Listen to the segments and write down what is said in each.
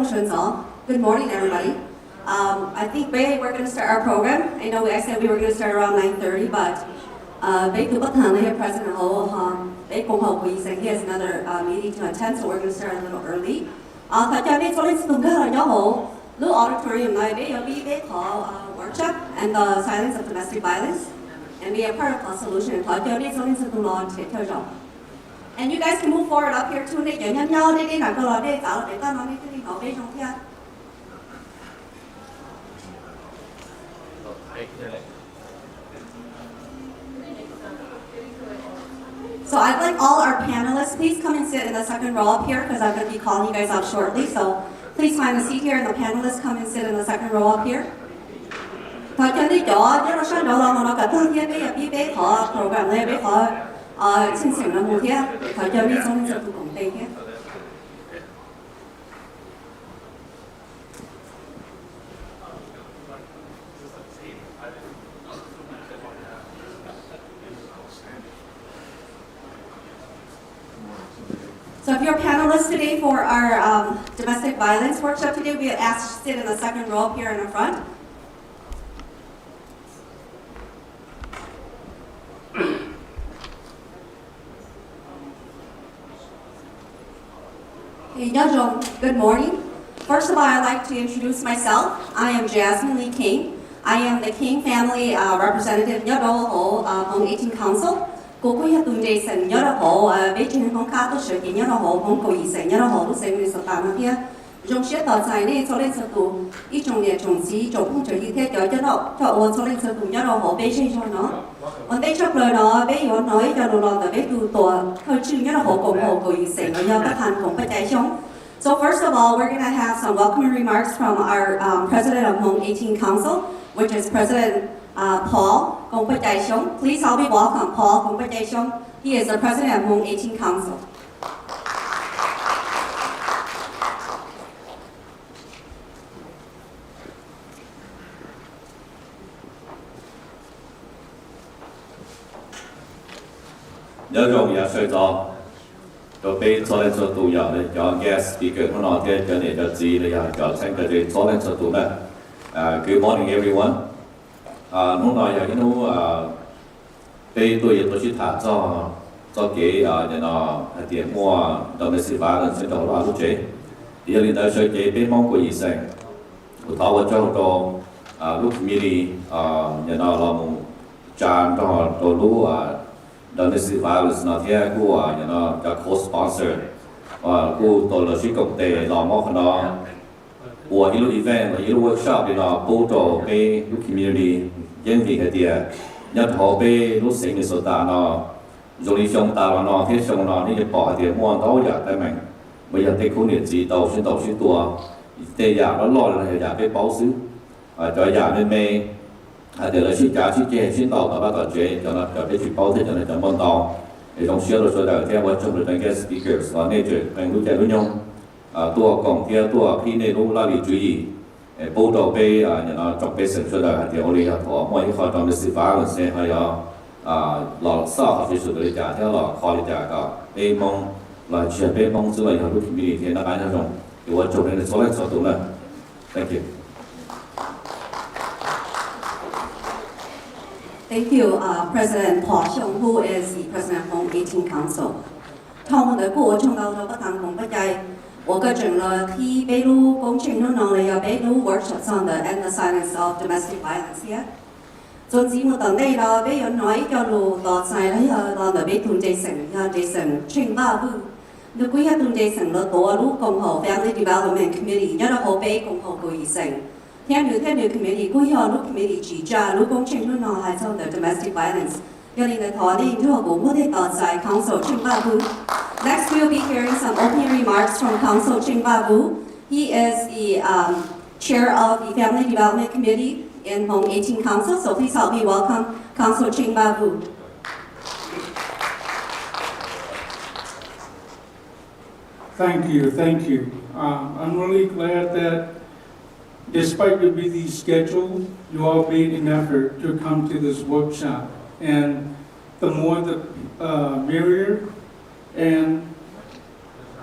Good morning, everybody. I think we're going to start our program. I know I said we were going to start around 9:30, but President Ho, he has another meeting to attend, so we're going to start a little early. Little auditorium workshop and the silence of domestic violence, and we are part of the solution. And you guys can move forward up here too. So I'd like all our panelists, please come and sit in the second row up here because I'm going to be calling you guys out shortly. So please find a seat here, and the panelists come and sit in the second row up here. So if you're panelists today for our domestic violence workshop today, we are asked to sit in the second row up here in the front. Good morning. First of all, I'd like to introduce myself. I am Jasmine Lee King. I am the King family representative Hong 18 Council. Jason So first of all, we're going to have some welcoming remarks from our president of Hong 18 Council, which is President Paul Gong Please help me welcome Paul Gong. He is the president of Hong 18 Council. Guest speaker, good morning, everyone. Domestic violence in domestic violence not here the co-sponsor event workshop community guest speakers domestic violence Thank you. Thank you, President Paul Xiong, who is the president of Hong 18 Council. 透過的過程當中不但同不計，我個整了ที่被錄工程中能力要被錄 workshop 上的 and the silence of domestic violence here。總之我等你啦，被有nói cho錄落晒啦，落嚟被同 Jason 稱巴布。如果係同 Jason 落多錄共和 Family Development Committee，一路好被共和會議成。Theo new committee, we have look committee Jija, look on change no has on the domestic violence. Yelling the Tawadi to a outside Council Chingbabu. Next we'll be hearing some opening remarks from Council Chingbabu. He is the chair of the Family Development Committee in Hong 18 Council, so please help me welcome Council Chingbabu. Thank you. I'm really glad that despite your busy schedule, you all made an effort to come to this workshop. And the more the merrier. And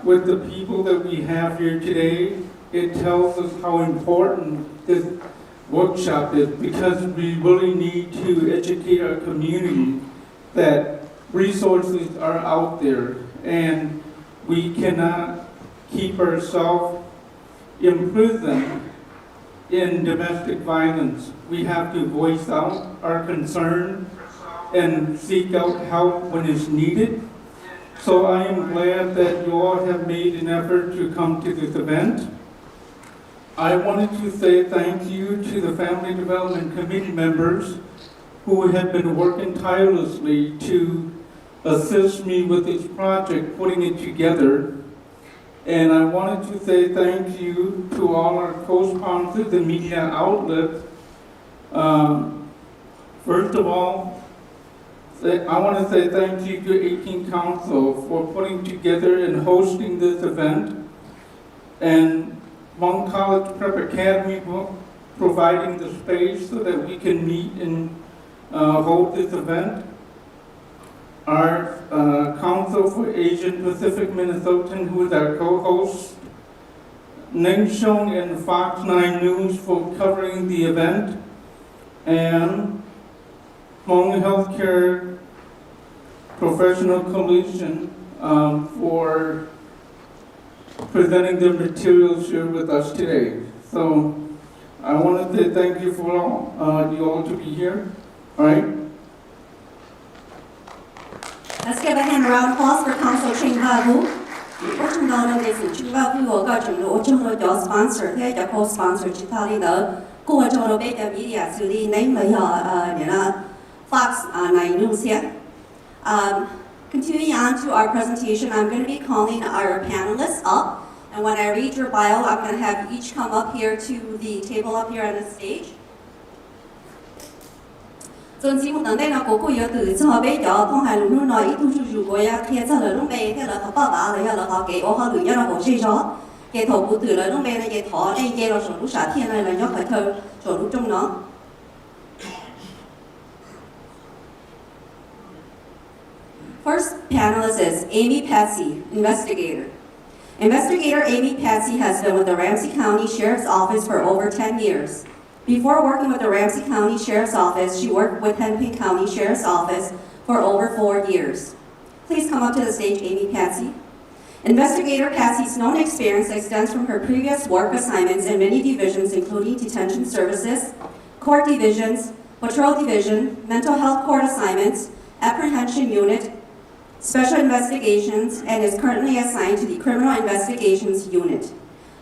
with the people that we have here today, it tells us how important this workshop is, because we really need to educate our community that resources are out there and we cannot keep ourselves in prison in domestic violence. We have to voice out our concern and seek out help when it's needed. So I am glad that you all have made an effort to come to this event. I wanted to say thank you to the Family Development Committee members who have been working tirelessly to assist me with this project, putting it together. And I wanted to say thank you to all our co-sponsors and media outlets. First of all, I want to say thank you to 18 Council for putting together and hosting this event, and Hmong College Prep Academy for providing the space so that we can meet and hold this event. Our Council for Asian Pacific Minnesotan, who is our co-host, Ningshong and Fox 9 News for covering the event, and Hmong Healthcare Professional Coalition for presenting their materials here with us today. So I want to say thank you for all you all to be here. All right. Let's give a hand round of applause for Council Ching Ha-Hu. 我知道呢，这是 Ching Ha-Hu 我个整个我整个叫 sponsor， 他叫 co-sponsor 其他的呢，过程中被的 media 处理内容呀，你呢 Fox 9 News here. Continuing on to our presentation, I'm going to be calling our panelists up, and when I read your bio, I'm going to have you each come up here to the table up here on the stage. 总节目等待呢，过过有từ cho bé cho con hai lúc nói ít thu chú của ya kia cho là lúc bé thế là họ bảo là ya là họ kể ô họ luyện là họ chơi gió cái thầu của từ là lúc bé là cái thọ đây cái là số lúc sáng thiên này là nhóc phải thơ số lúc trong nó. First panelist is Amy Patsy, investigator. Investigator Amy Patsy has been with the Ramsey County Sheriff's Office for over 10 years. Before working with the Ramsey County Sheriff's Office, she worked with Hennepin County Sheriff's Office for over 4 years. Please come up to the stage, Amy Patsy. Investigator Patsy's known experience extends from her previous work assignments in many divisions, including detention services, court divisions, patrol division, mental health court assignments, apprehension unit, special investigations, and is currently assigned to the Criminal Investigations Unit.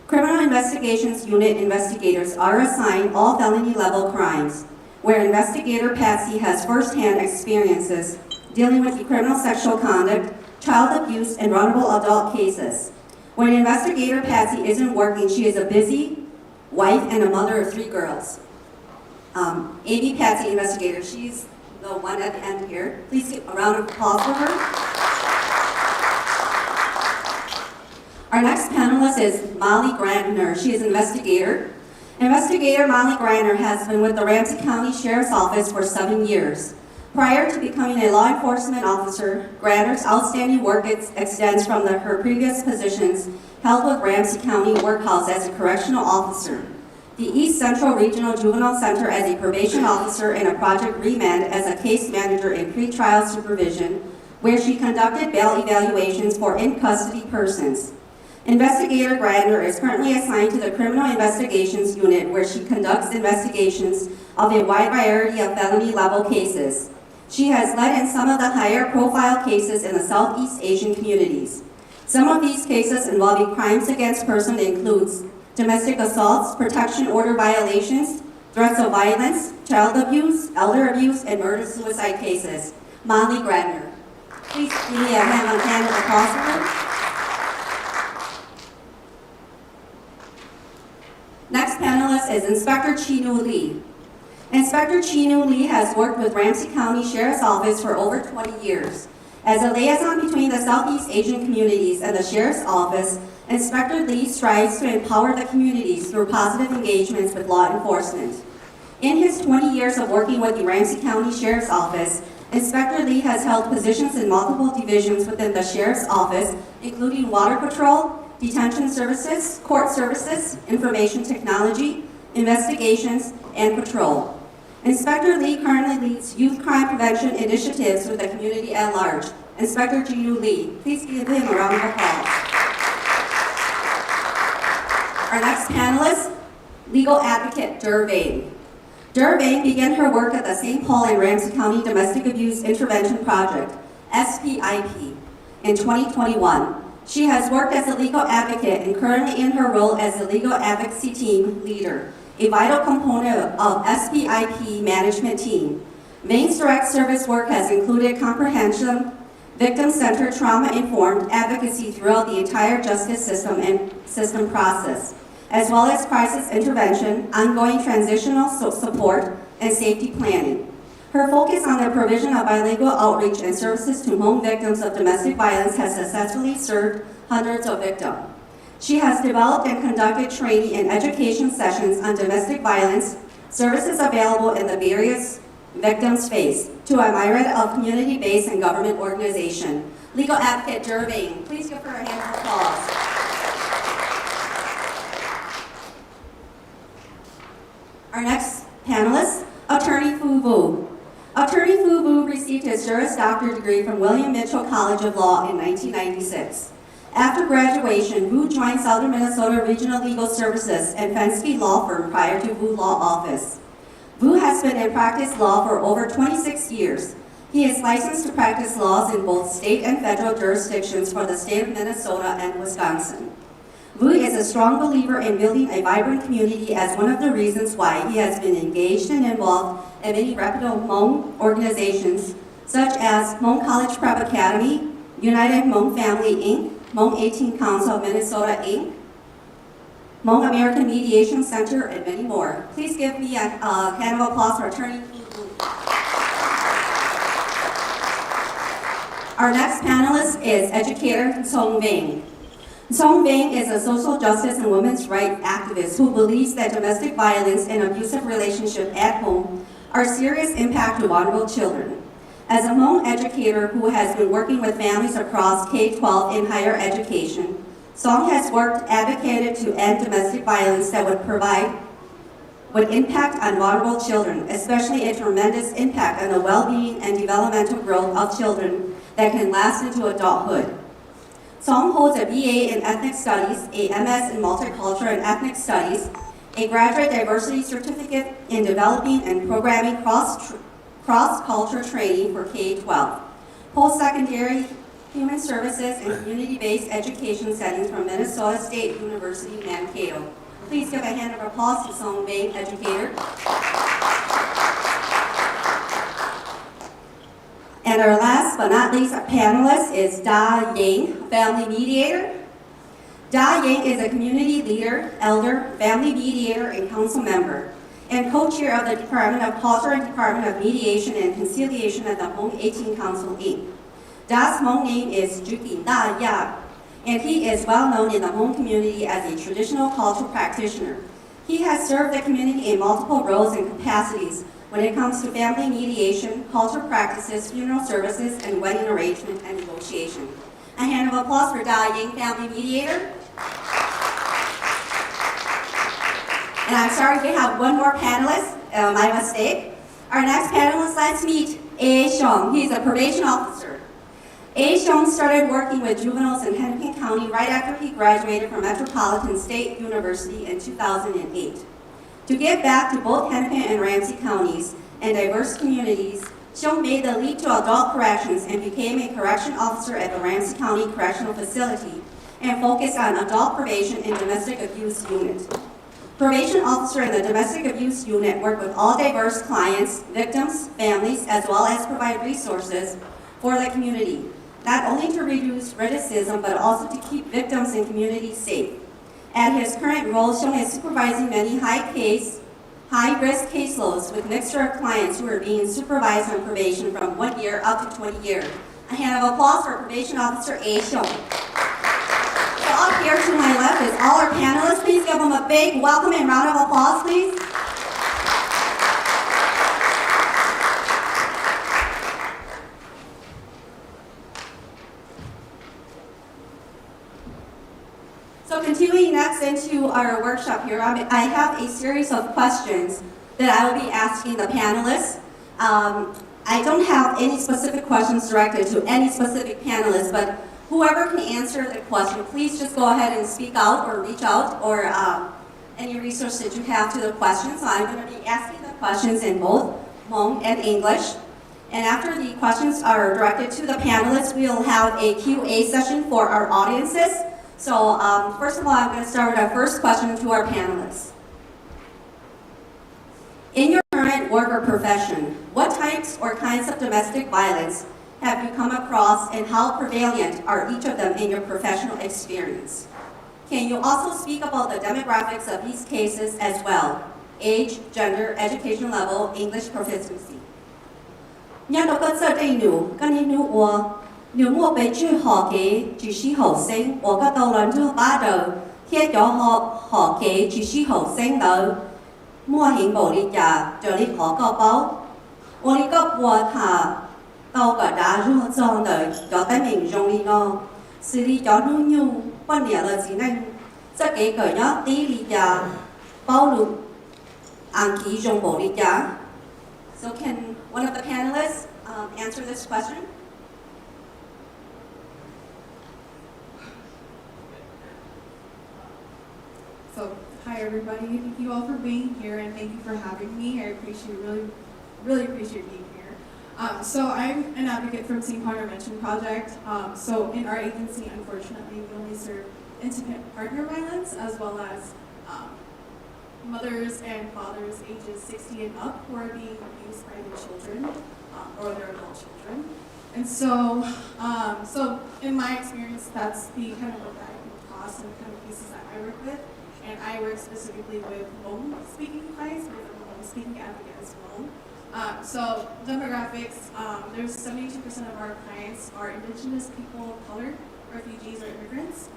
Criminal Investigations Unit investigators are assigned all felony-level crimes, where Investigator Patsy has first-hand experiences dealing with the criminal sexual conduct, child abuse, and vulnerable adult cases. When Investigator Patsy isn't working, she is a busy wife and a mother of 3 girls. Amy Patsy, investigator, she's the one at the end here. Please give a round of applause for her. Our next panelist is Molly Grantner. She is an investigator. Investigator Molly Grantner has been with the Ramsey County Sheriff's Office for 7 years. Prior to becoming a law enforcement officer, Grantner's outstanding work extends from her previous positions held with Ramsey County Workhouse as a correctional officer, the East Central Regional Juvenile Center as a probation officer, and a Project Remand as a case manager in pretrial supervision, where she conducted bail evaluations for in-custody persons. Investigator Grantner is currently assigned to the Criminal Investigations Unit, where she conducts investigations of a wide variety of felony-level cases. She has led in some of the higher-profile cases in the Southeast Asian communities. Some of these cases involving crimes against persons includes domestic assaults, protection order violations, threats of violence, child abuse, elder abuse, and murder-suicide cases. Molly Grantner. Please give me a hand of applause for her. Next panelist is Inspector Chinu Lee. Inspector Chinu Lee has worked with Ramsey County Sheriff's Office for over 20 years. As a liaison between the Southeast Asian communities and the Sheriff's Office, Inspector Lee strives to empower the communities through positive engagements with law enforcement. In his 20 years of working with the Ramsey County Sheriff's Office, Inspector Lee has held positions in multiple divisions within the Sheriff's Office, including Water Patrol, Detention Services, Court Services, Information Technology, Investigations, and Patrol. Inspector Lee currently leads youth crime prevention initiatives with the community at large. Inspector Jiu Lee, please give him a round of applause. Our next panelist, legal advocate Dur Vane. Dur Vane began her work at the St. Paul and Ramsey County Domestic Abuse Intervention Project, SPIP, in 2021. She has worked as a legal advocate and currently in her role as the legal advocacy team leader, a vital component of SPIP management team. Vane's direct service work has included comprehensive, victim-centered, trauma-informed advocacy throughout the entire justice system and system process, as well as crisis intervention, ongoing transitional support, and safety planning. Her focus on the provision of bilingual outreach and services to home victims of domestic violence has successfully served hundreds of victims. She has developed and conducted training and education sessions on domestic violence, services available in the various victims face, to a myriad of community-based and government organizations. Legal advocate Dur Vane, please give her a hand of applause. Our next panelist, Attorney Fu Vu. Attorney Fu Vu received his Juris Doctor degree from William Mitchell College of Law in 1996. After graduation, Vu joined Southern Minnesota Regional Legal Services and Fenske Law Firm prior to Vu Law Office. Vu has been in practice law for over 26 years. He is licensed to practice laws in both state and federal jurisdictions for the state of Minnesota and Wisconsin. Vu is a strong believer in building a vibrant community as one of the reasons why he has been engaged and involved in many reputable Hmong organizations such as Hmong College Prep Academy, United Hmong Family Inc., Hmong 18 Council of Minnesota Inc., Hmong American Mediation Center, and many more. Please give me a hand of applause for Attorney Fu Vu. Our next panelist is educator Song Vang. Song Vang is a social justice and women's rights activist who believes that domestic violence and abusive relationships at home are a serious impact to vulnerable children. As a Hmong educator who has been working with families across K-12 in higher education, Song has advocated to end domestic violence that would impact on vulnerable children, especially a tremendous impact on the well-being and developmental growth of children that can last into adulthood. Song holds a BA in Ethnic Studies, a MS in Multicultural and Ethnic Studies, a Graduate Diversity Certificate in Developing and Programming Cross-Culture Training for K-12, post-secondary Human Services and Community-Based Education Settings from Minnesota State University, Mankato. Please give a hand of applause to Song Vang, educator. And our last but not least panelist is Da Yang, family mediator. Da Yang is a community leader, elder, family mediator, and council member, and co-chair of the Department of Culture and Department of Mediation and Conciliation at the Hmong 18 Council, Inc. Da's Hmong name is Jukin Da Ya, and he is well known in the Hmong community as a traditional cultural practitioner. He has served the community in multiple roles and capacities when it comes to family mediation, cultural practices, funeral services, and wedding arrangement and negotiation. A hand of applause for Da Yang, family mediator. And I'm sorry, we have one more panelist, my mistake. Our next panelist, let's meet A. Xiong. He's a probation officer. A. Xiong started working with juveniles in Hennepin County right after he graduated from Metropolitan State University in 2008. To give back to both Hennepin and Ramsey counties and diverse communities, Xiong made the leap to adult corrections and became a correction officer at the Ramsey County Correctional Facility and focused on adult probation and domestic abuse unit. Probation officer in the domestic abuse unit work with all diverse clients, victims, families, as well as provide resources for the community, not only to reduce recidivism, but also to keep victims and communities safe. At his current role, Xiong is supervising many high-risk caseloads with mixture of clients who are being supervised on probation from 1 year up to 20 years. A hand of applause for probation officer A. Xiong. So up here to my left is all our panelists. Please give them a big welcome and round of applause, please. moving next into our workshop here, I have a series of questions that I will be asking the panelists. I don't have any specific questions directed to any specific panelist, but whoever can answer the question, please just go ahead and speak out or reach out or any resource that you have to the questions. So I'm going to be asking the questions in both Hmong and English. And after the questions are directed to the panelists, we'll have a Q&A session for our audiences. So first of all, I'm going to start with our first question to our panelists. In your current work or profession, what types or kinds of domestic violence have you come across and how prevalent are each of them in your professional experience? Can you also speak about the demographics of these cases as well? Age, gender, education level, English proficiency. 一到个这对牛，跟你牛我，牛莫被最好嘅就是后生，我个到人就把到贴咗好嘅就是后生到，莫顯無力呀，就你學個包，我呢個我他到個打入裝的，有得民眾呢個，是你有孬孬，半年了只能，這幾個呀地力呀，包路，硬體用無力呀。 So can one of the panelists answer this question? So, hi everybody. Thank you all for being here and thank you for having me. I appreciate really appreciate being here. So I'm an advocate from St. Paul Intervention Project. So in our agency, unfortunately, we only serve intimate partner violence as well as mothers and fathers ages 60 and up who are being abused by their children or their adult children. And so, so in my experience, that's the kind of work that I come across and the kind of cases that I work with. And I work specifically with Hmong-speaking clients, with a Hmong-speaking advocate as well. So demographics, there's 72% of our clients are indigenous people of color, refugees, or immigrants.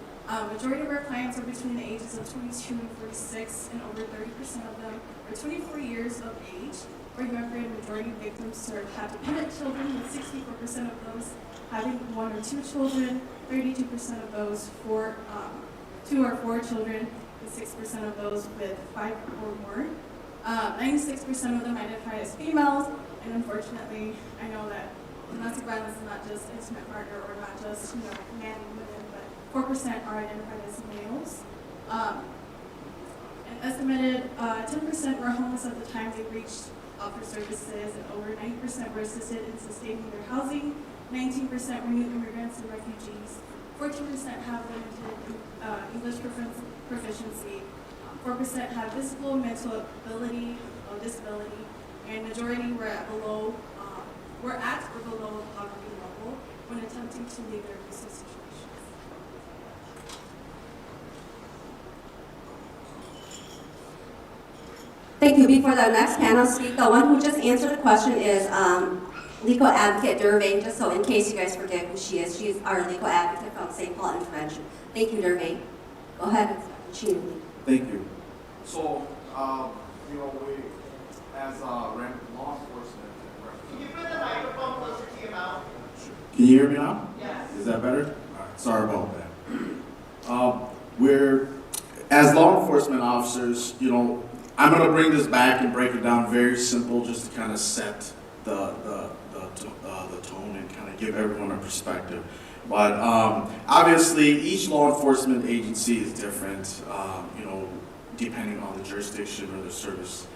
Majority of our clients are between the ages of 22 and 46, and over 30% of them are 24 years of age or younger, and majority of victims have dependent children, with 64% of those having 1 or 2 children, 32% of those 2 or 4 children, and 6% of those with 5 or more. 96% of them identify as females, and unfortunately, I know that domestic violence is not just intimate partner or not just men and women, but 4% are identified as males. An estimated 10% were homeless at the time they reached for services, and over 90% were assisted in sustaining their housing. 19% were new immigrants and refugees. 14% have limited English proficiency. 4% have physical, mental ability, or disability, and majority were at or below the poverty level when attempting to leave their abusive situations. Thank you. Before the next panel speak, the one who just answered the question is legal advocate Dervain, just so in case you guys forget who she is. She's our legal advocate from St. Paul Intervention. Thank you, Dervain. Go ahead, Chin. Thank you. So, we, as law enforcement, can you put the microphone closer to your mouth? Can you hear me now? Yes. Is that better? All right, sorry about that. We're, as law enforcement officers, I'm going to bring this back and break it down very simple, just to kind of set the tone and kind of give everyone a perspective. But obviously, each law enforcement agency is different, depending on the jurisdiction or the service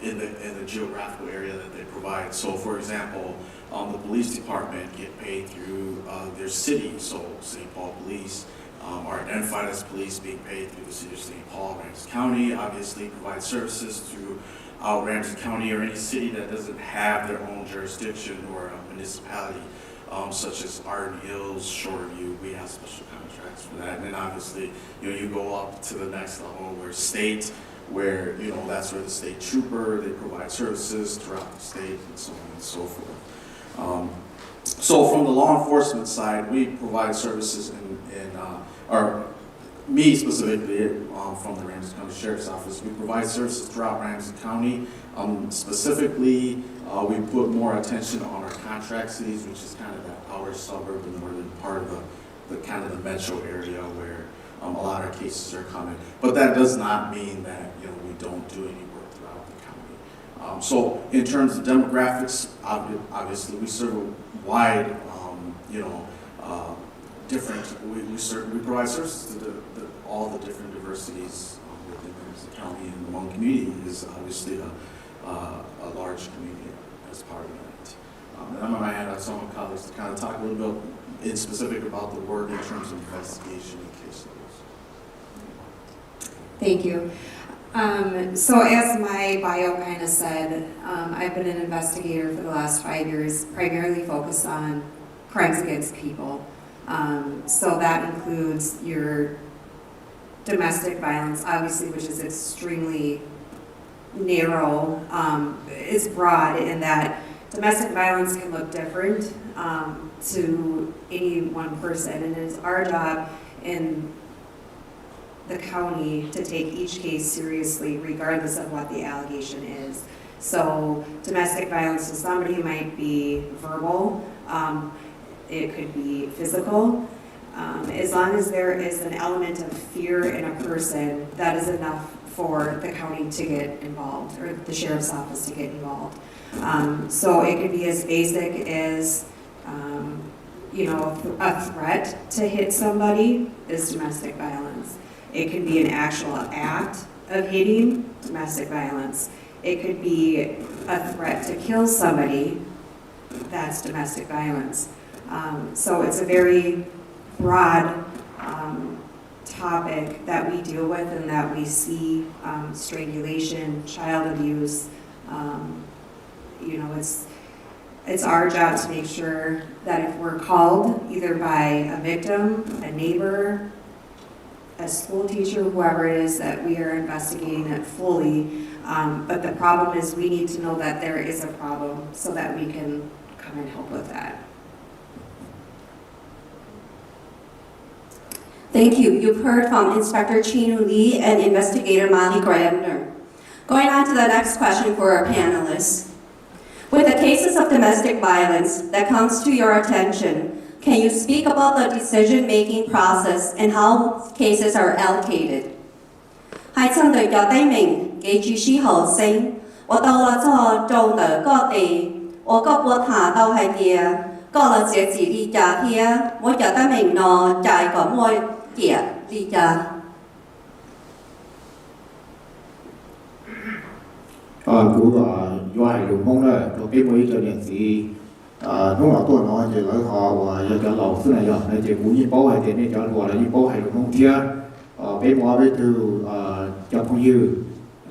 in the geographical area that they provide. So, for example, the police department get paid through their city. So, St. Paul Police are identified as police, being paid through the city of St. Paul. Ramsey County obviously provides services through Ramsey County or any city that doesn't have their own jurisdiction or a municipality, such as Arden Hills, Shoreview. We have special contracts for that. And then obviously, you go up to the next level where state, where, that's where the state trooper, they provide services throughout the state and so on and so forth. So from the law enforcement side, we provide services or me specifically, from the Ramsey County Sheriff's Office, we provide services throughout Ramsey County. Specifically, we put more attention on our contract cities, which is kind of that outer suburb and northern part of the kind of the metro area where A lot of cases are coming, but that does not mean that, you know, we don't do any work throughout the county. So in terms of demographics, obviously we serve a wide, you know, different. We provide services to all the different diversities within the county, and the Hmong community is obviously a large community as part of that. And I'm going to hand out some of my colleagues to kind of talk a little bit in specific about the work in terms of investigation and case studies. Thank you. So as my bio kind of said, I've been an investigator for the last 5 years, primarily focused on crimes against people. So that includes your domestic violence, obviously, which is extremely narrow. It's broad in that domestic violence can look different to any one person, and it's our job in the county to take each case seriously regardless of what the allegation is. So domestic violence to somebody might be verbal, it could be physical. As long as there is an element of fear in a person, that is enough for the county to get involved, or the sheriff's office to get involved. So it could be as basic as, you know, a threat to hit somebody is domestic violence. It could be an actual act of hitting, domestic violence. It could be a threat to kill somebody, that's domestic violence. So it's a very broad topic that we deal with and that we see, strangulation, child abuse. You know, it's our job to make sure that if we're called either by a victim, a neighbor, a school teacher, whoever it is, that we are investigating it fully. But the problem is we need to know that there is a problem so that we can come and help with that. Thank you. You've heard from Inspector Chinu Lee and Investigator Molly Grabner. Going on to the next question for our panelists. With the cases of domestic violence that comes to your attention, can you speak about the decision-making process and how cases are allocated? 喺針對嘅低名嘅注師後生，我到了做中的各地，我個國下都係嘅，各了這自己家嘅，我覺得明咯，在個我嘅呢家。如果係龍風咧，就俾每個年紀農業多呢，就來學話有隻老師嚟咗，你就古醫保係點呢？就話你醫保係龍風貼，俾我俾到就朋友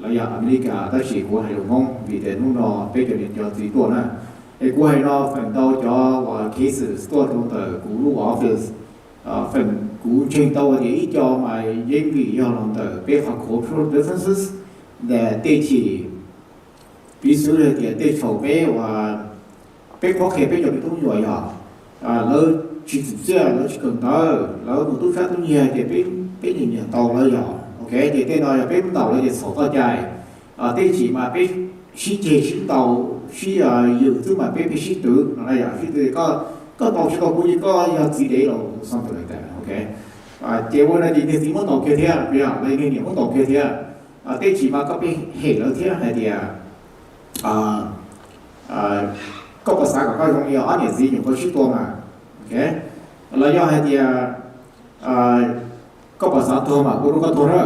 嚟入อเมริกา，但是我係龍風，vì thế農業俾個年就最多呢。我係呢分到咗話 cases 多到的古路 office，分古程到嘅一叫埋英語要弄的，俾下 cultural differences，嘅對起。比如說對籌備話，俾國企俾咗啲東西啊，แล้ว去組織，แล้ว去更大，แล้ว好多東西係俾人到了呀 ，OK， 啲電腦又俾唔到了就錯咗ใจ，對起嘛俾細節先到，細有啲嘛俾細到，嗱呀，細個到時個估計個要自己咯，something like that， OK，結果呢啲點樣到嘅天，比如你點樣到嘅天，對起嘛個俾起了天係啲ก็ภาษาของเขาตรงนี้อันนี้สิอยู่ก็ชื่อตัวมาโอเคแล้วย่อให้เดียก็ภาษาตัวมาอุรุก็ตัวละ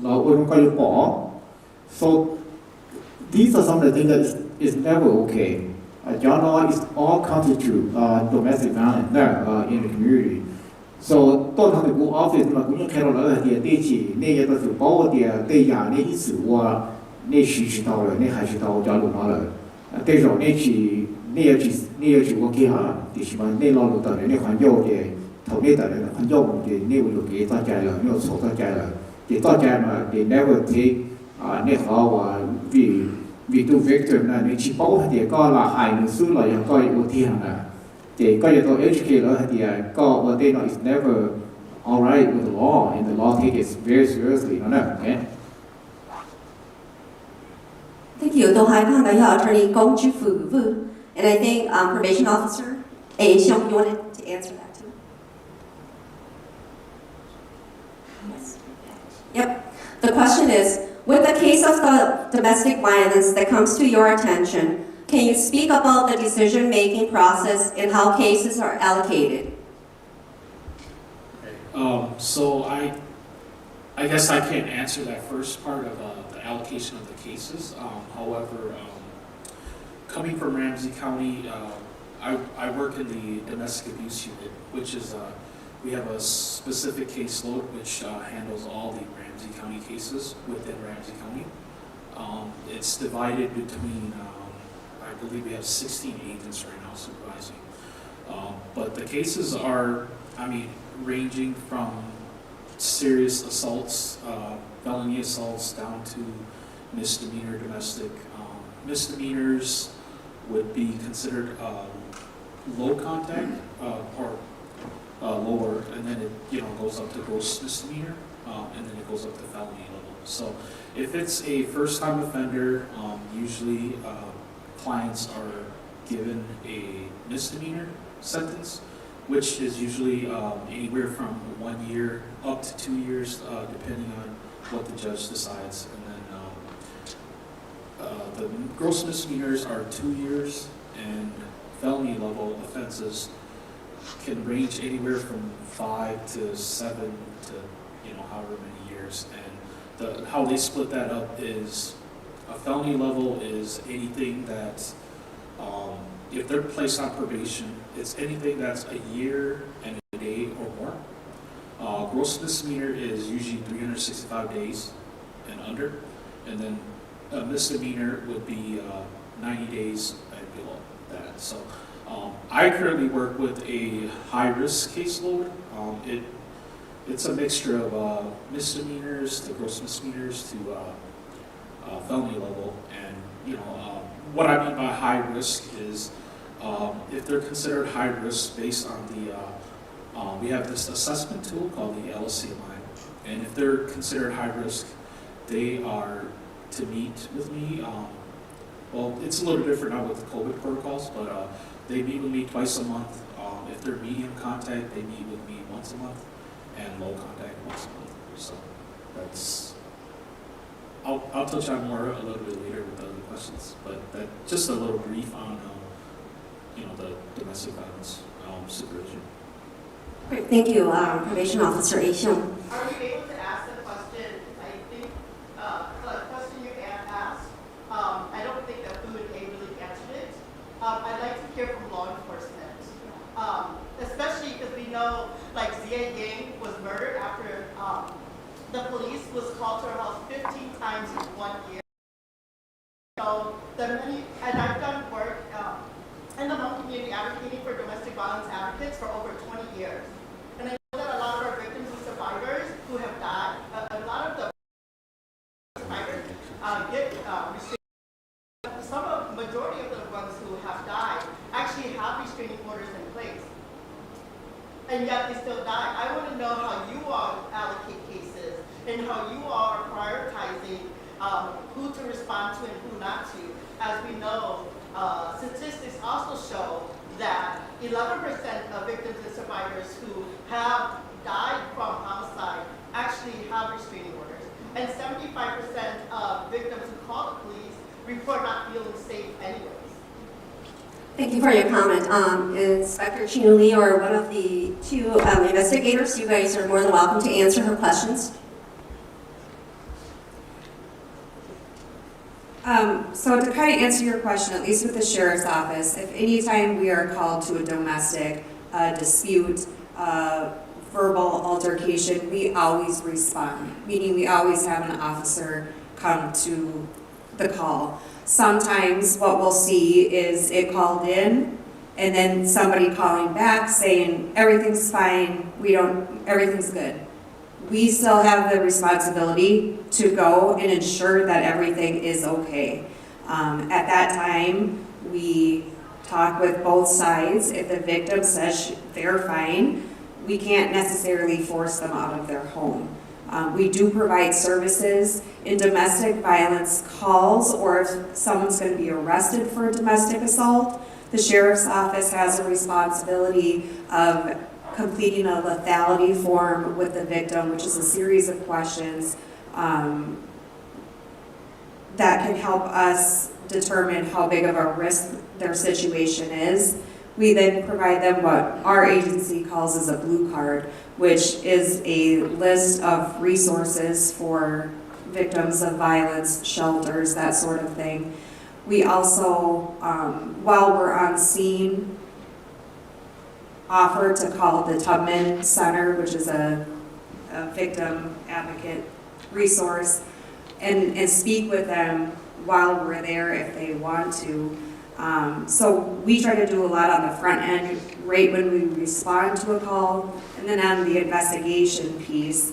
เราอุรุก็อยู่ปอ so these are some of the things that is never okay y'all know it's all constitute domestic violence in the community so ต้นทางที่กูออฟฟิศมากูยังแค่เราเลยเดียตีจีเนี่ยยังต้องบอกว่าเดียเดียเนี่ย意思ว่า你是知道了，你还知道加入嘛了？对着你去，你要去我给哈，就是嘛，你老路的人，你还要的，头你的人还要的，你为了给大家了，你要错大家了，给大家嘛，they never take 你好話we do victim นะ，你去保佢哋個嗱係唔輸來又個有天啊，哋個又到 HK 啦，佢哋個我哋呢 is never alright with the law and the law take it very seriously นะ，OK。Thank you. 都係看到有 Attorney Gong Jufu Vu, and I think Probation Officer A. Xiong, you wanted to answer that too? question is, with the case of the domestic violence that comes to your attention, can you speak about the decision-making process and how cases are allocated? So I guess I can't answer that first part of the allocation of the cases. However, coming from Ramsey County, I work in the domestic abuse unit, which is we have a specific caseload which handles all the Ramsey County cases within Ramsey County. It's divided between, I believe we have 16 agents right now supervising. But the cases are, ranging from serious assaults, felony assaults, down to misdemeanor domestic. Misdemeanors would be considered low contact or lower, and then it goes up to gross misdemeanor, and then it goes up to felony level. So if it's a first-time offender, usually clients are given a misdemeanor sentence, which is usually anywhere from 1 year up to 2 years, depending on what the judge decides. And then the gross misdemeanors are 2 years, and felony level offenses can range anywhere from 5 to 7 to however many years. And how they split that up is a felony level is anything that if they're placed on probation, it's anything that's a year and a day or more. Gross misdemeanor is usually 365 days and under, and then a misdemeanor would be 90 days and below that. So I currently work with a high-risk caseload. It's a mixture of misdemeanors to gross misdemeanors to felony level, and what I mean by high risk is if they're considered high risk based on the, we have this assessment tool called the LCMI, and if they're considered high risk, they are to meet with me. Well, it's a little different now with the COVID protocols, but they meet with me twice a month. If they're medium contact, they meet with me once a month, and low contact once a month. So that's, I'll touch on more a little bit later with the other questions, but that just a little brief on the domestic violence supervision. Great, thank you, Probation Officer A. Xiong. Are we able to ask the question? I think the question you asked, I don't think that we would really answer it. I'd like to hear from law enforcement, especially because we know like Zia Yang was murdered after the police was called to her house 15 times in 1 year. So and I've done work in the Hmong community advocating for domestic violence advocates for over 20 years. And I know that a lot of our victims and survivors who have died, a lot of the survivors get restraining. Majority of the ones who have died actually have restraining orders in place. And yet they still die. I want to know how you all allocate cases and how you all are prioritizing who to respond to and who not to. As we know, statistics also show that 11% of victims and survivors who have died from homicide actually have restraining orders. And 75% of victims who call the police report not feeling safe anyways. Thank you for your comment. Inspector Chinu Lee or one of the two investigators, you guys are more than welcome to answer her questions. So to kind of answer your question, at least with the Sheriff's Office, if anytime we are called to a domestic dispute, verbal altercation, we always respond, meaning we always have an officer come to the call. Sometimes what we'll see is it called in and then somebody calling back saying everything's fine, everything's good. We still have the responsibility to go and ensure that everything is okay. At that time, we talk with both sides. If the victim says they're fine, we can't necessarily force them out of their home. We do provide services in domestic violence calls, or if someone's going to be arrested for a domestic assault, the Sheriff's Office has a responsibility of completing a lethality form with the victim, which is a series of questions that can help us determine how big of a risk their situation is. We then provide them what our agency calls as a blue card, which is a list of resources for victims of violence, shelters, that sort of thing. We also, while we're on scene, offer to call the Tubman Center, which is a victim advocate resource, and speak with them while we're there if they want to. So we try to do a lot on the front end, right when we respond to a call, and then on the investigation piece.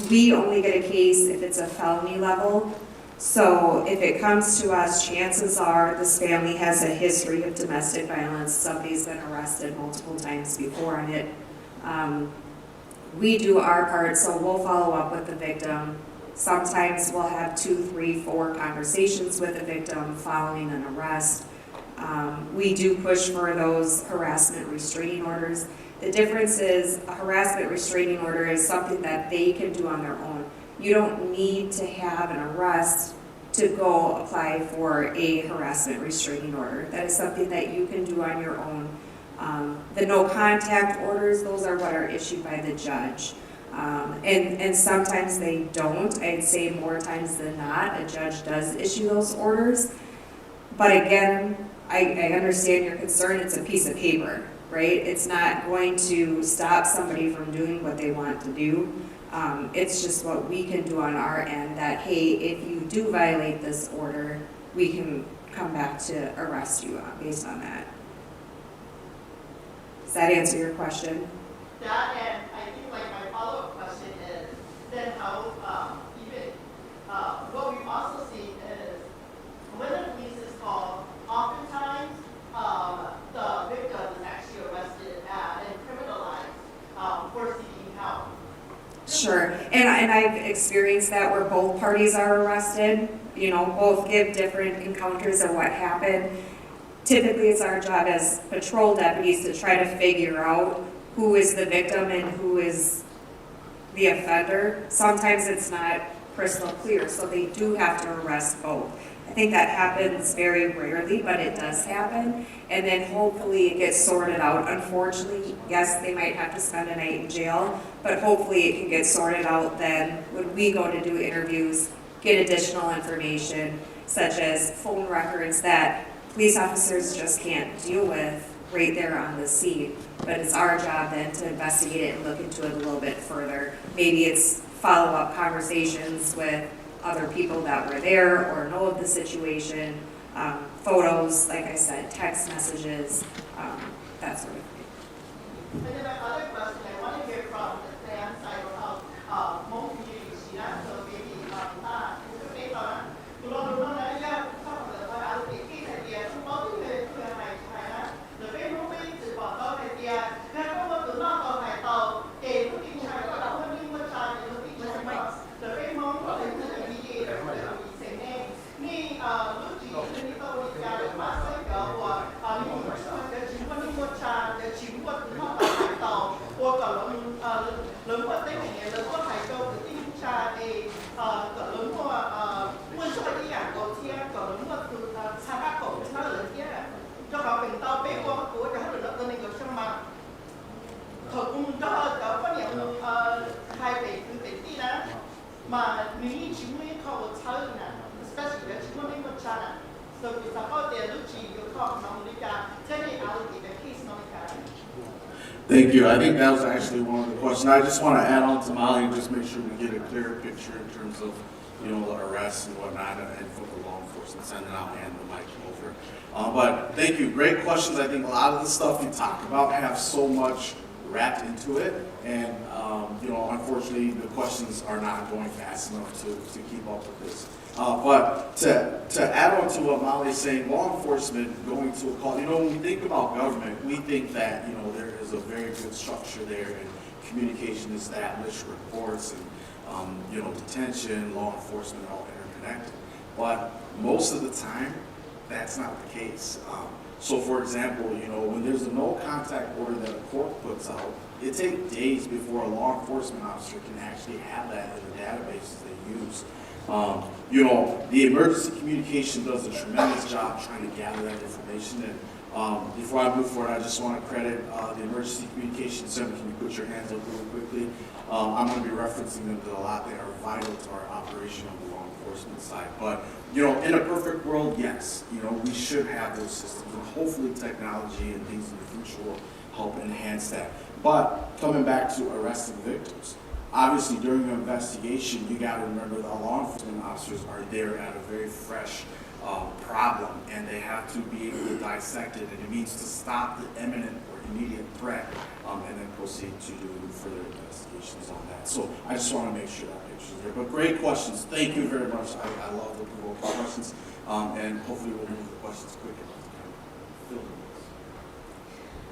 We only get a case if it's a felony level. So if it comes to us, chances are this family has a history of domestic violence. Somebody's been arrested multiple times before on it. We do our part, so we'll follow up with the victim. Sometimes we'll have 2, 3, 4 conversations with the victim following an arrest. We do push for those harassment restraining orders. The difference is a harassment restraining order is something that they can do on their own. You don't need to have an arrest to go apply for a harassment restraining order. That is something that you can do on your own. The no contact orders, those are what are issued by the judge. And sometimes they don't. I'd say more times than not, a judge does issue those orders. But again, I understand your concern. It's a piece of paper, right? It's not going to stop somebody from doing what they want to do. It's just what we can do on our end that, hey, if you do violate this order, we can come back to arrest you based on that. Does that answer your question? That, and I think like my follow-up question is, then how, what we also see is, when the police is called, oftentimes, the victim is actually arrested and criminalized for seeking help. Sure, and I've experienced that where both parties are arrested, you know, both give different encounters of what happened. Typically, it's our job as patrol deputies to try to figure out who is the victim and who is the offender. Sometimes it's not crystal clear, so they do have to arrest both. I think that happens very rarely, but it does happen. And then hopefully it gets sorted out. Unfortunately, yes, they might have to spend a night in jail, but hopefully it can get sorted out then when we go to do interviews, get additional information, such as phone records that police officers just can't deal with right there on the scene. But it's our job then to investigate it and look into it a little bit further. Maybe it's follow-up conversations with other people that were there or know of the situation, photos, like I said, text messages, that sort of thing. And then my other question, I want to hear from the fan side of Hmong community, so maybe Thank you. I think that was actually one of the questions. I just want to add on to Molly and just make sure we get a clearer picture in terms of, you know, the arrests and whatnot, and for the law enforcement side, and I'll hand the mic over. But thank you. Great questions. I think a lot of the stuff you talk about have so much wrapped into it, and you know, unfortunately, the questions are not going fast enough to keep up with this. But to add on to what Molly's saying, law enforcement going to a call, you know, when we think about government, we think that, you know, there is a very good structure there and communication established, reports and, you know, detention, law enforcement, all interconnected. But most of the time, that's not the case. So for example, when there's a no contact order that a court puts out, it takes days before a law enforcement officer can actually have that in the databases they use. The emergency communication does a tremendous job trying to gather that information. And before I move forward, I just want to credit the Emergency Communication Center. Can you put your hands up really quickly? I'm going to be referencing them to a lot that are vital to our operation on the law enforcement side. But, in a perfect world, yes, we should have those systems. And hopefully technology and things in the future will help enhance that. But coming back to arresting victims, obviously during the investigation, you got to remember the law enforcement officers are there at a very fresh problem, and they have to be able to dissect it, and it means to stop the imminent or immediate threat, and then proceed to do further investigations on that. So I just want to make sure that picture's there. But great questions. Thank you very much. I love the provoking questions, and hopefully we'll move the questions quickly.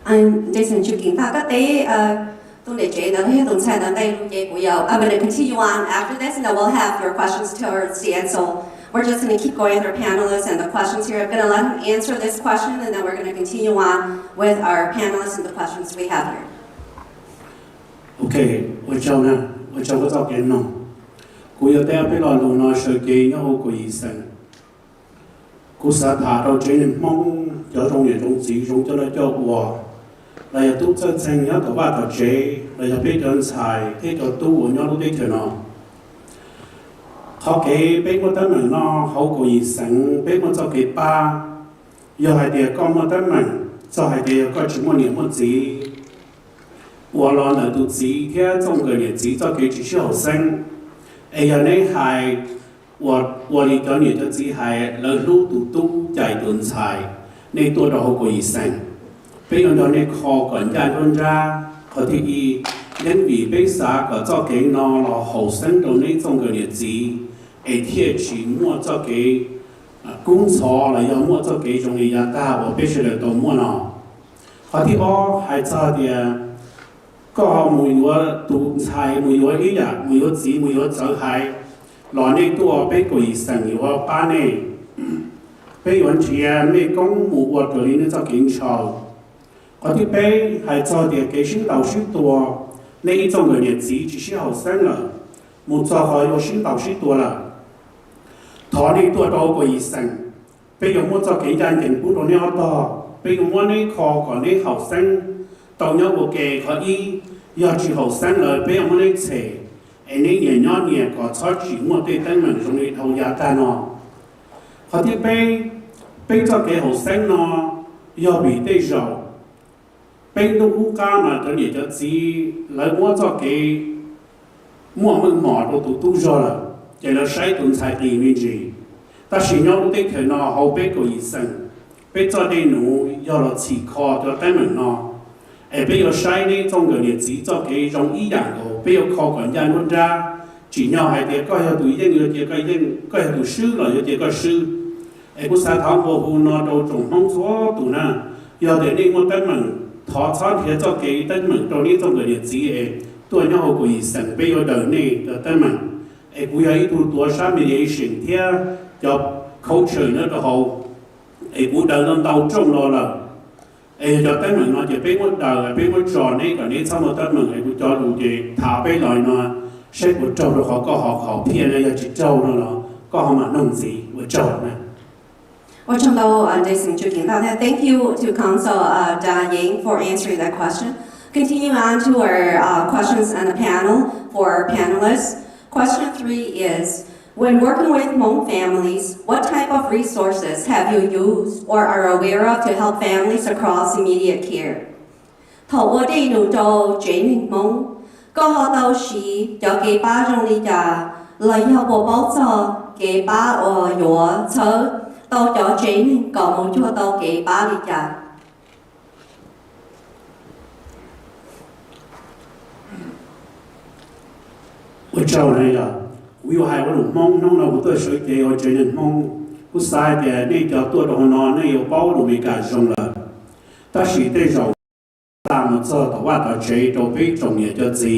I'm Jason Chukin. I'm going to continue on after this, and then we'll have your questions towards the end. So we're just going to keep going with our panelists and the questions here. I'm going to let them answer this question, and then we're going to continue on with our panelists and the questions we have here. Okay,我叫我做緊咯。佢有啲俾來路內水機有個醫生，佢實下到最年懵有種嘢種子種咗嚟做喎。嚟又都真正有個話頭 J， 嚟又俾人柴，啲就都換咗啲條咯。學幾俾我得明咯，好個醫生俾我做幾巴，又係啲講我得明，就係啲個全部年冇子。我攞嚟到子嘅中個日子做幾支學生，有呢係我哋個年就只係嚟路都就係斷柴，呢多到好個醫生。俾我哋呢課緊間專家，佢提議因為俾啥個做幾耐落後生到呢種嘅日子，貼住摸做幾工作嚟又摸做幾種嘅嘢家，我必須嚟到摸咯。佢啲我係做啲。ก็每個讀菜每個一日每個字每個就係來呢多俾個醫生有個班呢，俾完全咩公務或者呢就警察，嗰啲俾係做啲幾先導師多，呢一種嘅日子只是後生啦，冇做開有先導師多啦，同呢多到個醫生，俾有冇做幾間政府到呢多，俾有冇呢課個呢後生。到有個嘅可以要住後生來俾我哋車，呢年年個採取我哋等民眾嘅頭也單咯，嗰啲俾咗嘅後生咯，要俾啲肉，俾到國家嘛，等於就知嚟摸咗嘅摸到都咗啦，就嚟使動才地面住，但是有啲佢咯後俾個醫生，俾咗啲奴要落辭課就等民咯。比如使呢種嘅日子做幾種醫人嘅，比如靠近人專家，主要係啲個有讀英有啲個英，個有讀書咯，有啲個書，個沙灘保護咯到總統所讀呢，有啲呢我得問，他參與做幾得問到呢種嘅日子都有好個醫生，比如等呢就得問，佢有一度多少 mediation 啲有 culture 呢就好，佢等到中落啦。就等mình nói chỉ biết một đời biết một trò này còn nếu sau một tết mình thì cho đủ gì thả bé lại nó sẽ một trâu được họ có họ phiền này chỉ trâu nó có họ mà nông gì một trâu này. 我从头Jason 就听到that. Thank you to Council Da Ying for answering that question. Continuing on to our questions on the panel for our panelists. Question 3 is. When working with Hmong families, what type of resources have you used or are aware of to help families across immediate care? 頭我哋要做轉夢，個學到時有幾把種嚟㗎，例如我幫助幾把我藥車到咗轉個冇做到幾把嚟㗎。我做呢個。วิวหายว่าหลุมมองน้องเราตัวสวยเดียวเจริญมองผู้ชายแต่นี่จะตัวตรงนอนนี่อยู่เป้าหลุมมีการจงละแต่สิ่งที่เราตามมาเจอแต่ว่าเราเจอตัวเป็นจงเนี่ยจะจี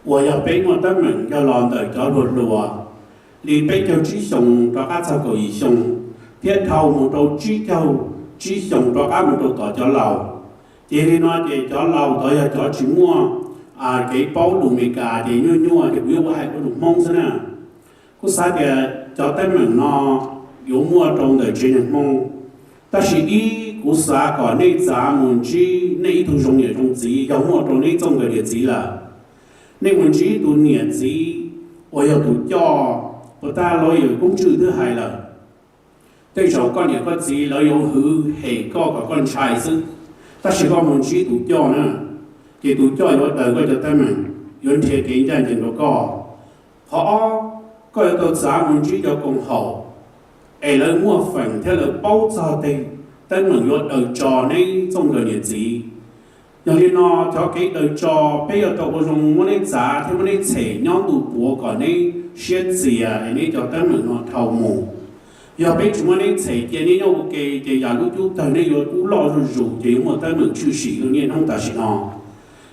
ว่า要เป็น我的门要让的叫รัวๆ你เป็นเจ้าที่ส่งตัวข้าจะก็อีส่ง thiết thầu một đầu chỉ dùng cho các một đầu tỏ cho lầu chỉ đi nói chỉ cho lầu tới là cho chỉ mua cái bao đủ mì cả thì nhua thì biếtว่าcó đủ mong thế nào có sai thì cho tới mình nó yếu mua trong đời trên những mong ta chỉ ý của xã có nên giá muốn chỉ nên thu dùng nhiều trong gì yếu mua trong nên trong cái địa gì là nên muốn chỉ tu nhiệt gì ở yếu tu cho người ta nói yếu cũng chữ thứ hai là đây số con nhiều có gì là yếu hư hệ có con trai chứ ta chỉ có muốn chỉ tu cho nữa thì tu cho yếu đời có cho tới mình yếu thiệt cái nhân dân nó họ có yếu tố giá muốn chỉ cho công hậu ấy là mua phần theo là bao giờ thì tới mình yếu đời cho nên trong đời nhiệt gì cho nên nó cho cái đời cho bây giờ tao có dùng muốn nên giá thì muốn nên chế nhau tụ bùa còn nên xét gì à nên cho tới mình nó thầu mù giờ bây chúng nên chế tiền nên nhau cái thì giờ lúc chúng ta nên yếu cũng lo rồi rủ thì mà tới mình chịu sĩ tự nhiên không ta sĩ nó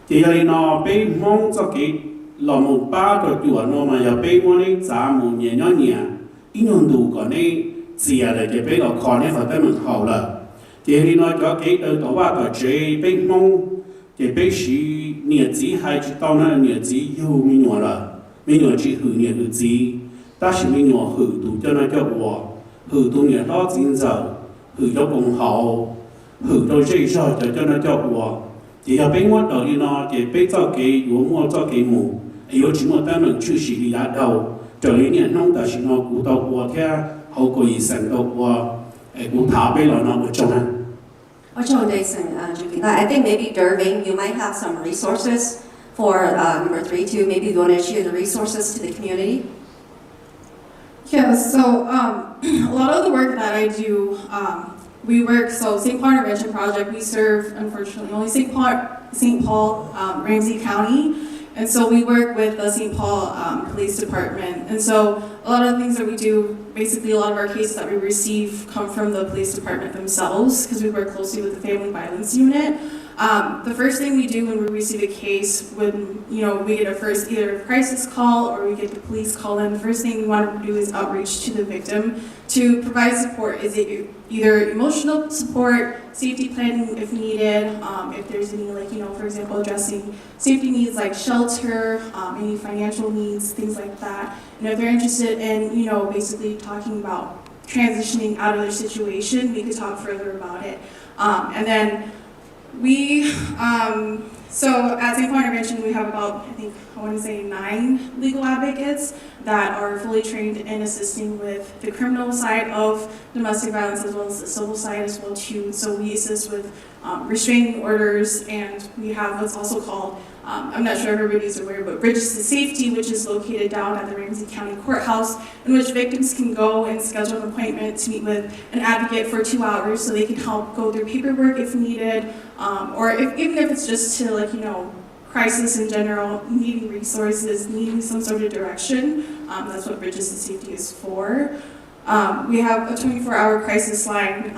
thì giờ nó bây mong cho cái lò một ba rồi tuổi nó mà giờ bây muốn nên giá một nhẹ nhỏ nhẹ ít nhân đủ còn nên gì à để bây giờ khó nên phải tới mình hậu là thì nó cho cái đời tổ ba tổ chế bây mong thì bây sĩ nhiệt gì hay chỉ tao nó nhiệt gì yêu mình nhỏ là mình nhỏ chỉ hử nhiệt hử gì ta chỉ mình nhỏ hử đủ cho nó cho我hử đủ nhiệt đó chính giờ hử cho công hậu hử cho dễ dàng cho nó cho我thì giờ bây mua đầu đi nó thì bây cho cái yếu mua cho cái mù yếu chỉ mua ta mình chịu sĩ đi đã đầu trở lại nhiệt nông ta chỉ nó cụ tàu我theo hậu có ý sản tàu我cụ thả bây là nó ở trong này I think maybe Derving, you might have some resources for number 3 too. Maybe you want to share the resources to the community. Yeah, so a lot of the work that I do, we work, so St. Paul Intervention Project, we serve, unfortunately, only St. Paul, Ramsey County. And so we work with the St. Paul Police Department. And so a lot of the things that we do, basically a lot of our cases that we receive come from the police department themselves because we work closely with the Family Violence Unit. The first thing we do when we receive a case, when we get either a crisis call or we get the police call in, the first thing we want to do is outreach to the victim to provide support. Is it either emotional support, safety planning if needed, if there's any for example, addressing safety needs like shelter, any financial needs, things like that. And if they're interested in, basically talking about transitioning out of their situation, we could talk further about it. And then we, so at St. Paul Intervention, we have about, I want to say 9 legal advocates that are fully trained in assisting with the criminal side of domestic violence as well as the civil side as well too. So we assist with restraining orders, and we have what's also called, I'm not sure everybody's aware, but Bridges to Safety, which is located down at the Ramsey County Courthouse, in which victims can go and schedule an appointment to meet with an advocate for 2 hours so they can help go through paperwork if needed, or even if it's just to crisis in general, needing resources, needing some sort of direction. That's what Bridges to Safety is for. We have a 24-hour crisis line,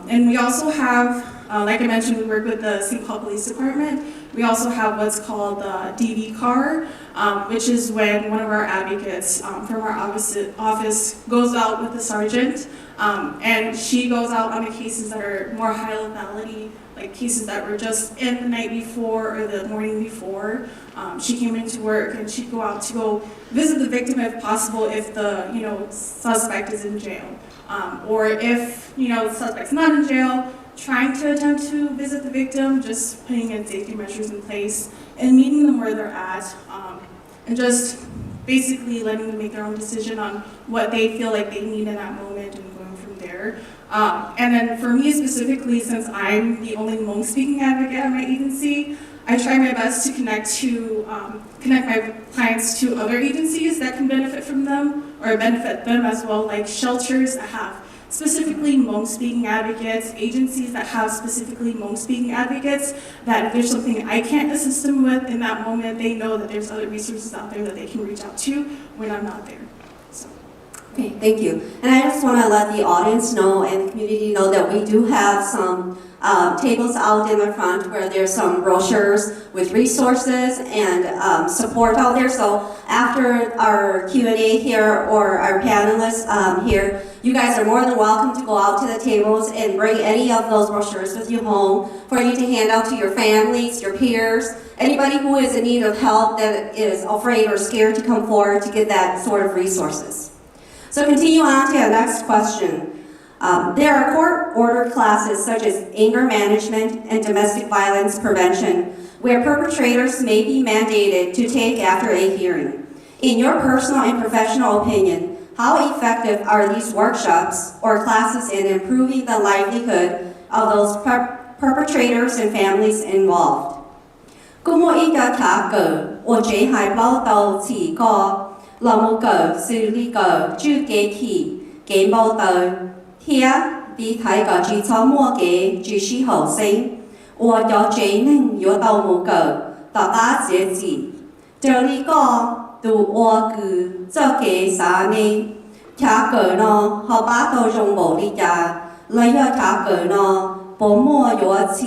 and we also have, like I mentioned, we work with the St. Paul Police Department. We also have what's called the DV car, which is when one of our advocates from our office goes out with the sergeant, and she goes out on the cases that are more high lethality, like cases that were just in the night before or the morning before. She came into work and she'd go out to go visit the victim if possible if the suspect is in jail. Or if the suspect's not in jail, trying to attempt to visit the victim, just putting in safety measures in place and meeting them where they're at, and just basically letting them make their own decision on what they feel like they need in that moment and going from there. And then for me specifically, since I'm the only Hmong speaking advocate at my agency, I try my best to connect my clients to other agencies that can benefit from them or benefit them as well, like shelters that have specifically Hmong speaking advocates, agencies that have specifically Hmong speaking advocates, that if there's something I can't assist them with in that moment, they know that there's other resources out there that they can reach out to when I'm not there. Okay, thank you. And I just want to let the audience know and the community know that we do have some tables out in the front where there's some brochures with resources and support out there. So after our Q&A here or our panelists here, you guys are more than welcome to go out to the tables and bring any of those brochures with you home for you to hand out to your families, your peers, anybody who is in need of help that is afraid or scared to come forward to get that sort of resources. So continue on to our next question. There are court-ordered classes such as anger management and domestic violence prevention where perpetrators may be mandated to take after a hearing. In your personal and professional opinion, how effective are these workshops or classes in improving the livelihood of those perpetrators and families involved? 咁我依家睇個，我只係報道此個，老母個是呢個主機器嘅報道，聽比睇個主草末嘅主持後生，我有只能有到母個到大節子，這裡個到我個這個啥呢？睇個呢，後把到用無力呀，嚟要睇個呢，保姆有一次。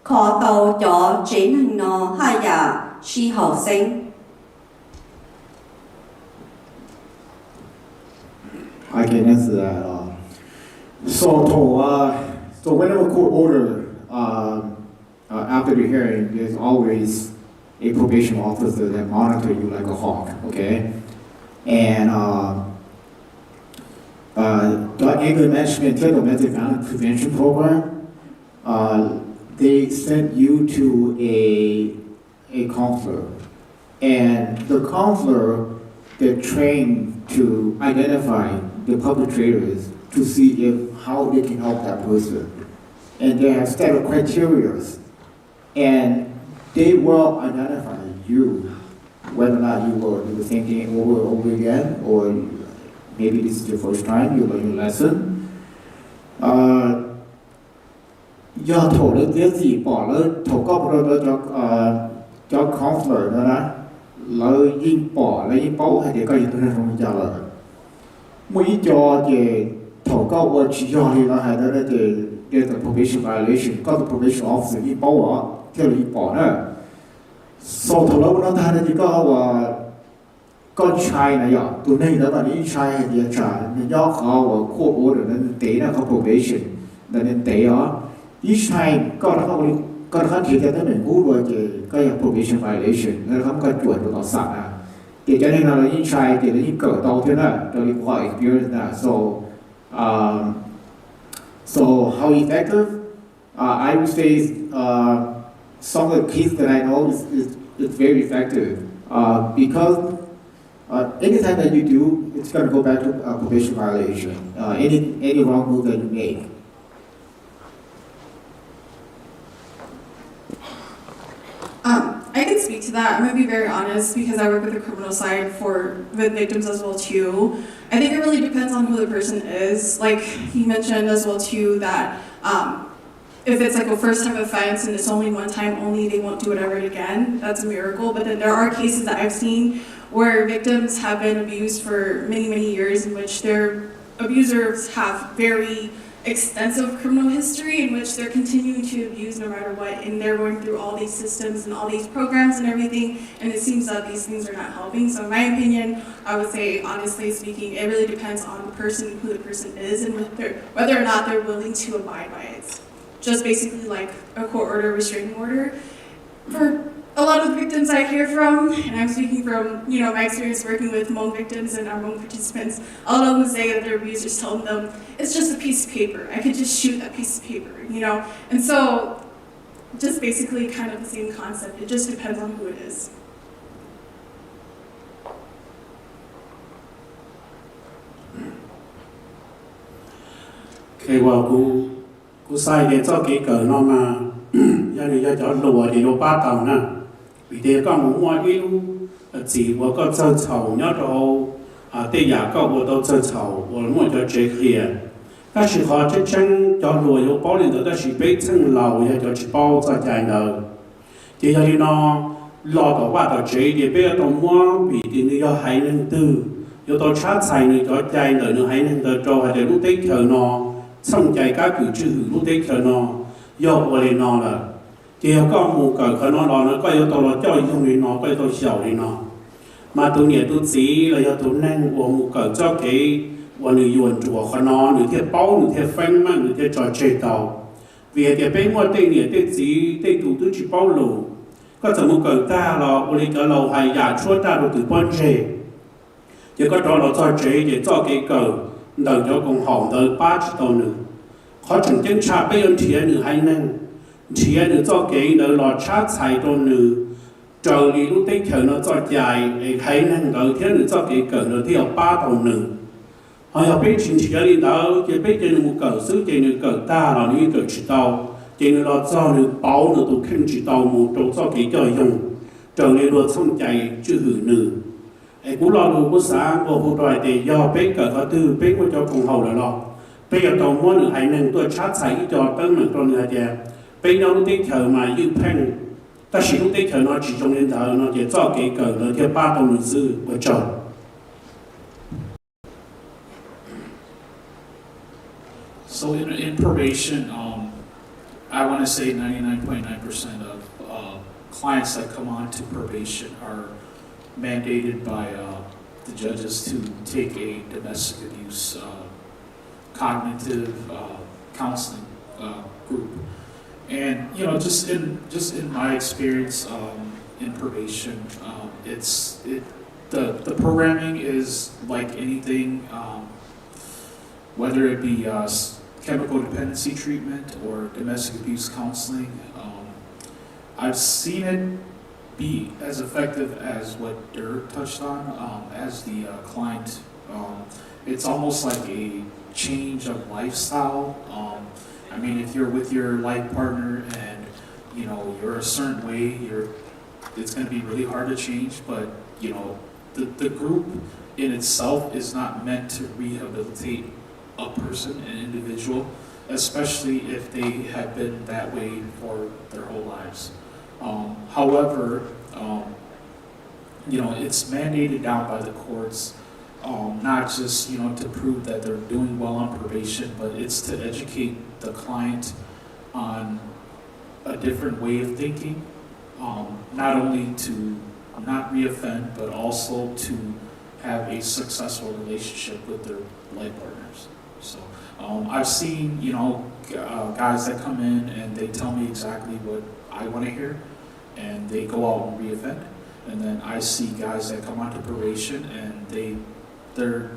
ขอ到咗這能呢係呀是後生。I can answer that. So whenever court order, after the hearing, there's always a probation officer that monitor you like a hawk, okay? And the anger management domestic violence prevention program, they sent you to a counselor, and the counselor they're trained to identify the perpetrators to see how they can help that person, and they have set of criteria, and they will identify you whether or not you will do the same thing over and over again, or maybe this is your first time you learn your lesson. Do thổ lên tiếng gì bỏ lên thổ cốc rồi cho counselor nữa đó lời yên bỏ lấy yên báu hay để coi tôi nên không trả lời mỗi cho về thổ cốc và chỉ cho thì nó hay đó là để the probation violation có the probation officer yên báu đó theo là yên bỏ nữa sau thổ lâu nó thay là chỉ có con trai này ạ tụi này đó là yên trai hay để trả nên do họ và court order nên tế là có probation nên tế đó each time ก็เขาถือแต่ตั้งแต่กู้ด้วยก็ยัง probation violation แล้วเขาก็จวดตัวต่อสัตว์นะเดี๋ยวจะให้เราeach time เดี๋ยวจะเกิดต่อเท่านั้นเรา require experience นะ so how effective I would say some of the keys that I know is very effective because anytime that you do it's going to go back to probation violation any wrong move that you make. I can speak to that. I'm going to be very honest because I work with the criminal side with victims as well too. I think it really depends on who the person is. Like he mentioned as well too that if it's like a first time offense and it's only one time only, they won't do it ever again. That's a miracle. But then there are cases that I've seen where victims have been abused for many, many years in which their abusers have very extensive criminal history in which they're continuing to abuse no matter what, and they're going through all these systems and all these programs and everything, and it seems that these things are not helping. So in my opinion, I would say, honestly speaking, it really depends on the person, who the person is, and whether or not they're willing to abide by it. Just basically like a court order, restraining order. For a lot of the victims I hear from, and I'm speaking from my experience working with Hmong victims and our Hmong participants, a lot of them say that their abusers told them, it's just a piece of paper. I could just shoot that piece of paper, And so, just basically kind of the same concept. It just depends on who it is. Okay, well, cô sai để cho cái cỡ nó mà gia đình cho lùa thì nó ba tàu nè vì thế có một ngoài yêu chỉ và có chơi chầu nhớ đâu tây giả có bộ đâu chơi chầu và mỗi cho chơi kia các sự họ chơi chân cho lùa yêu bao liền đó là bị chân lầu cho chỉ bao cho chạy nợ thì gia đình nó lo đó ba đó chơi thì bây giờ tao mua vì thì nó hay nên tư yêu tao chát xài này cho chạy nợ nó hay nên tao cho hay để lúc tết chờ nó xong chạy các cử trừ lúc tết chờ nó yêu và liền nó là thì có một cái nó có yêu tao là cho yêu người nó có yêu tao giàu đi nó mà tụ nhẹ tụ chỉ là do tụ năng của một cỡ cho cáiวันนี้ยวนจัวขนอนหรือเทียบเป้าหรือเทียบแฟงมั่งหรือเทียบจอเจเตาvìเป้งว่าเต้เนี่ยเต้จีเต้ตูตู้จีเป้าหลูก็จะมุ่งเกิดตาเราบริการเราให้ยาช่วยตาเราถือป้อนเจเดี๋ยวก็ตอนเราจอเจเดี๋ยวจอเกเกิดเดินยกกงหอมเดินป้าจีตัวหนึ่งเขาถึงเจ้าชาไปยนเทียหนึ่งให้นั่งเทียหนึ่งจอเกเดินหลอดชาใส่ตัวหนึ่งเจอลีลูกเต้เขียวเราจอใหญ่ไอ้ให้นั่งเดินเทียหนึ่งจอเกเกิดเราเที่ยวป้าตัวหนึ่งhọ học biết chính trị đi đâu, chỉ biết trên một cỡ xứ trên một cỡ ta là những cỡ chỉ tàu, trên là cho những báo được tụ kinh chỉ tàu một chỗ cho cái cho dùng, trở nên luật xong chạy chưa hử nử. Ai cũng lo được bữa sáng và phụ trại để do biết cỡ có tư biết của cho cùng hậu là lo. Bây giờ tàu mua được hai nâng tôi chát xảy cho tân nâng cho người đẹp. Bây giờ lúc tích thở mà như phanh, ta chỉ lúc tích thở nó chỉ trong đến thở nó chỉ cho cái cỡ nó theo ba tàu nữ sư của chồng. So in probation, I want to say 99.9% of clients that come on to probation are mandated by the judges to take a domestic abuse cognitive counseling group. And you know, just in my experience in probation, the programming is like anything, whether it be chemical dependency treatment or domestic abuse counseling. I've seen it be as effective as what Dirk touched on as the client. It's almost like a change of lifestyle. I mean, if you're with your life partner and you know you're a certain way, it's going to be really hard to change. But you know, the group in itself is not meant to rehabilitate a person, an individual, especially if they have been that way for their whole lives. However, you know, it's mandated down by the courts, not just, you know, to prove that they're doing well on probation, but it's to educate the client on a different way of thinking, not only to not reoffend, but also to have a successful relationship with their life partners. So I've seen, you know, guys that come in and they tell me exactly what I want to hear, and they go out and reoffend. And then I see guys that come onto probation and they're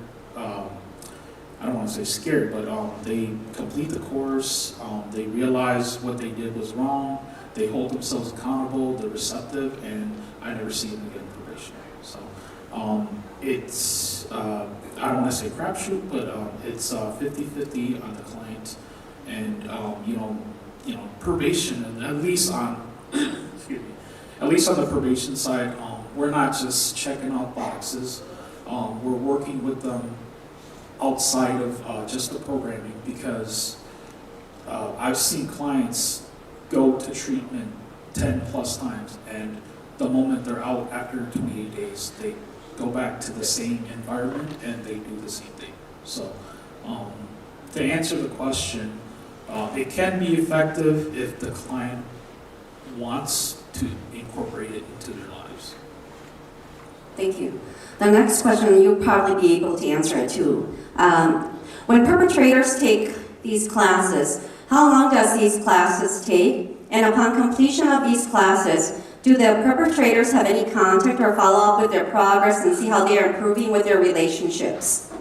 I don't want to say scared, but they complete the course, they realize what they did was wrong, they hold themselves accountable, they're receptive, and I never see them again in probation. So it's I don't want to say crapshoot, but it's 50-50 on the client, and you know probation, and at least on excuse me, at least on the probation side, we're not just checking off boxes. We're working with them outside of just the programming, because I've seen clients go to treatment 10 plus times, and the moment they're out after 28 days, they go back to the same environment and they do the same thing. So to answer the question, it can be effective if the client wants to incorporate it into their lives. Thank you. The next question, you'll probably be able to answer it too. When perpetrators take these classes, how long does these classes take? And upon completion of these classes, do the perpetrators have any contact or follow up with their progress and see how they are improving with their relationships?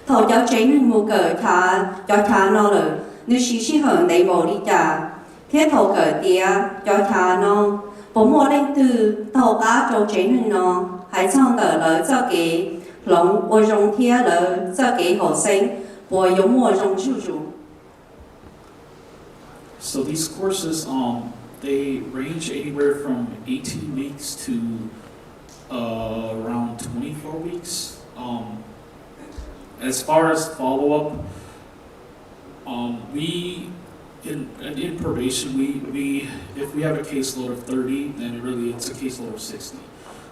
Thầu giáo chế nên mù cờ thả nó lờ, nếu xí hờn đầy mồ đi trả. Thế thầu cờ tía, giáo thả nó, bố mô lên từ thầu bá trâu chế nên nó, hãy xong cờ lỡ cho kế, lòng ô rong thía lỡ cho kế hổ sinh, bố giống mùa rong chú rù. So these courses, they range anywhere from 18 weeks to around 24 weeks. As far as follow-up, we in probation, we if we have a caseload of 30, then it's a caseload of 60,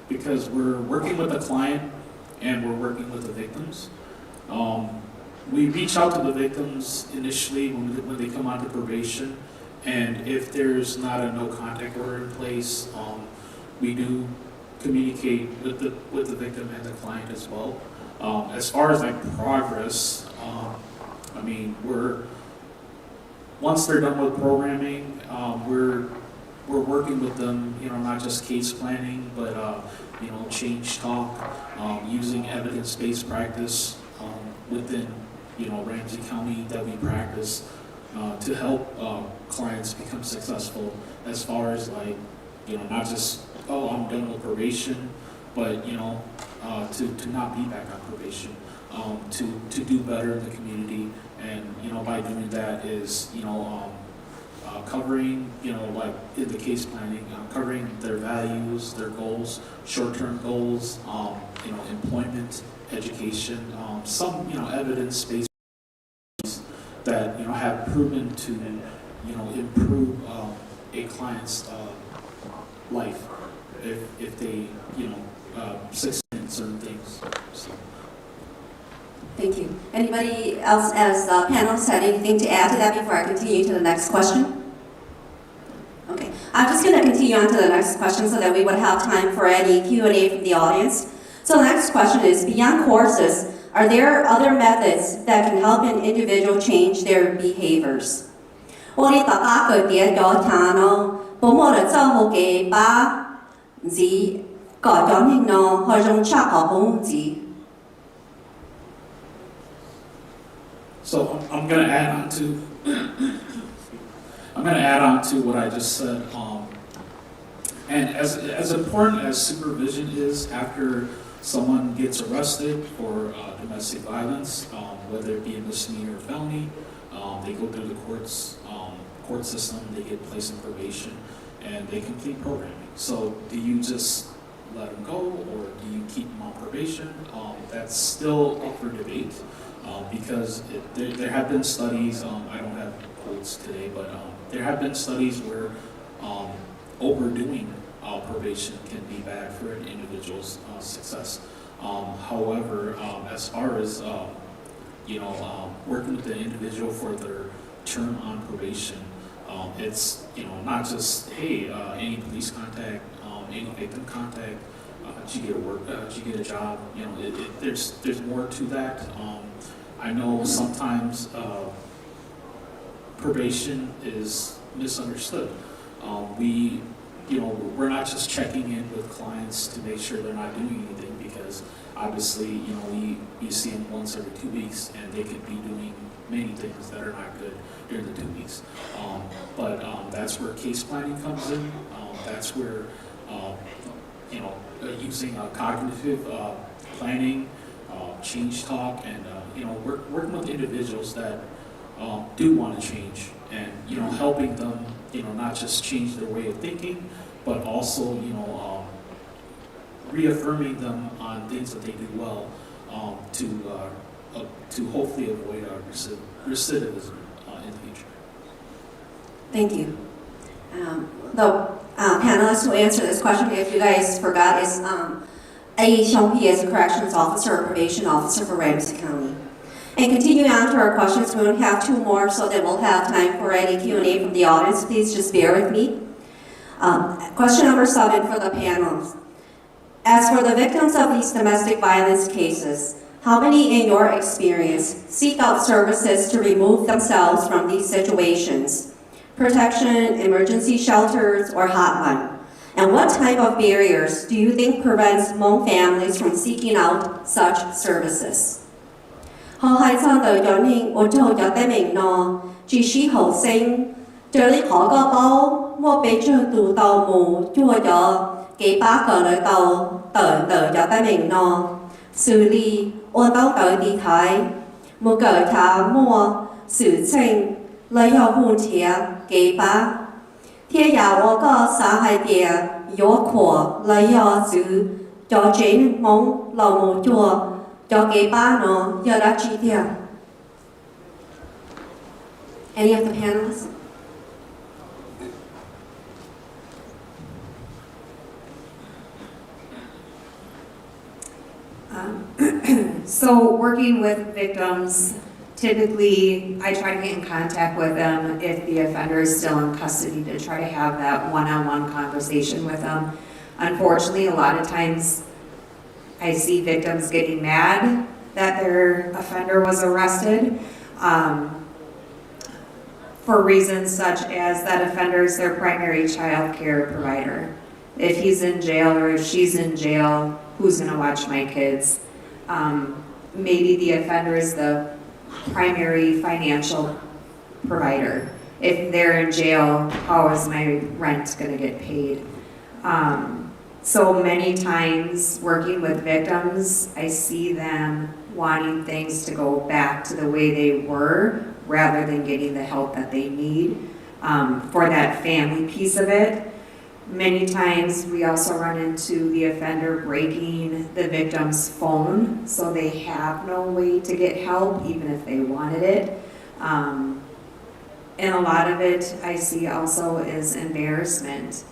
because we're working with the client and we're working with the victims. We reach out to the victims initially when they come onto probation, and if there's not a no contact order in place, we do communicate with the victim and the client as well. As far as like progress, I mean, once they're done with programming, we're working with them, you know, not just case planning, but you know, change talk, using evidence-based practice within, you know, Ramsey County that we practice to help clients become successful. As far as like, you know, not just, oh, I'm done with probation, but you know, to not be back on probation, to do better in the community, and you know, by doing that is, you know, covering, you know, like in the case planning, covering their values, their goals, short-term goals, you know, employment, education, some, you know, evidence-based that, you know, have proven to, you know, improve a client's life if they, you know, succeed in certain things. So. Thank you. Anybody else as the panelists had anything to add to that before I continue to the next question? Okay, I'm just going to continue on to the next question so that we would have time for any Q&A from the audience. So the next question is, beyond courses, are there other methods that can help an individual change their behaviors? 我哋大家佢點咗睇咯，本我哋做好嘅把字改咗呢咯，去用出學本字。So I'm going to add on to what I just said. And as important as supervision is after someone gets arrested for domestic violence, whether it be a misdemeanor or felony, they go through the court system, they get placed in probation, and they complete programming. So do you just let them go, or do you keep them on probation? That's still up for debate. Because there have been studies, I don't have quotes today, but there have been studies where overdoing probation can be bad for an individual's success. However, as far as you know, working with the individual for their term on probation, it's, you know, not just, hey, any police contact, any victim contact, did you get work, did you get a job? You know, there's more to that. I know sometimes probation is misunderstood. We're not just checking in with clients to make sure they're not doing anything, because obviously, you know, we see them once every 2 weeks, and they could be doing many things that are not good during the 2 weeks. But that's where case planning comes in. That's where, you know, using cognitive planning, change talk, and you know, working with individuals that do want to change, and you know, helping them, you know, not just change their way of thinking, but also, you know, reaffirming them on things that they do well, to hopefully avoid recidivism in the future. Thank you. The panelists who answer this question, if you guys forgot, is H18C is a corrections officer or probation officer for Ramsey County. And continuing on to our questions, we only have 2 more so that we'll have time for any Q&A from the audience. Please just bear with me. Question number 7 for the panel. As for the victims of these domestic violence cases, how many in your experience seek out services to remove themselves from these situations? Protection, emergency shelters, or hotline? And what type of barriers do you think prevents Hmong families from seeking out such services? 我喺上度有年我做咗啲名咯，住書後生，做啲可個包，我俾出到到冇，做咗幾百個嚟到有啲名咯，處理我都對啲睇，冇個他冇事情，你有換錢幾百，天下我個啥係啲有貨，你有做錢冇老冇做。Any of the panelists? So working with victims, typically I try to get in contact with them if the offender is still in custody to try to have that one-on-one conversation with them. Unfortunately, a lot of times I see victims getting mad that their offender was arrested for reasons such as that offender is their primary child care provider. If he's in jail or if she's in jail, who's going to watch my kids? Maybe the offender is the primary financial provider. If they're in jail, how is my rent going to get paid? So many times working with victims, I see them wanting things to go back to the way they were rather than getting the help that they need for that family piece of it. Many times we also run into the offender breaking the victim's phone, so they have no way to get help even if they wanted it. And a lot of it I see also is embarrassment,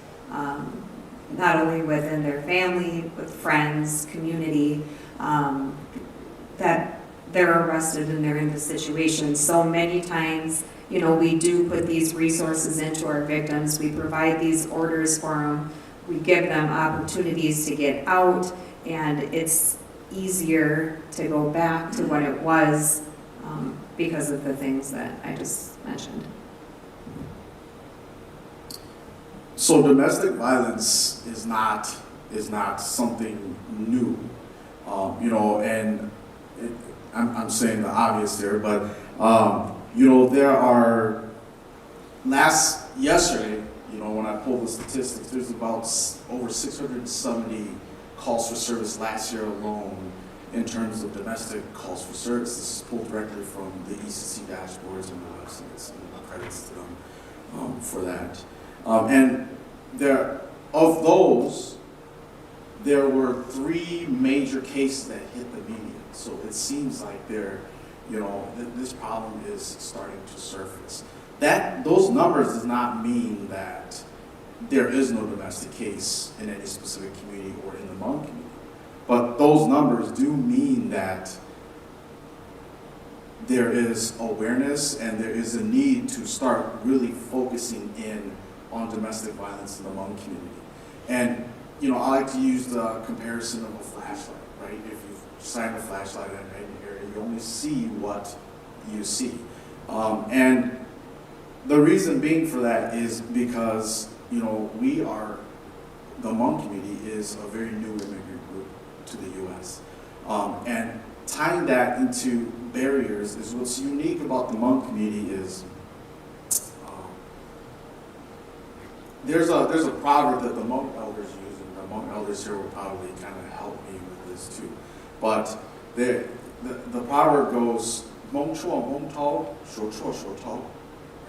not only within their family, with friends, community, that they're arrested and they're in this situation. So many times, you know, we do put these resources into our victims. We provide these orders for them. We give them opportunities to get out, and it's easier to go back to what it was because of the things that I just mentioned. So domestic violence is not something new, you know, and I'm saying the obvious there, but you know, there are yesterday, you know, when I pulled the statistics, there's about over 670 calls for service last year alone in terms of domestic calls for service. This is pulled directly from the ECC dashboards and the websites, and credits to them for that. And of those, there were 3 major cases that hit the media. So it seems like this problem is starting to surface. Those numbers does not mean that there is no domestic case in any specific community or in the Hmong community. But those numbers do mean that there is awareness and there is a need to start really focusing in on domestic violence in the Hmong community. And you know, I like to use the comparison of a flashlight, right? If you shine a flashlight at an area, you only see what you see. And the reason being for that is because, you know, the Hmong community is a very new immigrant group to the U.S. And tying that into barriers is what's unique about the Hmong community is there's a proverb that the Hmong elders use, and the Hmong elders here will probably kind of help me with this too. But the proverb goes, Hmong chua Hmong tao, shuo chua shuo tao,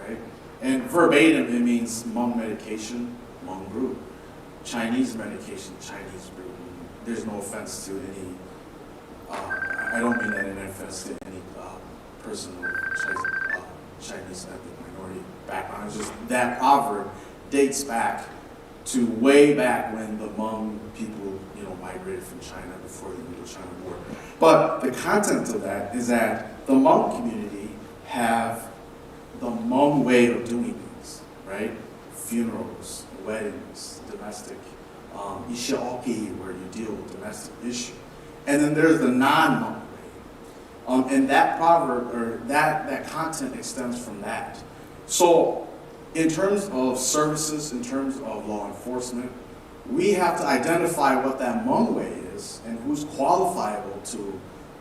right? And verbatim, it means Hmong medication, Hmong brew. Chinese medication, Chinese brew. There's no offense to any, I don't mean that in offense to any person of Chinese ethnic minority background. It's just that proverb dates back to way back when the Hmong people, you know, migrated from China before the Indo-China War. But the content of that is that the Hmong community have the Hmong way of doing things, right? Funerals, weddings, domestic, ishaoki, where you deal with domestic issue. And then there's the non-Hmong way. And that proverb, or that content extends from that. So, in terms of services, in terms of law enforcement, we have to identify what that Hmong way is and who's qualifiable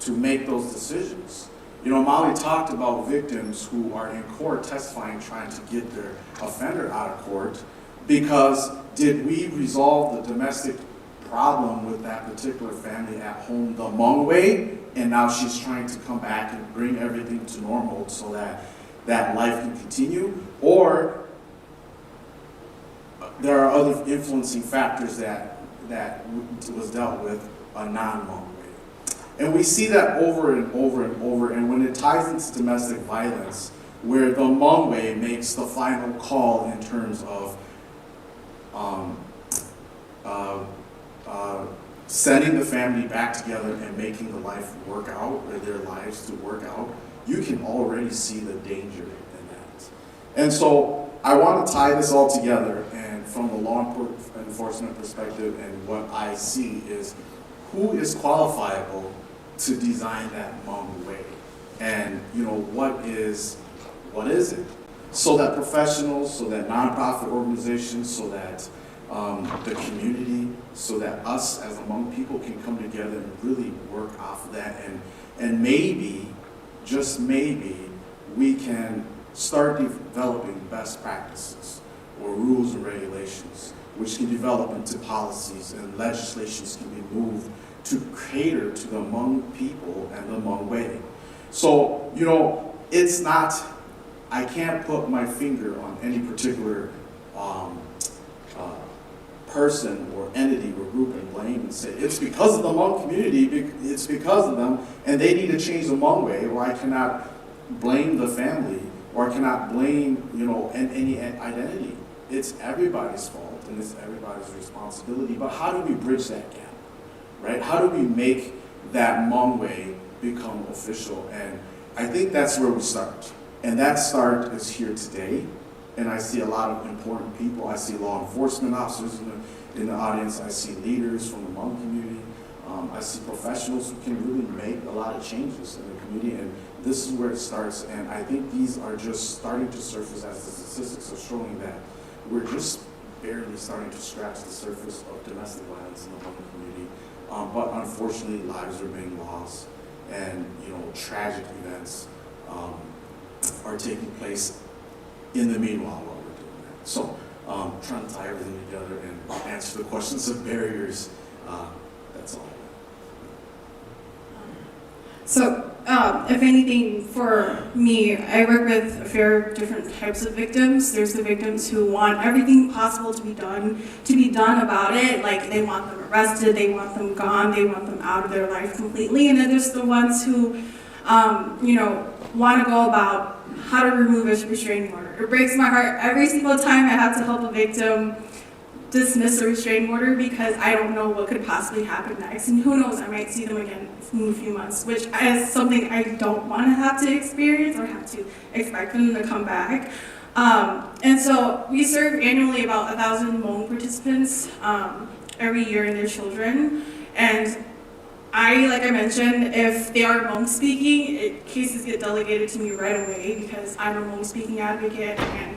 to make those decisions. You know, Molly talked about victims who are in court testifying, trying to get their offender out of court because did we resolve the domestic problem with that particular family at home the Hmong way, and now she's trying to come back and bring everything to normal so that life can continue, or there are other influencing factors that was dealt with a non-Hmong way. And we see that over and over and over, and when it ties into domestic violence, where the Hmong way makes the final call in terms of sending the family back together and making the life work out, or their lives to work out, you can already see the danger in that. And so I want to tie this all together and from the law enforcement perspective, and what I see is who is qualifiable to design that Hmong way, and what is it, so that professionals, so that nonprofit organizations, so that the community, so that us as Hmong people can come together and really work off of that, and maybe, just maybe, we can start developing best practices or rules and regulations, which can develop into policies, and legislations can be moved to cater to the Hmong people and the Hmong way. So, it's not, I can't put my finger on any particular person or entity or group and blame and say, it's because of the Hmong community, it's because of them, and they need to change the Hmong way, or I cannot blame the family, or I cannot blame, any identity. It's everybody's fault, and it's everybody's responsibility, but how do we bridge that gap, right? How do we make that Hmong way become official? And I think that's where we start. And that start is here today. And I see a lot of important people. I see law enforcement officers in the audience. I see leaders from the Hmong community. I see professionals who can really make a lot of changes in the community. And this is where it starts. And I think these are just starting to surface as the statistics are showing that we're just barely starting to scratch the surface of domestic violence in the Hmong community. But unfortunately, lives are being lost. And, tragic events are taking place in the meanwhile while we're doing that. So, trying to tie everything together and answer the questions of barriers, that's all. So, if anything, for me, I work with a fair different types of victims. There's the victims who want everything possible to be done about it. Like, they want them arrested, they want them gone, they want them out of their life completely. And then there's the ones who, want to go about how to remove a restraining order. It breaks my heart every single time I have to help a victim dismiss a restraining order, because I don't know what could possibly happen next. And who knows, I might see them again in a few months, which is something I don't want to have to experience or have to expect them to come back. And so we serve annually about 1,000 Hmong participants every year and their children. And like I mentioned, if they are Hmong speaking, cases get delegated to me right away, because I'm a Hmong speaking advocate and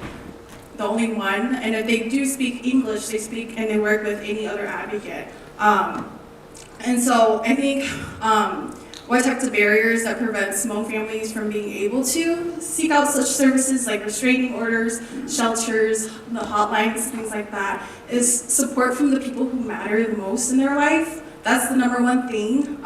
the only one. And if they do speak English, they speak and they work with any other advocate. And so I think what types of barriers that prevents Hmong families from being able to seek out such services like restraining orders, shelters, the hotlines, things like that, is support from the people who matter the most in their life. That's the number one thing.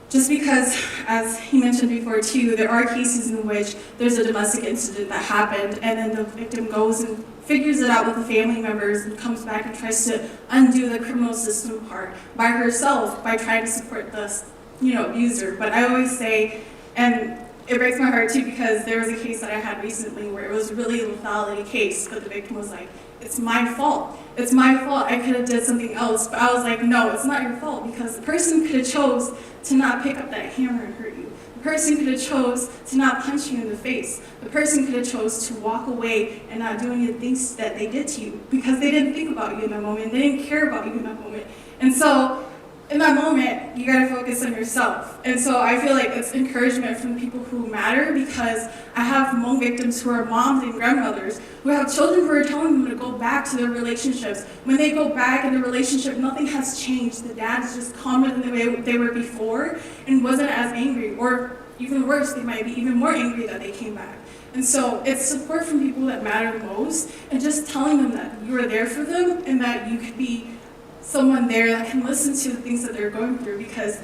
Just because, as he mentioned before too, there are cases in which there's a domestic incident that happened, and then the victim goes and figures it out with the family members and comes back and tries to undo the criminal system part by herself by trying to support the abuser. But I always say, and it breaks my heart too, because there was a case that I had recently where it was really a lethality case, but the victim was like, it's my fault. It's my fault. I could have did something else. But I was like, no, it's not your fault, because the person could have chose to not pick up that hammer and hurt you. The person could have chose to not punch you in the face. The person could have chose to walk away and not do any of the things that they did to you, because they didn't think about you in that moment. They didn't care about you in that moment. And so in that moment, you gotta focus on yourself. And so I feel like it's encouragement from people who matter, because I have Hmong victims who are moms and grandmothers who have children who are telling them to go back to their relationships. When they go back in the relationship, nothing has changed. The dad is just calmer than the way they were before and wasn't as angry, or even worse, they might be even more angry that they came back. And so it's support from people that matter the most, and just telling them that you are there for them and that you could be someone there that can listen to the things that they're going through. Because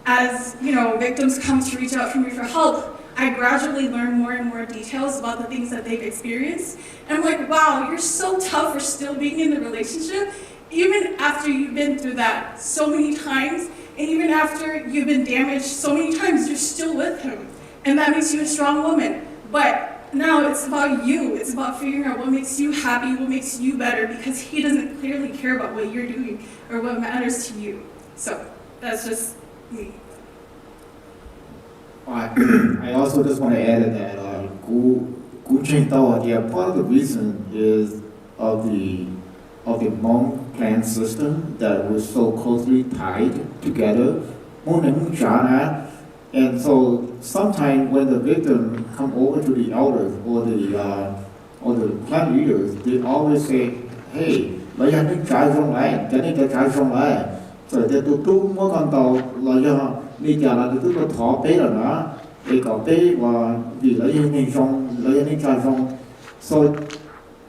as victims come to reach out for me for help, I gradually learn more and more details about the things that they've experienced. And I'm like, wow, you're so tough for still being in the relationship, even after you've been through that so many times, and even after you've been damaged so many times, you're still with him. And that makes you a strong woman. But now it's about you. It's about figuring out what makes you happy, what makes you better, because he doesn't clearly care about what you're doing or what matters to you. So that's just me. I also just want to add that part of the reason is of the of the Hmong clan system that was so closely tied together. And so sometimes when the victim come over to the elders or the clan leaders, they always say, hey, bây giờ nên trái rong lại, cho nên trái rong lại. Rồi để tụi chúng mỗi con tàu là do đi giờ là tụi tôi thọ bế rồi đó, để có bế và vì lấy nên trái rong. So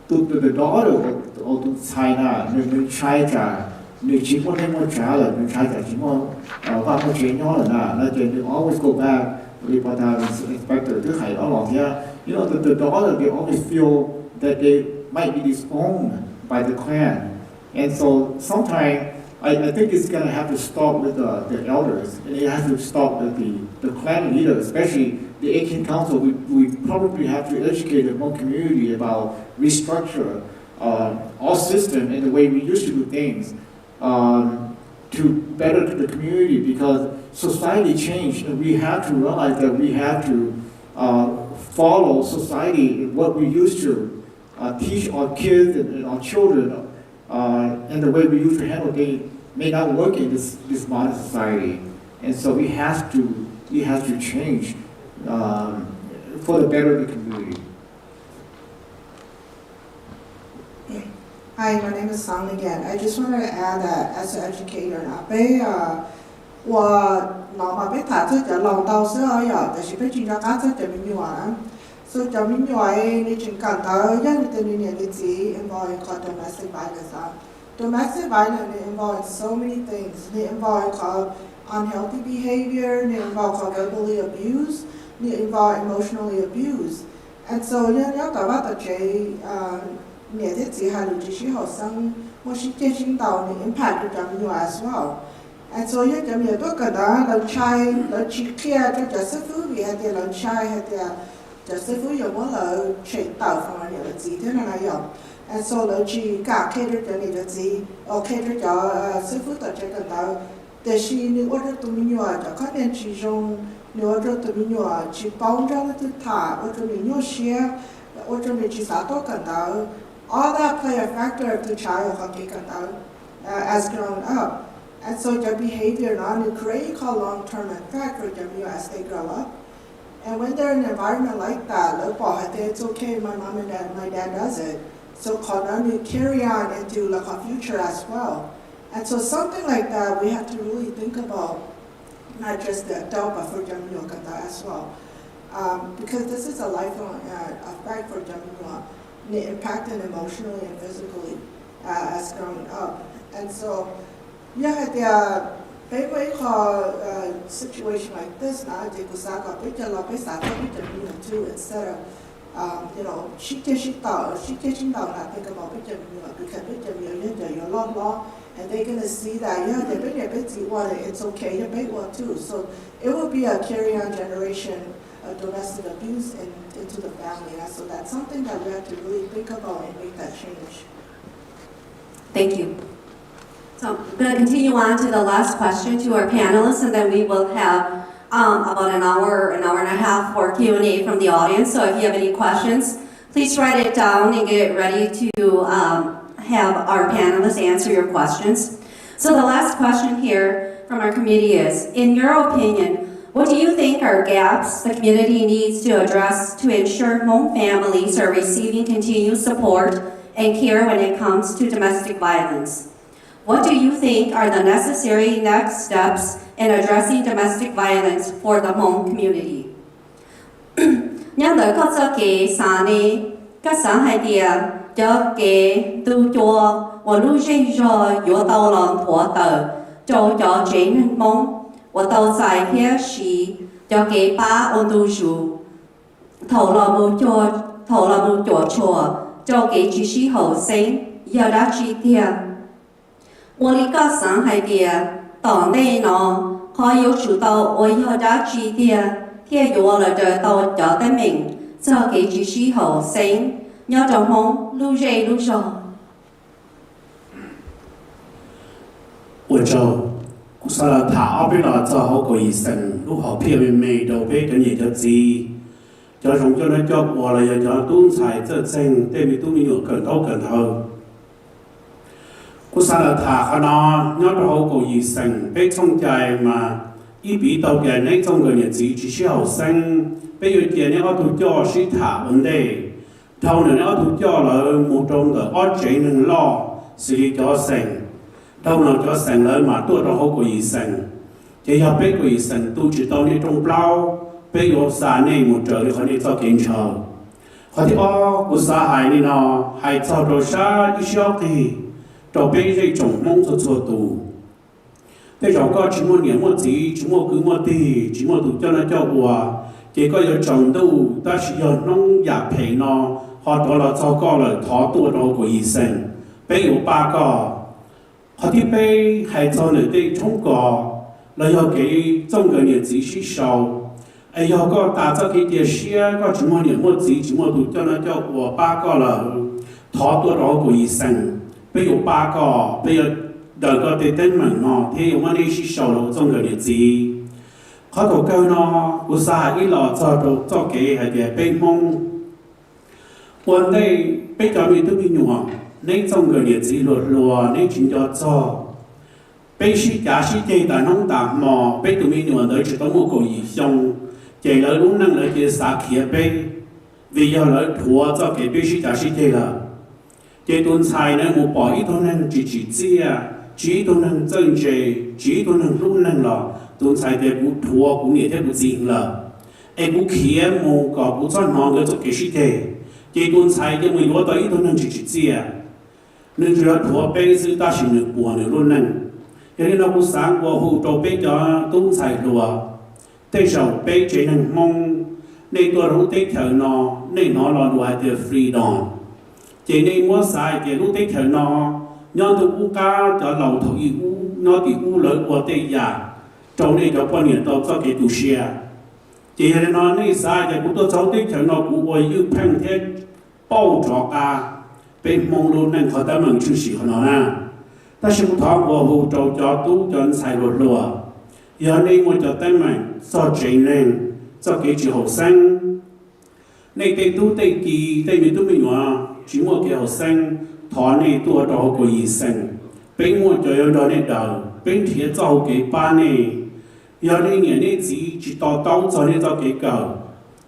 tụi đó được ở tụi China nên trái trả, nên chỉ muốn trả là nên trái trả chỉ muốn và một chuyện nhỏ là chuyện you always go back report out inspector thứ hai đó là thế. You know the daughter they always feel that they might be disowned by the clan, and so sometimes I think it's gonna have to start with the elders, and it has to start with the clan leaders, especially the H18 Council. We probably have to educate the Hmong community about restructure our system and the way we used to do things to better the community, because society changed and we have to realize that we have to follow society, what we used to teach our kids and our children, and the way we used to handle things may not work in this modern society, and so we have to change for the better of the community. Hi, my name is Song again. I just wanted to add that as an educator, So domestic violence. Domestic violence involves so many things. It involves unhealthy behavior, it involves verbally abuse, it involves emotionally abuse. And so impact as well. And so you can be a book of just if you want to check out from any of the and so the G got catered to need to see or catered to seafood to check it out. The she knew order to menu at the content she shown, new order to menu at she bound on the top, or to menu share, or to make you start talking out. All that play a factor of the child hockey out as grown up. And so their behavior now to create a long-term effect for them as they grow up. And when they're in an environment like that, it's okay, my mom and dad, my dad does it. So to carry on into like a future as well. And so something like that, we have to really think about not just the adult, but for Jammu as well. Because this is a lifelong effect for Jammu, impacting emotionally and physically as growing up. And so, Maybe situation like this now, they could start up with the too instead of she teaching down, I think about because you're law, and they're gonna see that they've been a busy one, it's okay, you make one too. So it will be a carry-on generation of domestic abuse into the family. And so that's something that we have to really think about and make that change. Thank you. So I'm going to continue on to the last question to our panelists, and then we will have about an hour and a half for Q&A from the audience. So if you have any questions, please write it down and get ready to have our panelists answer your questions. So the last question here from our committee is, in your opinion, what do you think are gaps the community needs to address to ensure Hmong families are receiving continued support and care when it comes to domestic violence? What do you think are the necessary next steps in addressing domestic violence for the Hmong community? Nhân đời có cho kế sáng này, các sáng hai địa cho kế tu cho, và lúc dây cho yếu tàu lòng thua tờ, cho chế nên mong, và tàu giải phía sĩ cho kế ba ôn tu dù, thầu là một chỗ chùa, cho kế chỉ sĩ hậu sinh, giờ đã chi tiền. 我的个上海的岛内呢，还有知道我要家几的，天有了的到家的名，这给只是后生，要着梦路热路热。我就萨拉塔阿比拉做好个医生，如何偏美到被人也就知，就从这来做我了，也就东菜这正对面都没有更多更好。กูสารถาขนอยอดเขากูยีเซงไปช่องใจมาอีปีต่อแก่ในจงเกิดเนี่ยจีจีเชี่ยวเซงไปอยู่เดียเนี่ยเอาถูกจ่อสิถาวันเดเท่านั้นเอาถูกจ่อเลยมูตรงกับอ้อเจนึงล่อสิจ่อเซงเท่านั้นจ่อเซงเลยมาตัวเราเขากูยีเซงจะอยากไปกูยีเซงตู้จิตตอนนี้ตรงเปล่าไปอยู่สาในมูเจอเลยคนนี้จะกินเช้าเขาที่อ้อกูสาหายนี่เนาะหายเจ้าโดชาอีเชี่ยวตีเราไปได้จงมองตัวตูแต่เราก็ชิมว่าเนี่ยว่าจีชิมว่าคือว่าตีชิมว่าถูกเจ้าหน้าเจ้าวัวเจ้าก็有จงดูแต่是有น้องอยากเพย์เนาะพอตัวเราเจ้าก็เลยถอตัวเราก็อีเซนไปอยู่ป้าก็เขาที่ไปให้เจ้าเลยได้冲过เรา要给中国人继续烧ไอ้ยอก็ตาเจ้ากี่เดียเชียก็ชิมว่าเนี่ยว่าจีชิมว่าถูกเจ้าหน้าเจ้าวัวป้าก็เลยถอตัวเราก็อีเซนไปอยู่ป้าก็ไปอยู่เดินก็ติดเต้นเหมือนเนาะที่วันนี้ชิโซโลจงเกิดเนี่ยจีเขาถูกเกาเนาะอุตสาหอีหล่อเจ้าถูกเจ้าเก๋ให้เดียเป็นมงวันนี้ไปจอมีตุ้มีหนัวในจงเกิดเนี่ยจีรัวในจินยอดเจ้าไปชิจ่าชิเจแต่น้องตากหมอไปตุ้มีหนัวเลยจะต้องมุกอีชงเจเลยรู้นั่งเลยจะสาเขียไปวิญญาณเลยถัวเจ้าเก๋ไปชิจ่าชิเจละเจตุนชายเนี่ยมูปล่อยตัวนั้นจีจีเจียจีตัวนั้นเจนเจจีตัวนั้นรุ่นนั้นหรอตุนชายเดี๋ยวกูทัวกูเนี่ยเดี๋ยวกูจริงละไอ้กูเขียนมูกับกูจอนน้องก็จะเกิดสิเดเจตุนชายเดี๋ยวมูรู้ตัวอีตัวนั้นจีจีเจียนึกจะทัวไปซื้อตาชินึกปัวเนี่ยรุ่นนั้นอย่างนี้เรากูสั่งว่าหูโตไปจะตุนชายรัวแต่เราไปเจนั้นมองในตัวรู้เตะเถอะนอในนอเราดูให้เดือดฟรีดอนchỉ nên mua sai thì lúc đấy thời nó nhon từ u cá cho lầu thầu u nó thì u lớn của tây giả trong này cho quan niệm tao cho cái tu sửa chỉ là nó này sai thì cũng tôi cháu đấy thời nó cũng ôi yêu phăng thế bao trọ cả bên mong luôn nên họ đã mừng chữ sĩ của nó nè ta sẽ một tháng vào hồ trâu cho tu cho anh xài lột lùa giờ này muốn cho tay mình cho chỉ nên cho cái chữ hậu xanh này tây tu tây kỳ tây miền tu mình hòa chỉ một cái học sinh thọ này tua đó của y sinh bên một chỗ đó này đầu bên phía sau cái ba này giờ này người này chỉ tao tao cho này cho cái cầu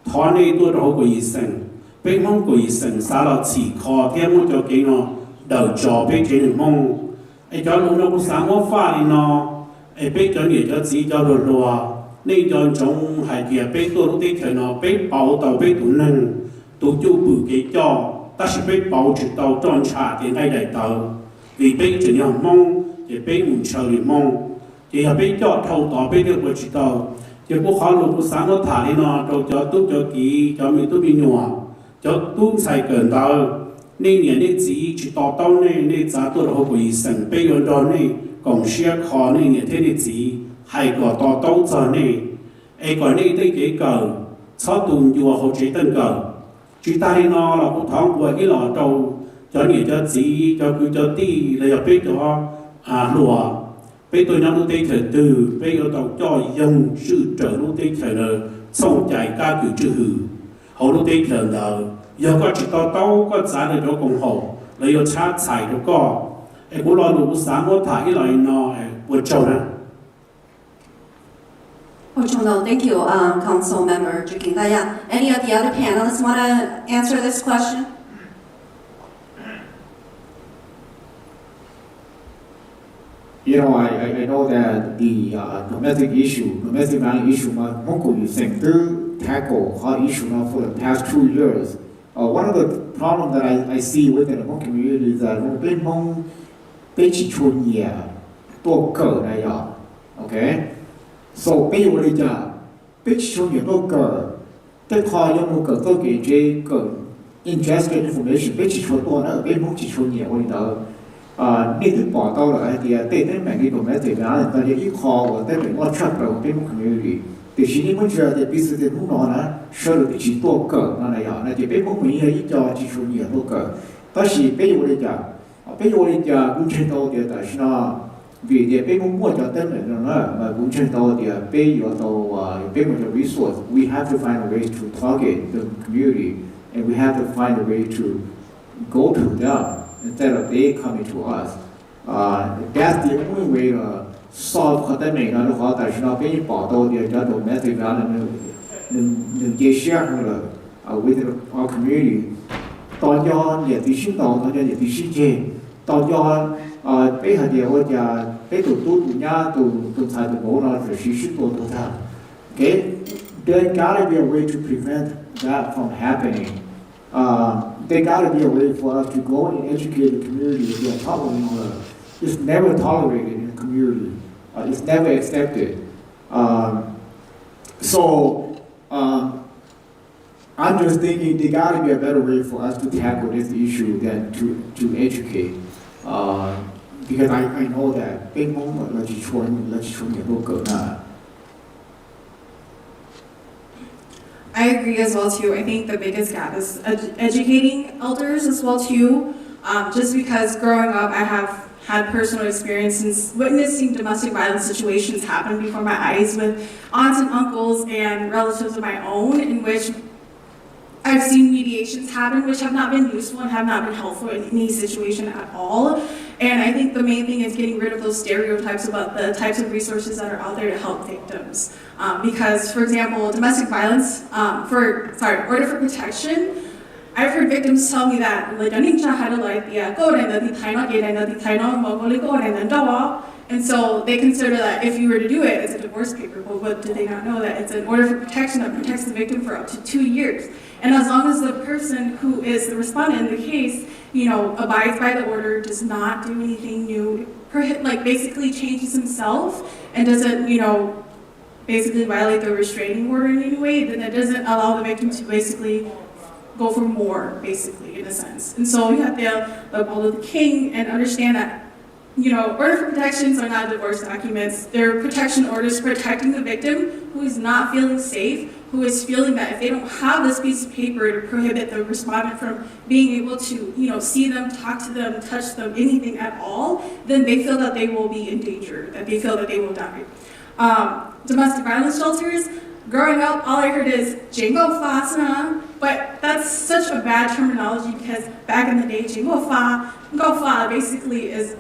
thọ này tua đó của y sinh bên mong của y sinh sao là chỉ khó thêm một chỗ cái nó đầu trò bên cái này mong ai cho lúc nó cũng sáng một pha đi nó ai bên cho người cho chỉ cho rồi rồi nên cho trong hai kia bên tua lúc đấy nó bên bảo tàu bên tụi nâng tụi chú bự cái cho ta sẽ biết bảo trì tàu tròn trả tiền ngay đại tàu vì biết chỉ nhau mong thì biết muốn chờ thì mong thì là biết cho thầu tàu biết được trì tàu thì cũng khó lúc sáng nó thả đi nó rồi cho tốt cho kỹ cho mình tốt bị nhỏ cho tốt xài cẩn tàu nên nhà nên chỉ tàu tàu nên nên giá tốt là bị sẵn bây giờ đó nên còn xe khó nên nhà thế nên chỉ hay có tàu tàu giờ nên ai còn nên tới cái cầu sáu tuần vừa hỗ trợ tân cầu chỉ ta đi nó là cũng thắng của cái lò trâu cho người cho chỉ cho cứ cho tí là giờ biết cho lùa biết tôi nói lúc tây thời từ biết ở tàu cho dân sự trở lúc tây thời là xong chạy ca cử trừ hậu lúc tây thời là giờ có chỉ tàu tàu có giá để cho công hậu là giờ chát xài cho có em cũng lo đủ sáng có thả cái loại nó vượt trâu nè. Thank you, Council Member Jukindaya. Any of the other panelists want to answer this question? You know, I know that the domestic violence issue, Moko is saying to tackle hot issue now for the past 2 years. One of the problems that I see within the Hmong community is that when people Hmong they chun yeah, to go okay. So bây giờ giờ biết số nhiều đô cờ tất cả những một cờ tôi kể trên cờ ingest information biết chỉ số tôi nó ở bên muốn chỉ số nhiều hơn đó nên thứ bỏ tao là thì tên đến mạng cái của mấy thầy giáo là những cái kho và tên mình watch up vào bên một community thì chỉ những vấn đề thì biết sự tình lúc đó là sơ được chỉ đô cờ nó này là thì biết muốn mình hay cho chỉ số nhiều đô cờ đó chỉ bây giờ cũng trên đâu thì tại sao vì để bên muốn mua cho tên mình nó mà cũng trên đâu thì bên ở đâu bên một cái resource we have to find a way to target the community and we have to find a way to go to them instead of they coming to us That's the only way to solve pandemic 的话，但是呢，给你报道的这种 message 能接 share 了，with our community。大家也得行动，大家也得实践，大家背后的我家背都人都才都冇了，是许多都他。Okay, there gotta be a way to prevent that from happening. There gotta be a way for us to go and educate the community again. It's never tolerated in the community. It's never accepted. I'm just thinking there gotta be a better way for us to tackle this issue than to educate. Because I know that 北蒙的基础也都够难。I agree as well too. I think the biggest gap is educating elders as well too. Just because growing up, I have had personal experiences witnessing domestic violence situations happen before my eyes with aunts and uncles and relatives of my own, in which I've seen mediations happen which have not been useful and have not been helpful in any situation at all. And I think the main thing is getting rid of those stereotypes about the types of resources that are out there to help victims. Because, for example, domestic violence, order for protection, I've heard victims tell me that, and so they consider that if you were to do it, it's a divorce paper. But what do they not know? That it's an order for protection that protects the victim for up to 2 years. And as long as the person who is the respondent in the case, abides by the order, does not do anything new, basically changes himself, and doesn't, basically violate the restraining order in any way, then it doesn't allow the victim to basically go for more, basically, in a sense. And so you have to follow the king and understand that, order for protections are not divorce documents. They're protection orders protecting the victim who is not feeling safe, who is feeling that if they don't have this piece of paper to prohibit the respondent from being able to, see them, talk to them, touch them, anything at all, then they feel that they will be in danger, that they feel that they will die. Domestic violence shelters, growing up, all I heard is "jingo fa," but that's such a bad terminology because back in the day, "jingo fa" basically is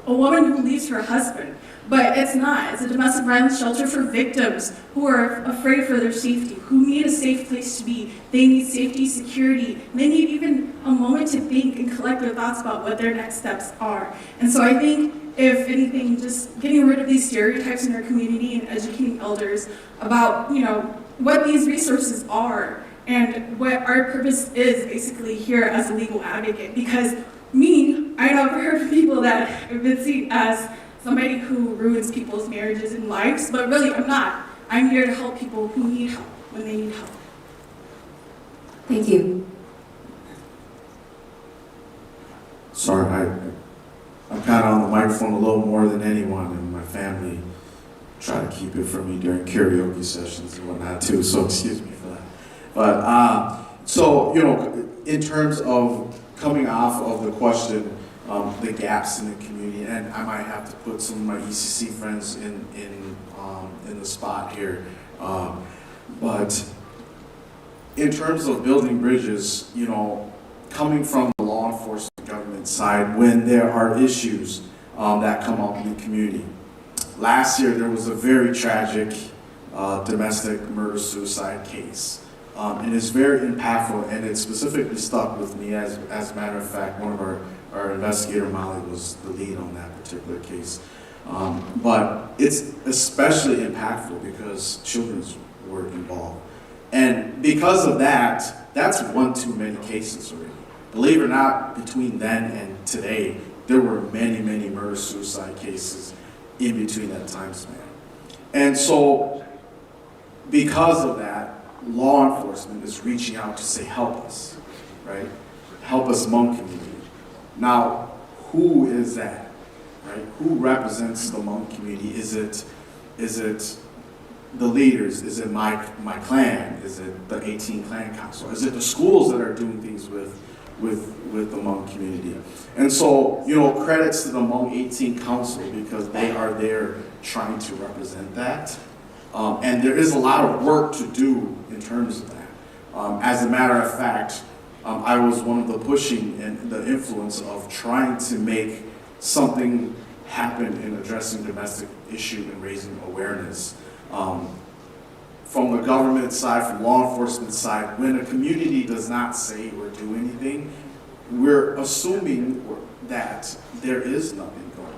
a woman who leaves her husband. But it's not. It's a domestic violence shelter for victims who are afraid for their safety, who need a safe place to be. They need safety, security. They need even a moment to think and collect their thoughts about what their next steps are. And so I think, if anything, just getting rid of these stereotypes in our community and educating elders about, what these resources are and what our purpose is basically here as a legal advocate. Because I know I've heard from people that have been seen as somebody who ruins people's marriages and lives, but really I'm not. I'm here to help people who need help when they need help. Thank you. Sorry, I'm kind of on the microphone a little more than anyone, and my family try to keep it from me during karaoke sessions and whatnot too, so excuse me for that. But, in terms of coming off of the question, the gaps in the community, and I might have to put some of my ECC friends in the spot here. But in terms of building bridges, coming from the law enforcement government side, when there are issues that come up in the community. Last year, there was a very tragic domestic murder-suicide case. And it's very impactful, and it specifically stuck with me. As a matter of fact, one of our investigator, Molly, was the lead on that particular case. But it's especially impactful because children were involved. And because of that, that's one too many cases already. Believe it or not, between then and today, there were many, many murder-suicide cases in between that time span. And so, because of that, law enforcement is reaching out to say, help us, right? Help us Hmong community. Now, who is that, right? Who represents the Hmong community? Is it the leaders? Is it my clan? Is it the 18 clan council? Is it the schools that are doing things with the Hmong community? And so, credits to the Hmong 18 council because they are there trying to represent that. And there is a lot of work to do in terms of that. As a matter of fact, I was one of the pushing and the influence of trying to make something happen in addressing domestic issue and raising awareness. From the government side, from law enforcement side, when a community does not say or do anything, we're assuming that there is nothing going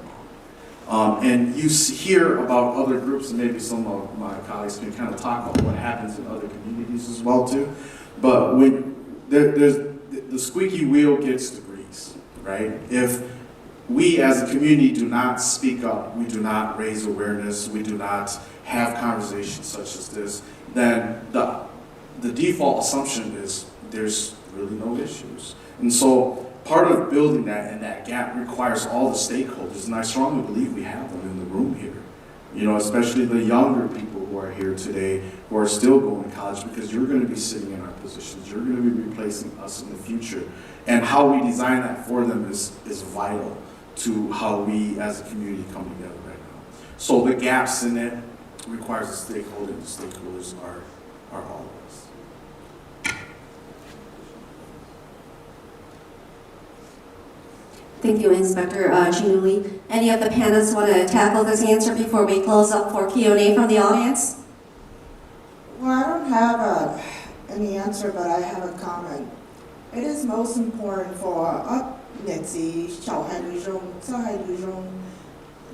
on. And you hear about other groups, and maybe some of my colleagues can kind of talk about what happens in other communities as well too. But when there's the squeaky wheel gets the grease, right? If we as a community do not speak up, we do not raise awareness, we do not have conversations such as this, then the default assumption is there's really no issues. And so part of building that and that gap requires all the stakeholders, and I strongly believe we have them in the room here. You know, especially the younger people who are here today, who are still going to college, because you're going to be sitting in our positions, you're going to be replacing us in the future. And how we design that for them is vital to how we as a community come together right now. So the gaps in it requires a stakeholder, and the stakeholders are all of us. Thank you, Inspector Giannulli. Any of the panelists want to tackle this answer before we close up for Q&A from the audience? Well, I don't have any answer, but I have a comment. It is most important for us,小孩女中,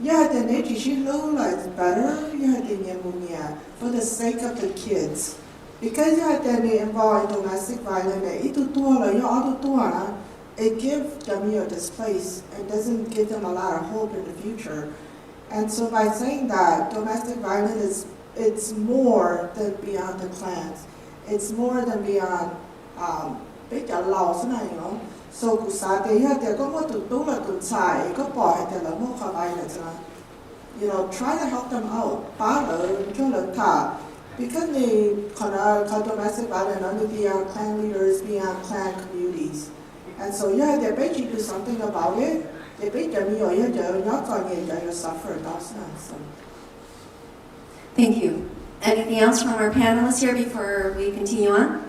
yeah, the nature she is better, for the sake of the kids. Because you have to involve in domestic violence, it gives them displaced and doesn't give them a lot of hope in the future. And so by saying that domestic violence it's more than beyond the clans. It's more than beyond big laws, so kusate ya te ko mo tu la tu sai ko po he te la mo ka violence na. You know, try to help them out. Because they domestic violence only beyond clan leaders, beyond clan communities. And so yeah, they bet you do something about it. They bet you're not going to suffer. Thank you. Anything else from our panelists here before we continue on?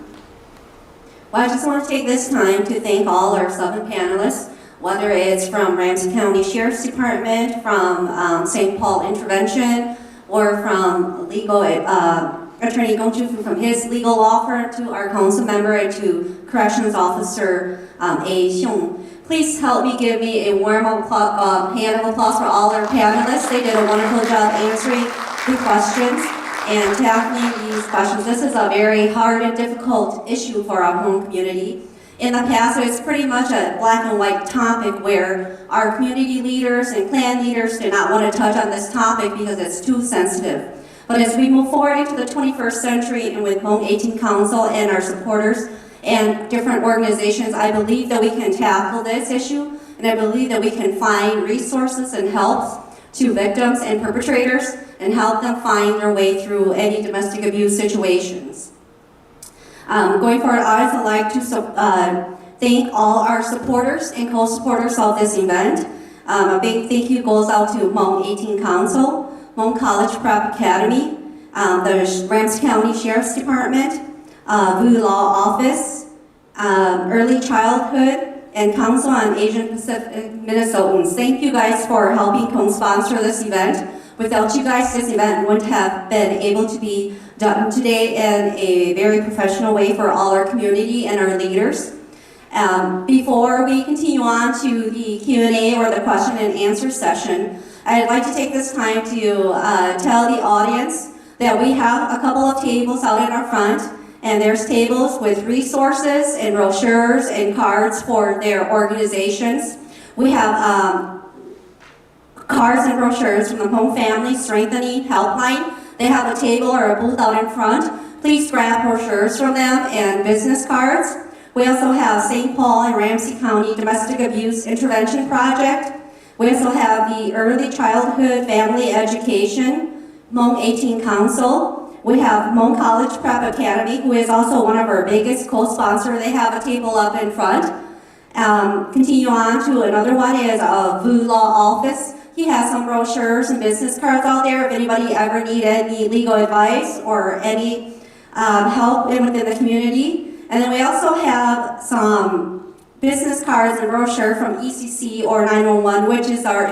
Well, I just want to take this time to thank all our 7 panelists, whether it's from Ramsey County Sheriff's Department, from St. Paul Intervention, or from legal Attorney Gong Chu from his legal law firm, to our council member, and to Corrections Officer A. Xiong. Please help me give me a warm hand of applause for all our panelists. They did a wonderful job answering the questions and tackling these questions. This is a very hard and difficult issue for our home community. In the past, it's pretty much a black and white topic where our community leaders and clan leaders did not want to touch on this topic because it's too sensitive. But as we move forward into the 21st century, and with Hmong 18 Council and our supporters and different organizations, I believe that we can tackle this issue, and I believe that we can find resources and helps to victims and perpetrators and help them find their way through any domestic abuse situations. Going forward, I would like to thank all our supporters and co-supporters of this event. A big thank you goes out to Hmong 18 Council, Hmong College Prep Academy, the Ramsey County Sheriff's Department, VU Law Office, Early Childhood, and Council on Asian Pacific Minnesotans. Thank you guys for helping co-sponsor this event. Without you guys, this event wouldn't have been able to be done today in a very professional way for all our community and our leaders. Before we continue on to the Q&A or the question and answer session, I'd like to take this time to tell the audience that we have a couple of tables out in our front, and there's tables with resources and brochures and cards for their organizations. We have cards and brochures from the Hmong Family Strengthening Helpline. They have a table or a booth out in front. Please grab brochures from them and business cards. We also have St. Paul and Ramsey County Domestic Abuse Intervention Project. We also have the Early Childhood Family Education, Hmong 18 Council. We have Hmong College Prep Academy, who is also one of our biggest co-sponsors. They have a table up in front. Continue on to another one is VU Law Office. He has some brochures and business cards out there if anybody ever need any legal advice or any help within the community. And then we also have some business cards and brochure from ECC or 911, which is our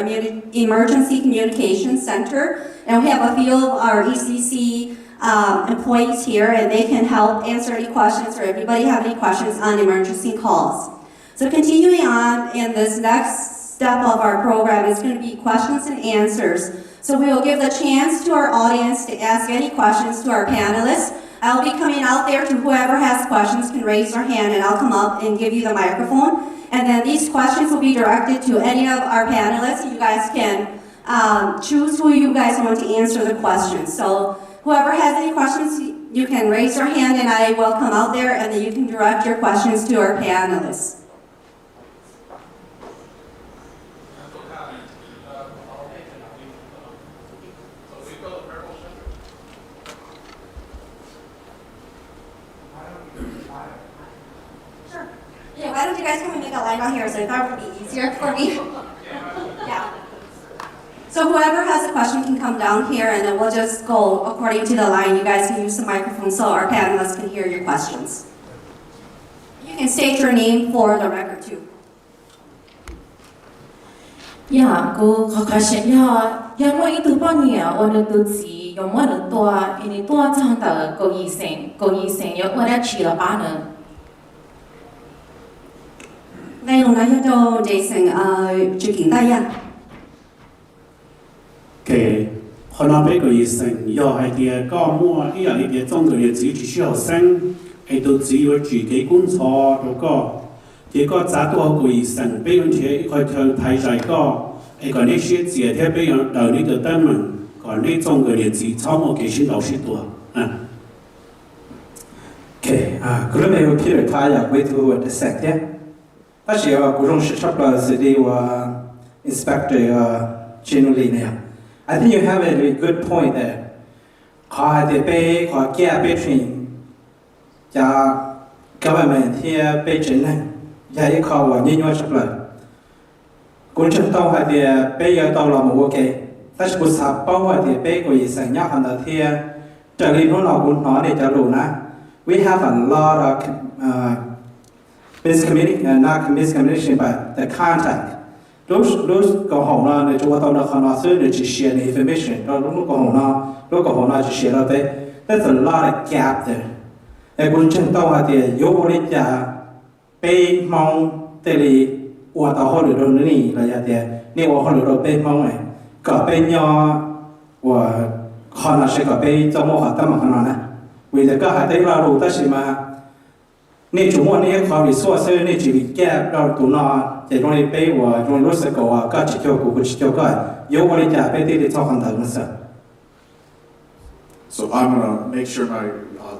emergency communication center. And we have a few of our ECC employees here, and they can help answer any questions, or everybody have any questions on emergency calls. So continuing on in this next step of our program is going to be questions and answers. So we will give the chance to our audience to ask any questions to our panelists. I'll be coming out there to whoever has questions can raise their hand, and I'll come up and give you the microphone. And then these questions will be directed to any of our panelists. You guys can choose who you guys want to answer the questions. So whoever has any questions, you can raise your hand and I will come out there, and then you can direct your questions to our panelists. Yeah, why don't you guys come and make a line out here, so I thought it would be easier for me. Yeah. So whoever has a question can come down here, and then we'll just go according to the line. You guys can use the microphone so our panelists can hear your questions. You can state your name for the record too. Ya, aku kakasih ya, yang mau itu banyak orang tu si, yang mana tua ini tua jangan tak kau iseng yang orang cila mana. 内容呢，就Jason最近大呀。嘅，可能俾個醫生又係啲個麼？呢樣啲中國嘅自己需要生，係到只要自己觀察到個，結果找到個醫生，俾人哋佢睇在個，係個呢些字嘅俾人留呢度登門，個呢中國嘅字超過幾千老師多，Okay, 그러면 필요를 다야 외투 대색에 다시 고정 시작과 스디와 inspector generally. I think you have a very good point there. How the pay, how care between the government here, Beijing, ya call one new supply. Gunchen Tao had the pay a dollar more okay. That's what Sapo, the pay is a yahan here. Jalino would not need a luna. We have a lot of miscommunication, not miscommunication, but the contact. Those go home now, they do what on the third to share the information. Look home now to share that. There's a lot of gap there. A good chunk of the Yobolita, Bay Mount, Delhi, what a holiday need like that. Near holiday Bay Mount, got Benya, or Hana Shaka Bay, Tomoha Tamakana. With the Gahatela Tashima. 你主摸你考虑说是你这里干到多少，这种的被我用螺丝钩啊，搞起条股不起条个，有我的家被对的操行等是。So I'm gonna make sure my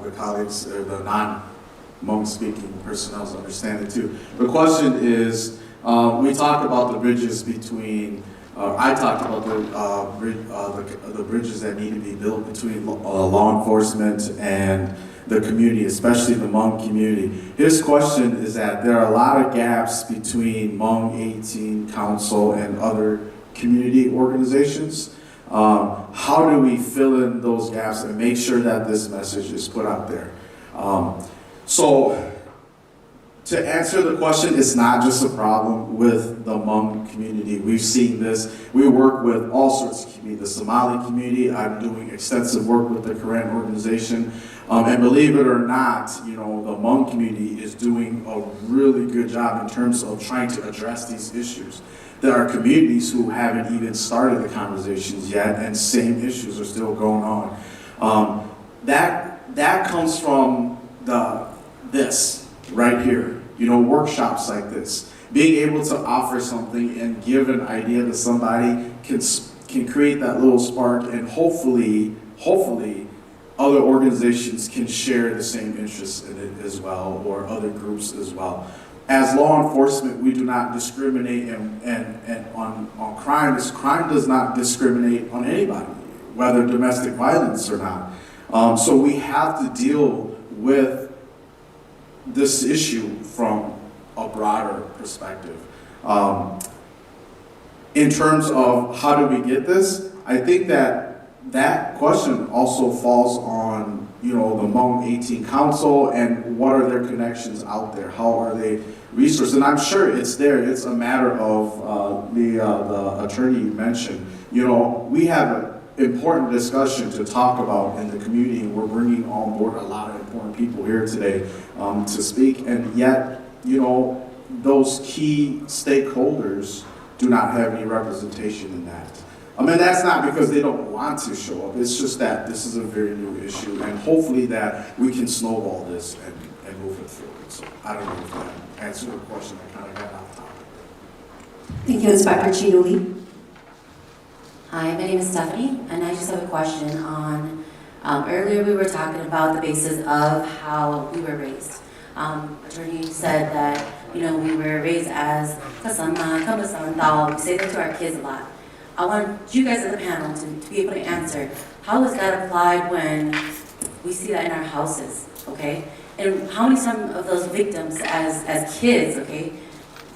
the colleagues, the non-Hmong speaking personnel understand it too. The question is, we talked about the bridges between. I talked about the bridges that need to be built between law enforcement and the community, especially the Hmong community. His question is that there are a lot of gaps between Hmong 18 Council and other community organizations. How do we fill in those gaps and make sure that this message is put out there? So to answer the question, it's not just a problem with the Hmong community. We've seen this. We work with all sorts of communities. The Somali community, I'm doing extensive work with the Karen organization. And believe it or not, the Hmong community is doing a really good job in terms of trying to address these issues. There are communities who haven't even started the conversations yet, and same issues are still going on. That comes from this right here. Workshops like this, being able to offer something and give an idea to somebody can create that little spark, and hopefully other organizations can share the same interests in it as well, or other groups as well. As law enforcement, we do not discriminate on crime. Crime does not discriminate on anybody, whether domestic violence or not. So we have to deal with this issue from a broader perspective. In terms of how do we get this, I think that question also falls on you know, the Hmong 18 Council, and what are their connections out there? How are they resourced? And I'm sure it's there. It's a matter of the attorney you mentioned. You know, we have an important discussion to talk about in the community, and we're bringing on board a lot of important people here today to speak, and yet, you know, those key stakeholders do not have any representation in that. I mean, that's not because they don't want to show up. It's just that this is a very new issue, and hopefully that we can snowball this and move it forward. So I don't know if that answered the question. I kind of got off topic. Thank you, Inspector Chinuli. Hi, my name is Stephanie, and I just have a question on, earlier we were talking about the basis of how we were raised. Attorney said that, you know, we were raised as kasama, kamasandao. We say that to our kids a lot. I want you guys at the panel to be able to answer, how is that applied when we see that in our houses, okay? And how many some of those victims as kids, okay,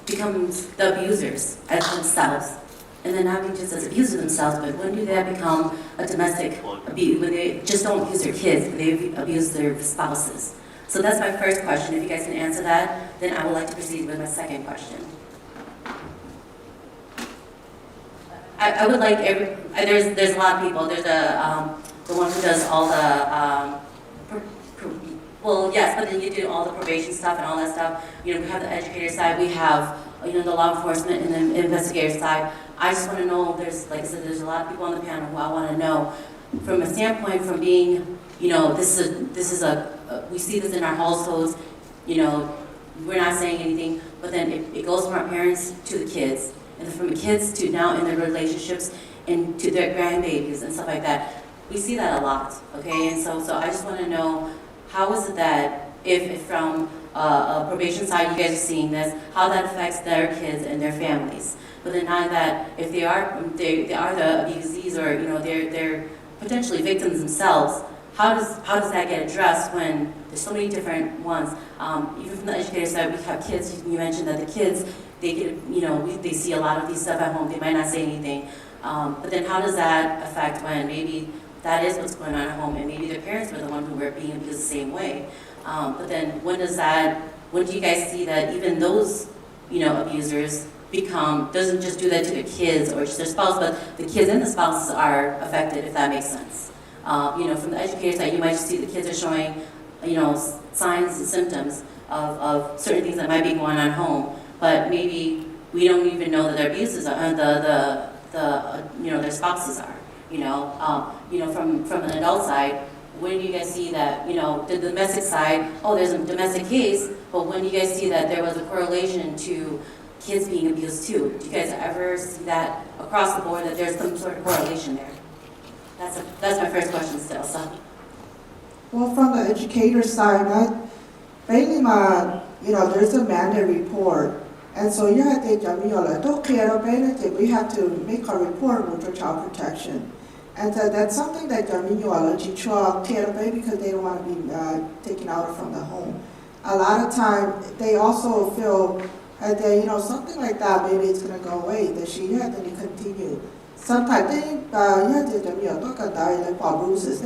become the abusers as themselves? And then not just as abusers themselves, but when do they become a domestic abuse, when they just don't abuse their kids, but they abuse their spouses? So that's my first question. If you guys can answer that, then I would like to proceed with my second question. I would like there's a lot of people. There's the one who does all the, well, yes, but then you do all the probation stuff and all that stuff. You know, we have the educator side, we have, you know, the law enforcement and the investigator side. I just want to know, there's, like I said, there's a lot of people on the panel who I want to know, from a standpoint from being, you know, this is a we see this in our households, you know, we're not saying anything, but then it goes from our parents to the kids, and then from the kids to now in their relationships and to their grandbabies and stuff like that. We see that a lot, okay? And so I just want to know, how is it that if from a probation side you guys are seeing this, how that affects their kids and their families? But then not that if they are the abusees, or you know they're potentially victims themselves, how does that get addressed when there's so many different ones? Even from the educator side, we have kids. You mentioned that the kids, they get, you know, they see a lot of these stuff at home. They might not say anything, but then how does that affect when maybe that is what's going on at home, and maybe their parents were the one who were being abused the same way? But then when do you guys see that even those, you know, abusers doesn't just do that to the kids or just their spouse, but the kids and the spouses are affected, if that makes sense? You know, from the educator side, you might see the kids are showing, you know, signs and symptoms of certain things that might be going on at home, but maybe we don't even know that their abuses are, you know, their spouses are. You know, from an adult side, when do you guys see that, you know, the domestic side, oh, there's a domestic case, but when do you guys see that there was a correlation to kids being abused too? Do you guys ever see that across the board, that there's some sort of correlation there? That's my first question still, so. Well, from the educator side, mainly you know, there's a mandate report. And so you have to, we have to make a report with child protection. And that's something that because they don't want to be taken out from the home. A lot of time, they also feel that, you know, something like that, maybe it's going to go away, that you have to continue. Sometimes they, you have to bruises,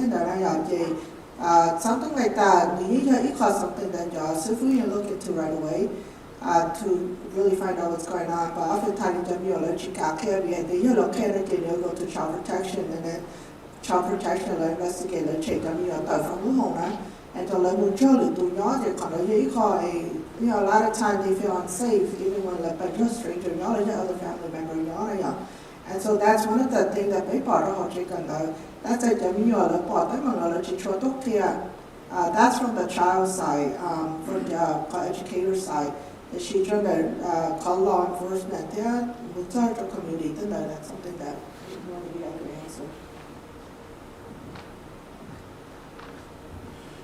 something like that, you cause something that so if we can look into right away, to really find out what's going on. But oftentimes, you go to child protection, and then child protection will investigate and check them from the home. And to let them chill to you know, a lot of times they feel unsafe, even when they're just stranger, other family member, and so that's one of the things that they part of chicken though. That's a that's from the child side, from the educator side. The children that call law enforcement, they are with the community. That's something that we want to be able to answer.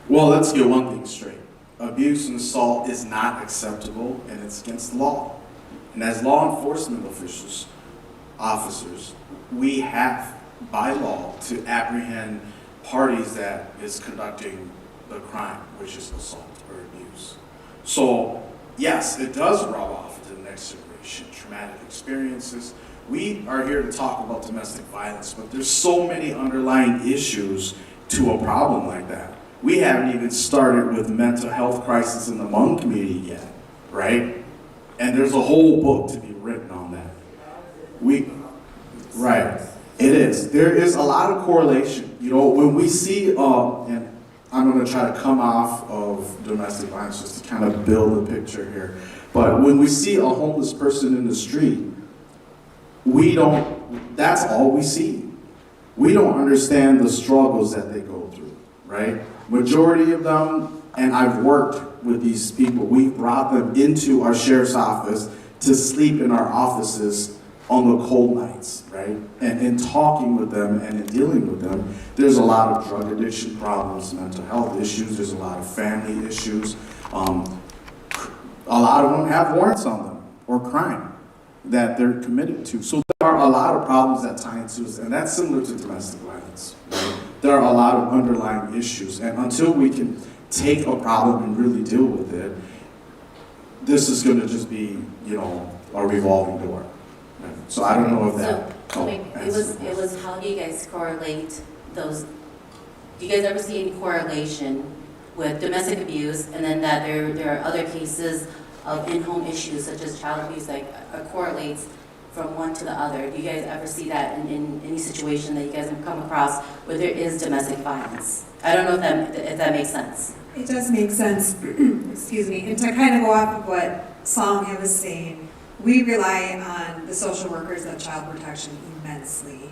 Well, let's get one thing straight. Abuse and assault is not acceptable, and it's against the law. And as law enforcement officers, we have, by law, to apprehend parties that is conducting the crime, which is assault or abuse. So, yes, it does rub off to the next generation, traumatic experiences. We are here to talk about domestic violence, but there's so many underlying issues to a problem like that. We haven't even started with mental health crisis in the Hmong community yet, right? And there's a whole book to be written on that. Right, it is. There is a lot of correlation. You know, when we see, and I'm gonna try to come off of domestic violence just to kind of build a picture here. But when we see a homeless person in the street, that's all we see. We don't understand the struggles that they go through, right? Majority of them, and I've worked with these people, we've brought them into our sheriff's office to sleep in our offices on the cold nights, right? And in talking with them and in dealing with them, there's a lot of drug addiction problems, mental health issues, there's a lot of family issues. A lot of them have warrants on them or crime that they're committed to. So there are a lot of problems that tie into this, and that's similar to domestic violence, right? There are a lot of underlying issues, and until we can take a problem and really deal with it, this is gonna just be, you know, a revolving door. Right? So I don't know if that. It was how do you guys correlate those? Do you guys ever see any correlation with domestic abuse, and then that there are other cases of in-home issues such as child abuse, like correlates from one to the other? Do you guys ever see that in any situation that you guys have come across where there is domestic violence? I don't know if that makes sense. It does make sense, excuse me, and to kind of go off of what Solomon was saying, we rely on the social workers of child protection immensely.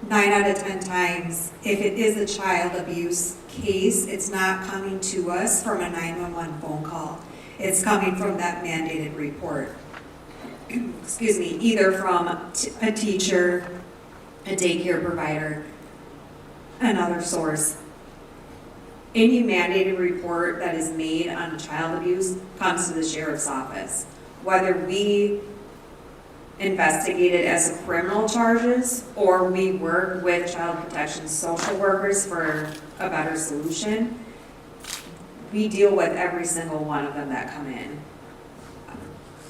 9 out of 10 times, if it is a child abuse case, it's not coming to us from a 911 phone call. It's coming from that mandated report. Excuse me, either from a teacher, a daycare provider, another source. Any mandated report that is made on child abuse comes to the sheriff's office. Whether we investigate it as criminal charges or we work with child protection social workers for a better solution, we deal with every single one of them that come in.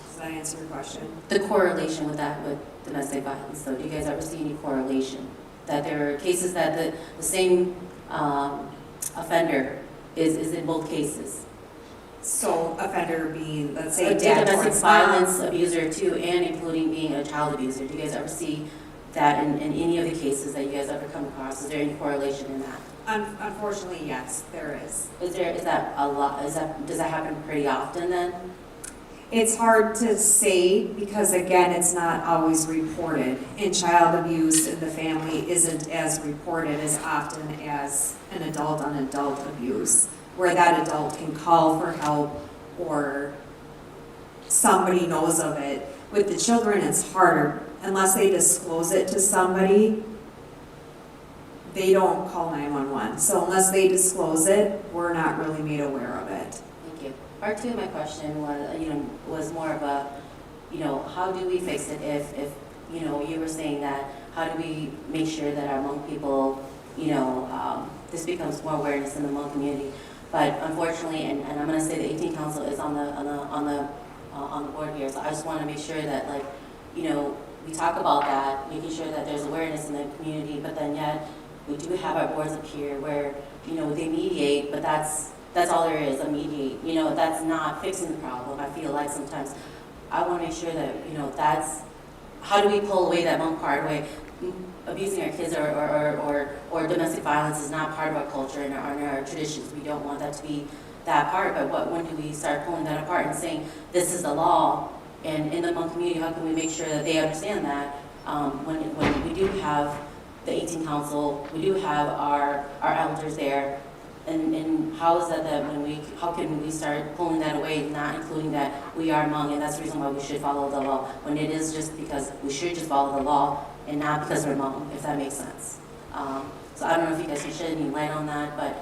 Does that answer your question? The correlation with that with domestic violence, though, do you guys ever see any correlation? That there are cases that the same offender is in both cases? So offender being, let's say, a domestic violence abuser too, and including being a child abuser. Do you guys ever see that in any of the cases that you guys ever come across? Is there any correlation in that? Unfortunately, yes, there is. Is that a lot? Does that happen pretty often then? It's hard to say because, again, it's not always reported. And child abuse in the family isn't as reported as often as an adult on adult abuse, where that adult can call for help or somebody knows of it. With the children, it's harder. Unless they disclose it to somebody, they don't call 911. So unless they disclose it, we're not really made aware of it. Thank you. Part two of my question was more of a, how do we fix it if you were saying that, how do we make sure that our Hmong people, this becomes more awareness in the Hmong community. But unfortunately, and I'm going to say the 18 Council is on the board here, so I just want to make sure that we talk about that, making sure that there's awareness in the community, but then yet we do have our boards up here where they mediate, but that's all there is, a mediate. That's not fixing the problem. I feel like sometimes I want to make sure that that's how do we pull away that Hmong part away. Abusing our kids or domestic violence is not part of our culture and our traditions. We don't want that to be that part, but when do we start pulling that apart and saying, this is the law, and in the Hmong community, how can we make sure that they understand that when we do have the 18 Council, we do have our elders there, and how is that how can we start pulling that away, not including that we are Hmong, and that's the reason why we should follow the law, when it is just because we should just follow the law, and not because we're Hmong, if that makes sense. So I don't know if you guys can shed any light on that, but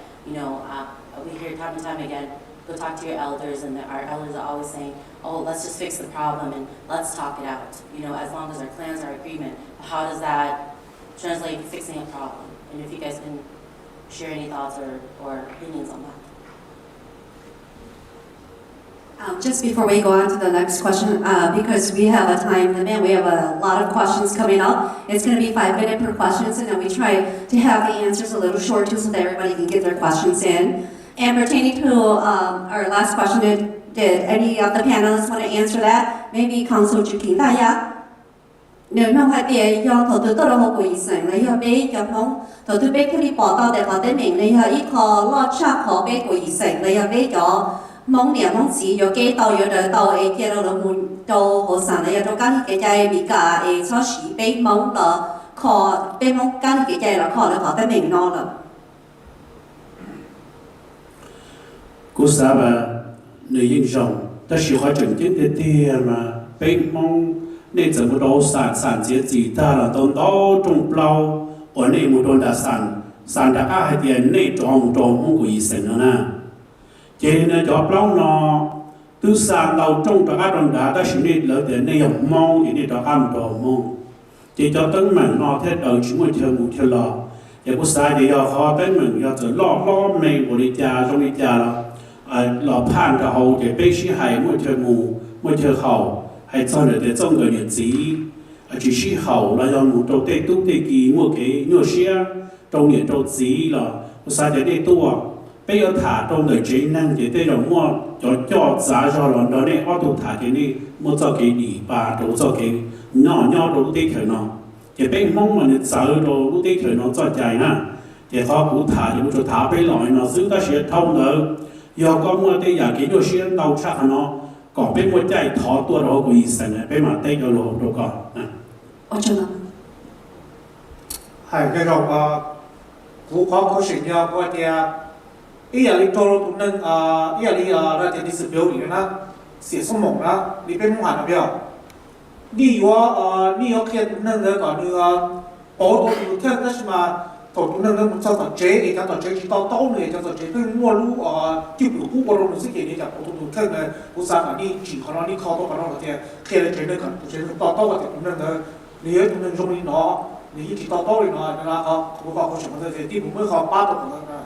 we hear time and time again, go talk to your elders, and our elders are always saying, oh, let's just fix the problem and let's talk it out. As long as our clans are in agreement, how does that translate to fixing a problem? And if you guys can share any thoughts or opinions on that. Just before we go on to the next question, because we have a time limit, we have a lot of questions coming up. It's going to be 5 minutes per questions, and then we try to have the answers a little short too, so that everybody can get their questions in. And pertaining to our last question, did any of the panelists want to answer that? Maybe Council Jukin Daya. Nếu không phải bị do thổ tư tôi đâu có ý sinh lấy cho bé cho không thổ tư bé khi bỏ tao để có tên mình lấy cho ít khó lo chắc khó bé của ý sinh lấy cho bé cho mong niệm mong chỉ cho cái tàu cho đời tàu ấy kia đâu là muốn cho hồ sản lấy cho các cái trái bị cả ấy cho sĩ bé mong là khó bé mong các cái trái là khó là có tên mình nó là cú sa bà người dân rộng ta chỉ hỏi chuẩn chính thế thì mà bé mong nên giờ một đầu sản chế gì ta là tôn đó trong bao ở đây một đôi đã sản đã ai tiền nên trong không có gì sinh nữa nè cho nên cho bao nó từ sản đầu trong đó ai trong đã ta chỉ nên lỡ tiền nên dùng mong thì nên đó ăn đồ mong chỉ cho tấn mình nó thế đầu chúng mình chơi một chơi lò giờ có sai thì giờ họ tấn mình giờ lo mình của đi cha trong đi cha là pan cái hậu thì bé sĩ hay một chơi hậu hay cho nên để trong cái nhận gì chỉ sĩ hậu là do một đầu tê túc tê kỳ một cái nhựa xía trong nhận đầu gì là có sai để đây tua bây giờ thả trong đời chế năng thì đây là mua cho giá cho nó đó này auto thả cái này mua cho cái đi bà đồ cho cái nhỏ đồ tê thời nó thì bên mong mà nên sợ đồ tê thời nó cho chạy na thì họ cũng thả thì một thả bên loại nó giữ ta sẽ thông nữa do có mua tê giả cái nhựa xía đầu chắc nó còn bên một chạy thọ tua đó của ý sinh này bên mà tê cho lộ đồ còn hay cái rồi cú có sự nhau có thì ý là đi trôi tụi nên ý là đi ra thì đi sự biểu đi na xỉa sông mộng na đi bên mông hàn là biểu đi ở kia tụi nên rồi còn như bảo tụi kia đó mà tụi nên nó cho tụi chế thì cho tụi chế chỉ tao này cho tụi chế cứ mua lú chịu đủ cú bao lâu nó sẽ kể đi cho tụi kia này cú sang là đi chỉ có nó đi khó đó nó thì kia là chế nên cần tụi chế tao thì tụi nên rồi nếu tụi nên dùng đi nó nếu chỉ tao thì nó là có sự mà thì tìm mới khó bắt được nó.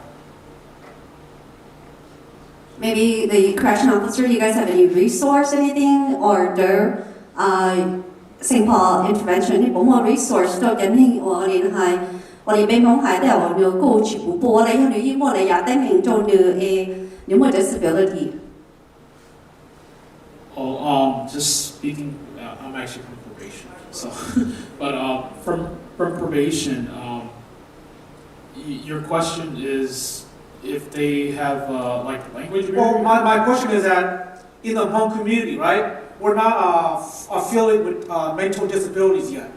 Maybe the correction officer, do you guys have any resource, anything, or their St. Paul intervention? Có một resource cho cái này, ở đây là ở đây bên mong hải đảo nếu cô chỉ bố bố lấy hay nếu như một là giá tên mình trong nếu một disability. Just speaking, I'm actually from probation, so but from probation, your question is if they have like language barrier? Well, my question is that in the Hmong community, right, we're not affiliated with mental disabilities yet.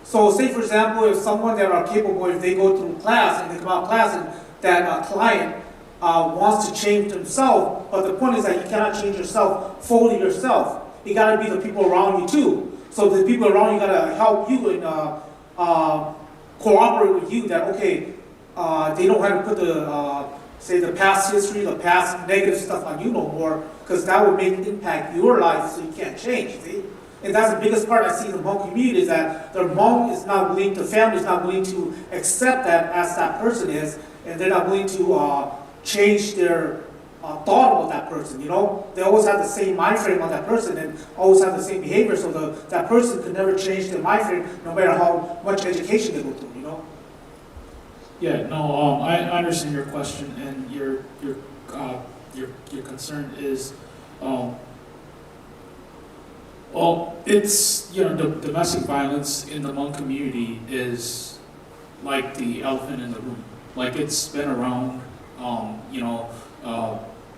So say for example, if someone that are capable, if they go through class and they come out of class and that client wants to change themselves, but the point is that you cannot change yourself fully yourself. You gotta be the people around you too. So the people around you gotta help you and cooperate with you that, okay, they don't have to put say the past history, the past negative stuff on you no more, because that would make impact your life so you can't change, see? And that's the biggest part I see in the Hmong community is that the Hmong is not willing, the family is not willing to accept that as that person is, and they're not willing to change their thought about that person, you know? They always have the same mind frame on that person and always have the same behavior, so that person could never change their mind frame no matter how much education they go through, you know? Yeah, no, I understand your question, and your concern is, well, it's, you know, the domestic violence in the Hmong community is like the elephant in the room. Like, it's been around, you know,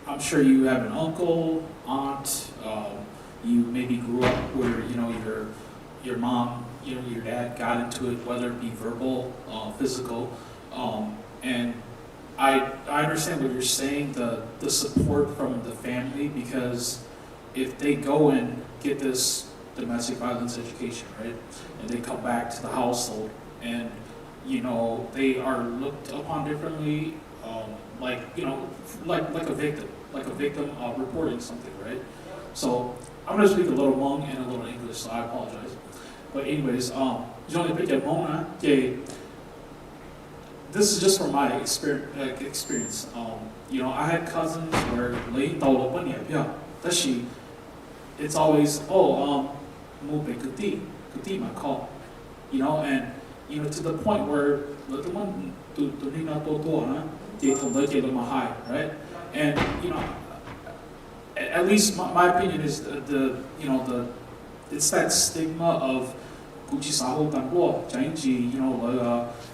I'm sure you have an uncle, aunt, you maybe grew up where, you know, your mom, you know, your dad got into it, whether it be verbal, physical, and I understand what you're saying, the support from the family, because if they go and get this domestic violence education, right, and they come back to the household, and, you know, they are looked upon differently, like, you know, like a victim reporting something, right? So I'm going to speak a little Hmong and a little English, so I apologize. But anyways, this is just from my experience. You know, I had cousins where late it's always, move kuti my call, you know, and you know, to the point where right? And you know, at least my opinion is it's that stigma of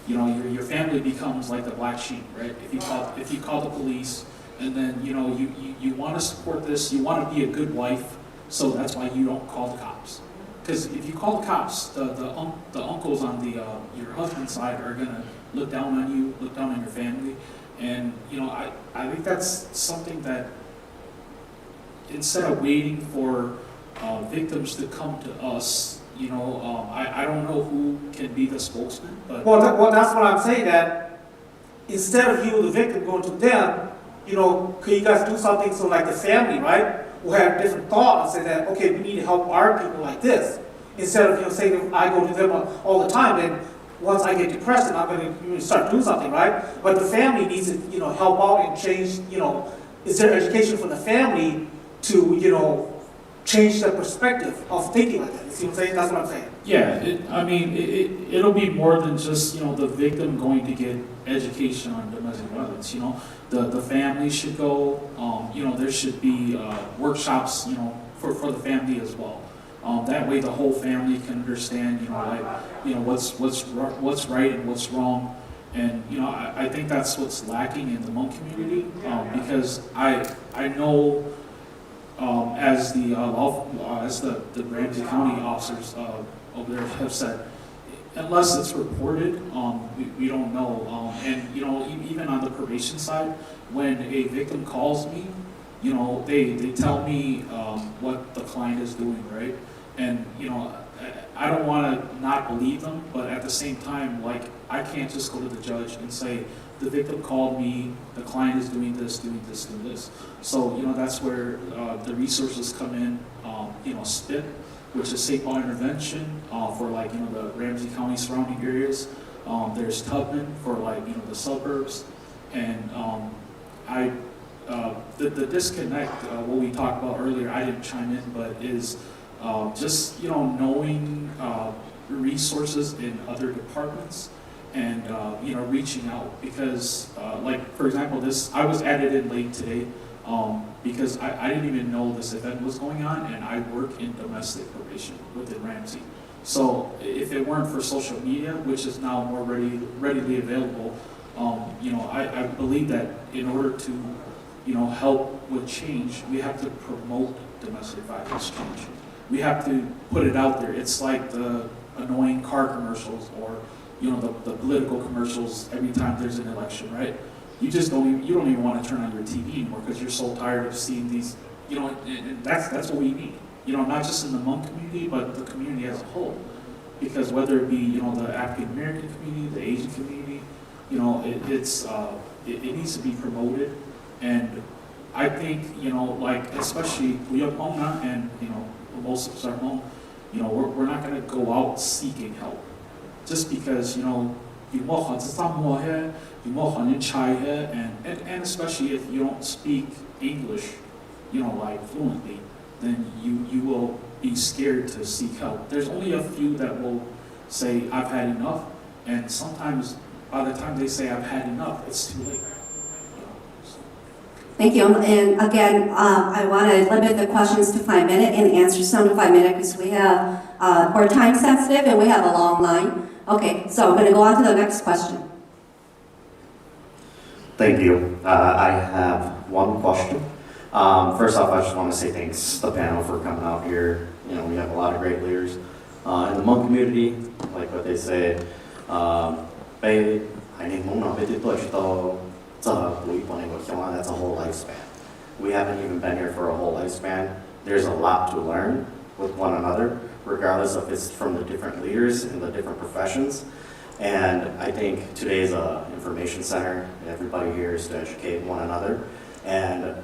you know, your family becomes like the black sheep, right? If you call the police, and then you know you want to support this, you want to be a good wife, so that's why you don't call the cops. Because if you call the cops, the uncles on your husband's side are gonna look down on you, look down on your family, and you know I think that's something that instead of waiting for victims to come to us, you know, I don't know who can be the spokesman, but well, that's what I'm saying, that instead of you, the victim, going to them, you know, could you guys do something so like the family, right, will have a different thought and say that, okay, we need to help our people like this. Instead of, you know, saying I go to them all the time, and once I get depressed, and I'm going to start doing something, right? But the family needs to, you know, help out and change, you know, is there education for the family to, you know, change the perspective of thinking like that? You see what I'm saying? That's what I'm saying. Yeah, it'll be more than just, you know, the victim going to get education on domestic violence. You know, the family should go. You know, there should be workshops, you know, for the family as well. That way, the whole family can understand, you know, like, you know, what's right and what's wrong. And you know, I think that's what's lacking in the Hmong community, because I know. As the Ramsey County officers over there have said, unless it's reported, we don't know. And you know, even on the probation side, when a victim calls me, you know, they tell me what the client is doing, right? And you know, I don't want to not believe them, but at the same time, like, I can't just go to the judge and say, the victim called me, the client is doing this, doing this, doing this. So, you know, that's where the resources come in, you know, SPIT, which is Safe Ball Intervention, for like, you know, the Ramsey County surrounding areas. There's Tubman for like, you know, the suburbs. And the disconnect, what we talked about earlier, I didn't chime in, but is just, you know, knowing resources in other departments. And you know, reaching out, because like, for example, I was added in late today because I didn't even know this event was going on, and I work in domestic probation within Ramsey. So if it weren't for social media, which is now more readily available, you know, I believe that in order to, you know, help with change, we have to promote domestic violence change. We have to put it out there. It's like the annoying car commercials, or you know, the political commercials every time there's an election, right? You don't even want to turn on your TV anymore because you're so tired of seeing these, you know, and that's what we need. You know, not just in the Hmong community, but the community as a whole. Because whether it be, you know, the African American community, the Asian community, you know, it needs to be promoted. And I think, you know, like, especially Hmong and, you know, most of us are Hmong, you know, we're not going to go out seeking help. Just because, you know, and especially if you don't speak English, you know, like fluently, then you will be scared to seek help. There's only a few that will say, I've had enough, and sometimes by the time they say I've had enough, it's too late. Thank you. And again, I want to limit the questions to 5 minutes and answers some to 5 minutes because we're time sensitive and we have a long line. Okay, so I'm going to go on to the next question. Thank you. I have one question. First off, I just want to say thanks to the panel for coming out here. You know, we have a lot of great leaders in the Hmong community, like what they say. That's a whole lifespan. We haven't even been here for a whole lifespan. There's a lot to learn with one another, regardless if it's from the different leaders in the different professions. And I think today's information center, everybody here is to educate one another. And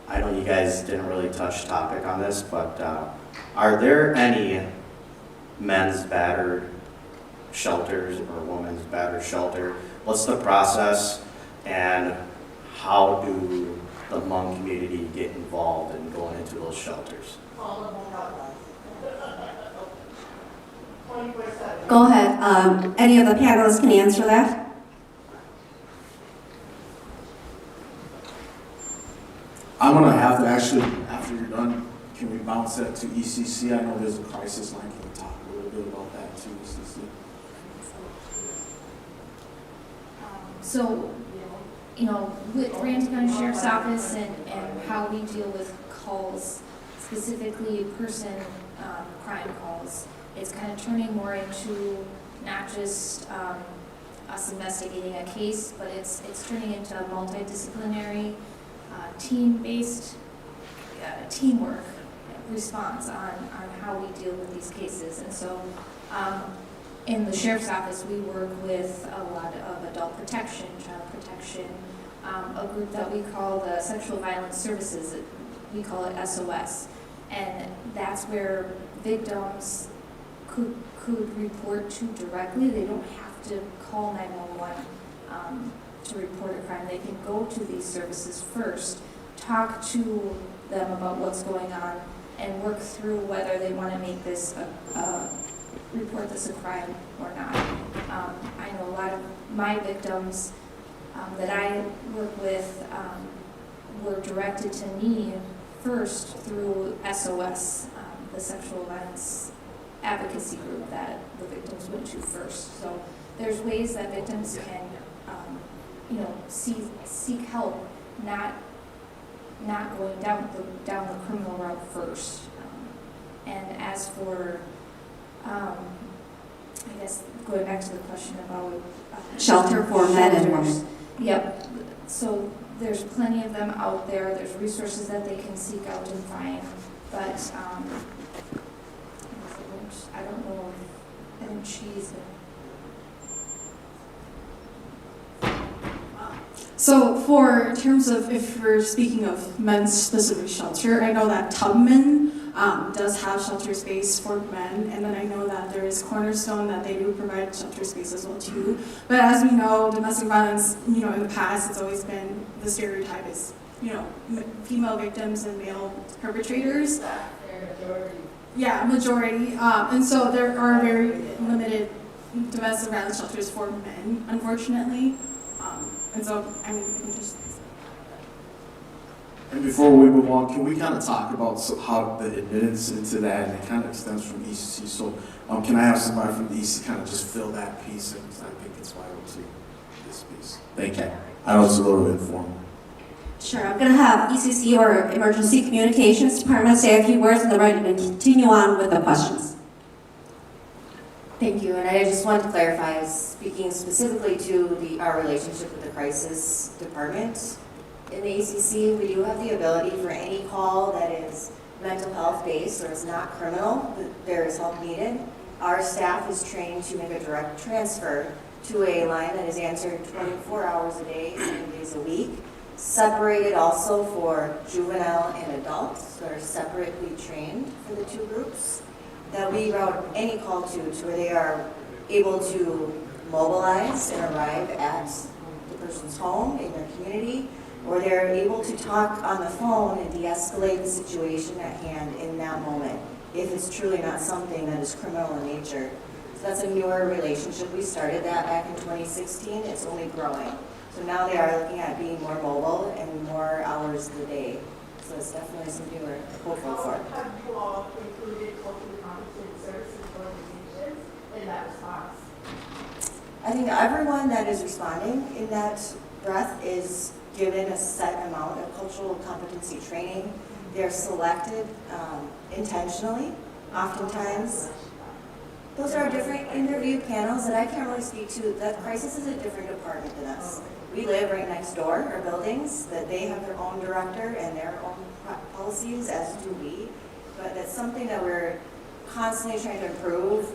I know you guys didn't really touch topic on this, but are there any men's battered shelters or women's battered shelter? What's the process, and how do the Hmong community get involved in going into those shelters. Go ahead. Any of the panelists can answer that? I'm gonna have to actually, after you're done, can we bounce that to ECC? I know there's a crisis line. Can we talk a little bit about that too, ECC? So, you know, with Ramsey County Sheriff's Office and how we deal with calls, specifically person crime calls, it's kind of turning more into not just us investigating a case, but it's turning into a multidisciplinary, team-based teamwork response on how we deal with these cases. And so in the Sheriff's Office, we work with a lot of adult protection, child protection, a group that we call the Sexual Violence Services, we call it SOS. And that's where victims could report to directly. They don't have to call 911 to report a crime. They can go to these services first, talk to them about what's going on, and work through whether they want to make this report this a crime or not. I know a lot of my victims that I work with were directed to me first through SOS, the sexual violence advocacy group that the victims went to first. So there's ways that victims can, seek help, not going down the criminal route first. And as for, I guess going back to the question about Shelter for men and women. Yep. So there's plenty of them out there. There's resources that they can seek out and find, but I don't know. I think she's. So for in terms of if we're speaking of men's specific shelter, I know that Tubman does have shelter space for men, and then I know that there is Cornerstone that they do provide shelter space as well too. But as we know, domestic violence, in the past, it's always been the stereotype is, female victims and male perpetrators. Yeah, majority. And so there are very limited domestic violence shelters for men, unfortunately. And so, I mean, we can just. And before we move on, can we kind of talk about how the admittance into that, and it kind of extends from ECC. So can I have somebody from the ECC kind of just fill that piece in, because I think it's vital to this piece. Thank you. I know it's a little informal. Sure, I'm going to have ECC or Emergency Communications Department say a few words and then we're going to continue on with the questions. Thank you, and I just wanted to clarify, speaking specifically to our relationship with the crisis department. In the ACC, we do have the ability for any call that is mental health based or is not criminal, that there is help needed. Our staff is trained to make a direct transfer to a line that is answered 24 hours a day, 7 days a week. Separated also for juvenile and adults, so are separately trained for the two groups, that we route any call to where they are able to mobilize and arrive at the person's home, in their community, or they're able to talk on the phone and de-escalate the situation at hand in that moment, if it's truly not something that is criminal in nature. So that's a newer relationship. We started that back in 2016. It's only growing. So now they are looking at being more mobile and more hours of the day. So it's definitely something we're hopeful for. Have you all included culturally competent services organizations in that response? I think everyone that is responding in that breath is given a set amount of cultural competency training. They're selected intentionally, oftentimes. Those are different interview panels that I can't really speak to. That crisis is a different department than us. We live right next door, our buildings, that they have their own director and their own policies, as do we. But that's something that we're constantly trying to improve,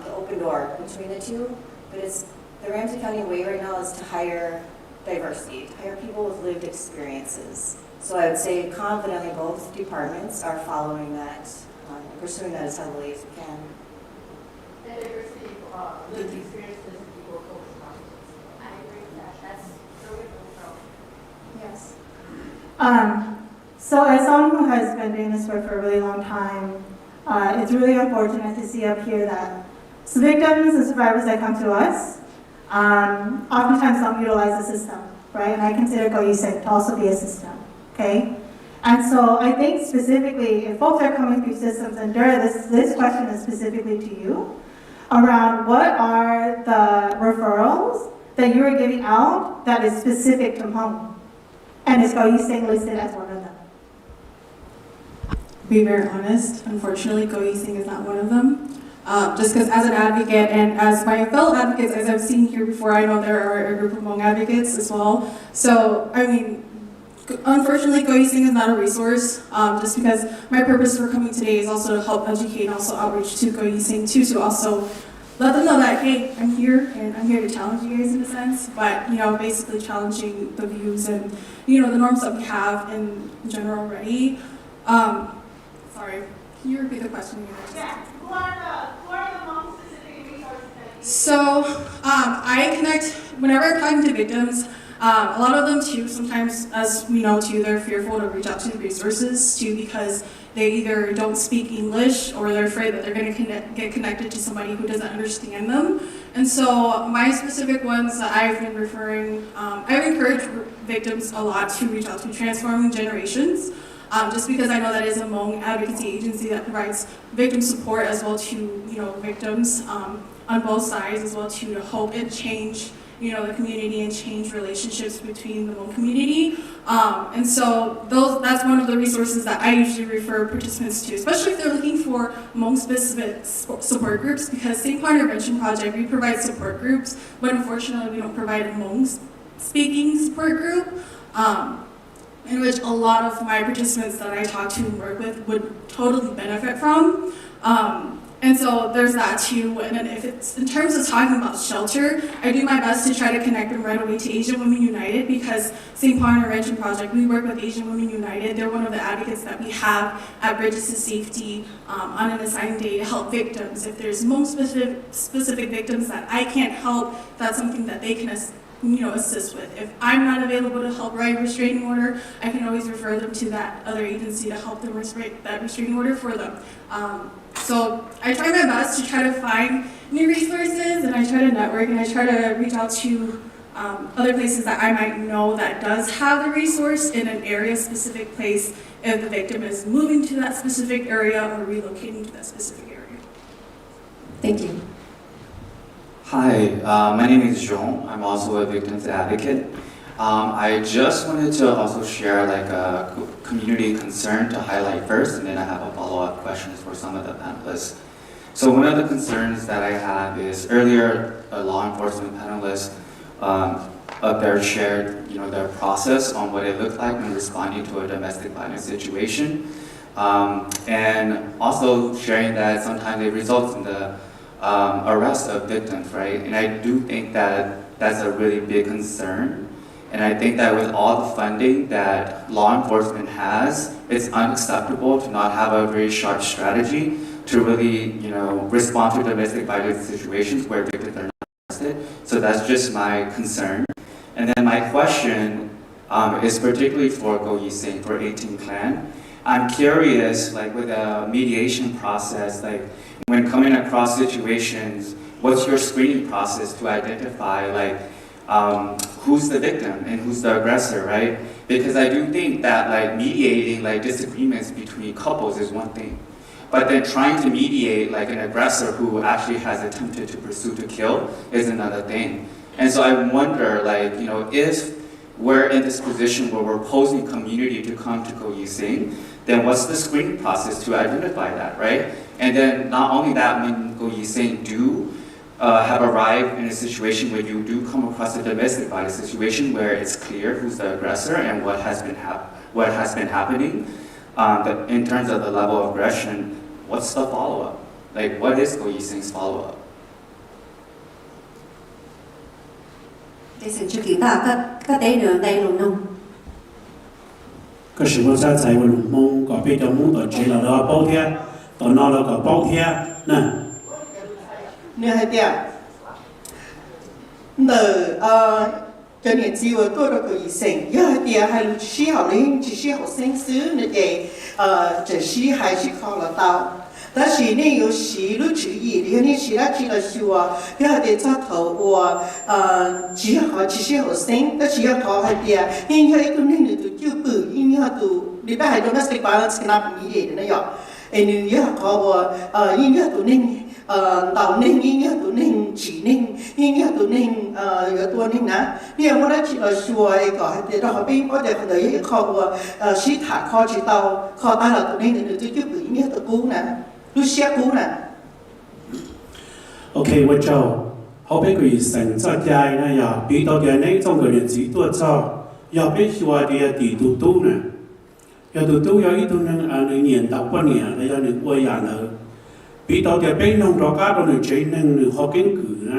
the open door between the two. But it's the Ramsey County way right now is to hire diversity, to hire people with lived experiences. So I would say confidently both departments are following that, pursuing that as heavily as we can. And diversity, lived experiences equal cultural competence. I agree with that. That's where we come from. Yes. So as someone who has been doing this work for a really long time, it's really unfortunate to see up here that victims and survivors that come to us oftentimes don't utilize the system, right? And I consider Goyiseng to also be a system, okay? And so I think specifically, if folks are coming through systems, and Dura, this question is specifically to you, around what are the referrals that you are giving out that is specific to Hmong? And is Goyiseng listed as one of them? To be very honest, unfortunately, Goyiseng is not one of them. Just because as an advocate and as my fellow advocates, as I've seen here before, I know there are a group of Hmong advocates as well. So, I mean, unfortunately, Goyiseng is not a resource, just because my purpose for coming today is also to help educate and also outreach to Goyiseng too, to also let them know that, hey, I'm here and I'm here to challenge you guys in a sense, but, you know, basically challenging the views and, you know, the norms that we have in general already. Sorry, can you repeat the question again? Yeah, who are the Hmong specific resources that you So, I connect, whenever I'm talking to victims, a lot of them too, sometimes as we know too, they're fearful to reach out to the resources too because they either don't speak English or they're afraid that they're going to get connected to somebody who doesn't understand them. And so my specific ones that I've been referring, I've encouraged victims a lot to reach out to Transforming Generations, just because I know that is a Hmong advocacy agency that provides victim support as well to, you know, victims on both sides as well to hope and change, you know, the community and change relationships between the Hmong community. And so that's one of the resources that I usually refer participants to, especially if they're looking for Hmong-specific support groups, because St. Paul Intervention Project, we provide support groups, but unfortunately we don't provide a Hmong-speaking support group, in which a lot of my participants that I talk to and work with would totally benefit from. And so there's that too. And then if it's in terms of talking about shelter, I do my best to try to connect them right away to Asian Women United, because St. Paul Intervention Project, we work with Asian Women United. They're one of the advocates that we have at Bridges to Safety on an assigned day to help victims. If there's Hmong specific victims that I can't help, that's something that they can assist with. If I'm not available to help write a restraining order, I can always refer them to that other agency to help them write that restraining order for them. So I try my best to try to find new resources, and I try to network, and I try to reach out to other places that I might know that does have the resource in an area-specific place if the victim is moving to that specific area or relocating to that specific area. Thank you. Hi, my name is Jean. I'm also a victims advocate. I just wanted to also share like a community concern to highlight first, and then I have a follow-up questions for some of the panelists. So one of the concerns that I have is earlier a law enforcement panelist up there shared, their process on what it looked like when responding to a domestic violence situation, and also sharing that sometimes it results in the arrest of victims, right? And I do think that that's a really big concern. And I think that with all the funding that law enforcement has, it's unacceptable to not have a very sharp strategy to really, respond to domestic violence situations where victims are not arrested. So that's just my concern. And then my question is particularly for Goyiseng, for 18 Clan. I'm curious, like with a mediation process, like when coming across situations, what's your screening process to identify like who's the victim and who's the aggressor, right? Because I do think that like mediating like disagreements between couples is one thing, but then trying to mediate like an aggressor who actually has attempted to pursue to kill is another thing. And so I wonder, like, if we're in this position where we're posing community to come to Goyiseng, then what's the screening process to identify that, right? And then not only that, when Goyiseng do have arrived in a situation where you do come across a domestic violence situation where it's clear who's the aggressor and what has been happening, in terms of the level of aggression, what's the follow-up? Like, what is Goyiseng's follow-up? 其實最近個地兩地龍弄，個時候在在我龍夢個邊度夢到接了個包貼，到那了個包貼呢？你係點？ cho nên chỉ ở tôi đó có ý sinh giờ thì hay chỉ học lên chỉ học sinh xứ nữa để chỉ hay chỉ học là tao但是呢，有时路注意，你其他去了说，有的在头我只好只是好生，但是要考还的，因为一个人都就不，因为都你不还 domestic violence 跟那比的那样，你要考我因为都能đầu nên因为都能chỉ nên因为都能有多能呐，你我那去了说一个还的，然后边我的可能也考我西塔考知道考大了都能都就不因为都不呢。OK， 我就好比佢成作界呢，又俾到嘅呢種嘅日子多咗，又俾話嘅地度都呢，又度都有一度呢你年到半年，你有你過人啦，俾到嘅俾弄到家到你最能你學經句呢，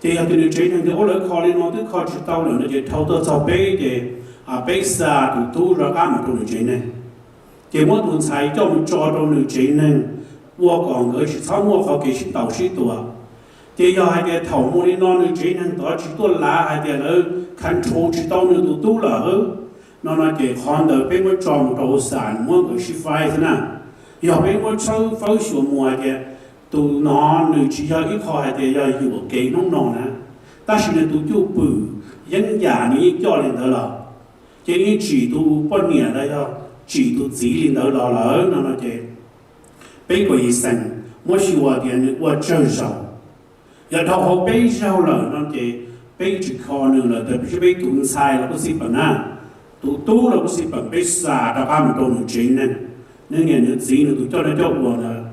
即有啲你最能嘅我嚟考慮我都考知道啦，你就偷到就俾嘅俾晒度到家唔到你最能，即我同齊就唔做到你最能。我講嘅是草木學嘅是導師多，即要係嘅頭毛你攞你最能多知多拉係嘅咧，看錯知道你都多啦呵，那嘅看到俾我裝到散，我嘅是快嘅呢，要俾我抽否學冇嘅，都攞你只要一個係嘅要有技能攞呢，但是你都就不人家你教練得啦，即你知道半年啦要知道自己得啦啦，那嘅。俾個醫生，我是話嘅，我接受。然後俾咗啦，那嘅俾住可能啦，特別是俾斷菜啦，嗰時本啊，都多啦嗰時本俾殺到啱唔到你錢呢，你人你錢你都做得咗我啦，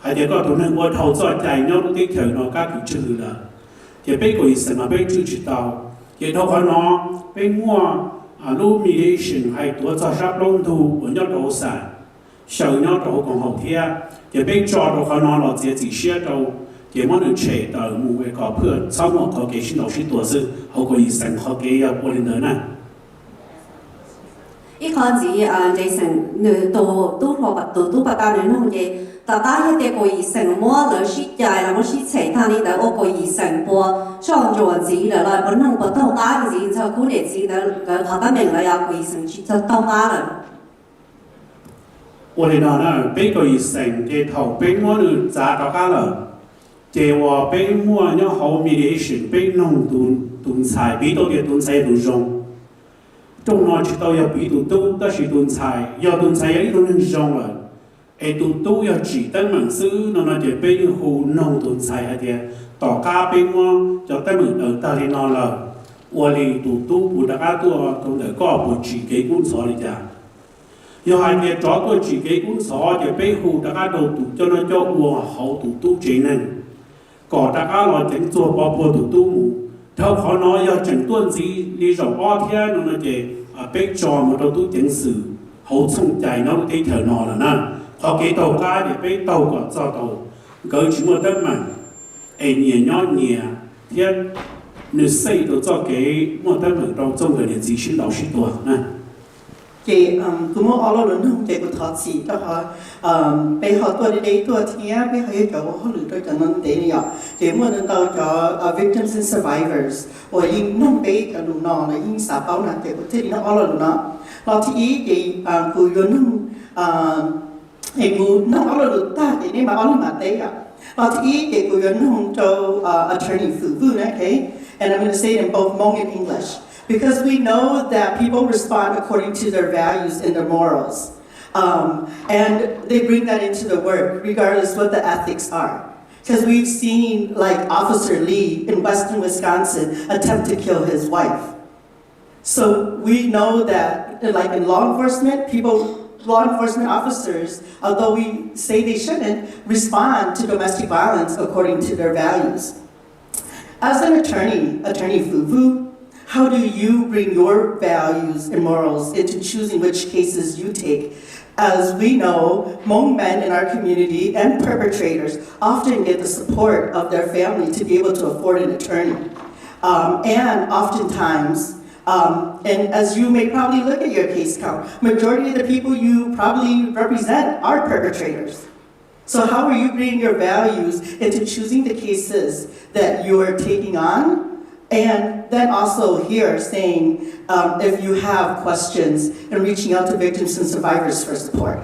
係嘅個同你我頭再計nhau都啲條我家佢出去啦，嘅俾個醫生啊俾注知道，然後可能俾我mediation 係多咗十龍度揾咗到晒。小nhau都講好聽，就俾做到可能落自己寫到，就冇人切到冇一個判，草木學嘅先老師多是好過醫生學嘅有過年的呢。一開始Jason 你都不單你弄嘅，但係一啲個醫生冇老師教啦，冇師其他你的個醫生播上咗自己的啦，本能不到家嘅自己就鼓勵自己的，學得明啦，有個醫生去就到家啦。我哋呢，俾個醫生嘅頭俾我哋揸到家啦，嘅話俾我有好 mediation， 俾弄斷菜，俾到嘅斷菜都用，中我知道要俾到都是斷菜，要斷菜有一種人用啦，都要指得文書，那就俾好弄斷菜嘅，到家俾我就得問到你那啦，我哋都不大家都同嚟個不自己工作嚟㗎。又係嘅做個自己工作就俾好大家都讀咗咗和好讀都最能，個大家來整做包括讀都冇，頭可能要整段子你就2天那就俾做冇到都整事，好重ใจ那啲條內啦呢，學幾道家就俾道個做到，佢全部得問，年天你細到做幾冇得問到中國人自身老師多呢。thì cũng có all lớn không thì cũng thật sự đó họ bây họ tôi đi tôi thì bây họ cho họ lựa tôi cho nên thế này thì muốn nên tao cho victims and survivors và những nông bây cho đủ nọ là những xã báo nào thì cũng thế nó all lớn nó lo thì thì cứ vô nông thì cứ nông all lớn ta thì nên mà all mà thế à lo thì cứ vô nông cho attorney phụ vụ này okay and I'm going to say it in both Hmong and English. Because we know that people respond according to their values and their morals. And they bring that into the work, regardless what the ethics are. Because we've seen, like Officer Lee in western Wisconsin attempt to kill his wife. So we know that, like in law enforcement, law enforcement officers, although we say they shouldn't, respond to domestic violence according to their values. As an attorney Fufu, how do you bring your values and morals into choosing which cases you take? As we know, Hmong men in our community and perpetrators often get the support of their family to be able to afford an attorney. And oftentimes, and as you may probably look at your case count, majority of the people you probably represent are perpetrators. So how are you bringing your values into choosing the cases that you are taking on? And then also here saying, if you have questions and reaching out to victims and survivors for support.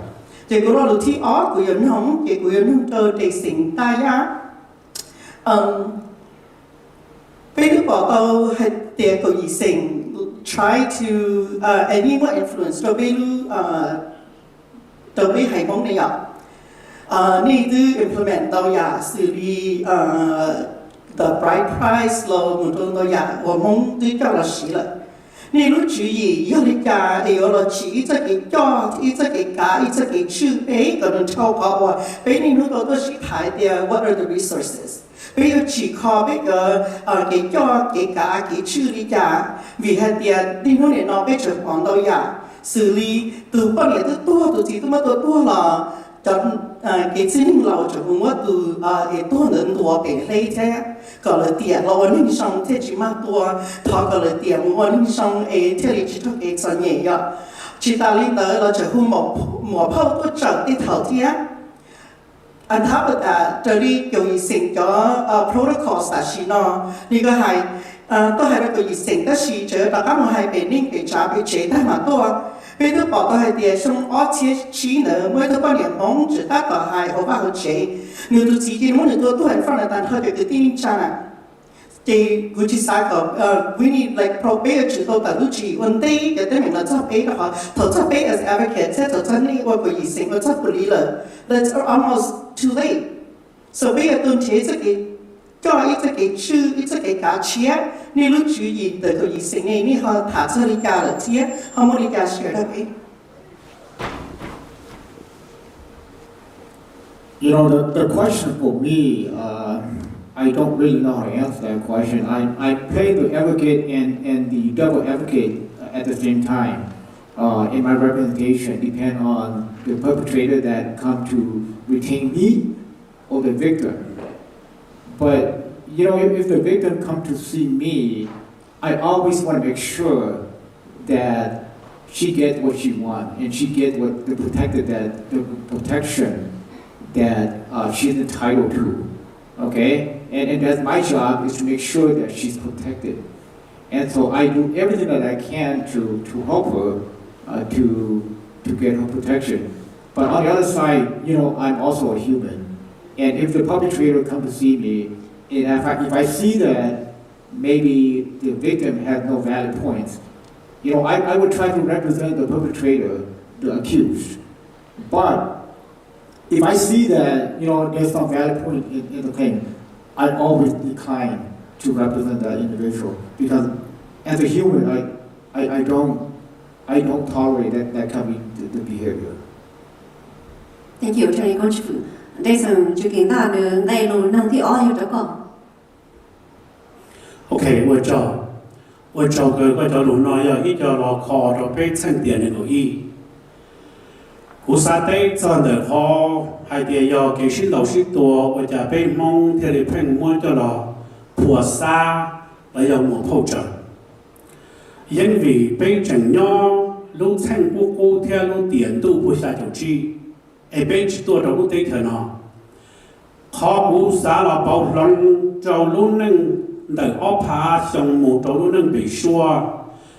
Thì cô lo thi ó của dân hông, thì của dân hông tơ để sinh ta ya. Bây giờ bỏ tàu hệ tiệt của ý sinh, try to anyone influence, tàu bây hành bóng này ạ. Need to implement tàu ya xử lý the bride price lo một trong tàu ya, 我们都叫了死了。你如注意，要你家有了钱，一直给家，一直给家，一直给储备，可能超过我。俾你如果都是睇的 ，what are the resources？ 俾要chỉ靠俾個給家、給家、給儲理家，vì係啲你如果攞俾做廣東呀，xử lý từ bao nhiêu từ chỉ từ mà từ là cho cái chính là cho chúng tôi từ cái tua nên tua bên đây thế, còn là tiền là anh xong thế chỉ mà tua, thọ còn là tiền anh xong thế thì chỉ thuộc cái sản nghiệp ya, chỉ ta lý tới là cho hôm một phao tôi chọn đi thảo thế, anh tháp là cho đi kiểu gì sinh cho protocol là gì nó, đi cái hay tôi hay là kiểu gì sinh đó gì chứ, đại các mọi hay bên ninh bên trả bên chế thay mà tua. Bây giờ bảo tôi hay địa xong ở chế trí nữa, mới tôi bao nhiêu mong chỉ ta có hai hoặc ba hoặc chế, nếu tôi chỉ muốn là tôi hay phân là tàn hơi cái tin chăng thì cứ chỉ sai có we need like probate chỉ tôi ta lúc chỉ vấn đề cái tên mình là chấp bế đó họ thầu chấp bế as advocate thế thầu chấp này qua cái gì sinh qua chấp quản lý là that's almost too late. So bây giờ tôi chế cái cho ít cái chữ ít cái cá chia nếu lúc chú ý tới cái gì sinh này nếu họ thả cho đi cả là chia họ muốn đi cả share được cái. You know, the question for me, I don't really know how to answer that question. I play the advocate and the double advocate at the same time. In my representation, depend on the perpetrator that come to retain me or the victim. But you know, if the victim come to see me, I always want to make sure that she gets what she wants and she gets what the protection that she's entitled to. Okay, and that's my job is to make sure that she's protected. And so I do everything that I can to help her to get her protection. But on the other side, you know, I'm also a human. And if the perpetrator comes to see me, and if I see that maybe the victim has no valid points, you know, I would try to represent the perpetrator, the accused. But if I see that, you know, there's some valid point in the claim, I always decline to represent that individual because as a human, I don't tolerate that kind of the behavior. Thank you, Attorney Conchifu. Đây là chuyện kiện ta được đây luôn năng thi ó như đó con. Okay, 我找个叫龙那要一叫老考着被称点的个意。古沙堆真的好，还得要给新老师多，我家被蒙贴的喷摸叫了破沙，来要摸破着。因为被整样，路称不过贴路点都不下就去，哎被只多着路对头呢。考古沙了包龙找路能。đợi ốp phá xong một chỗ nó bị xua,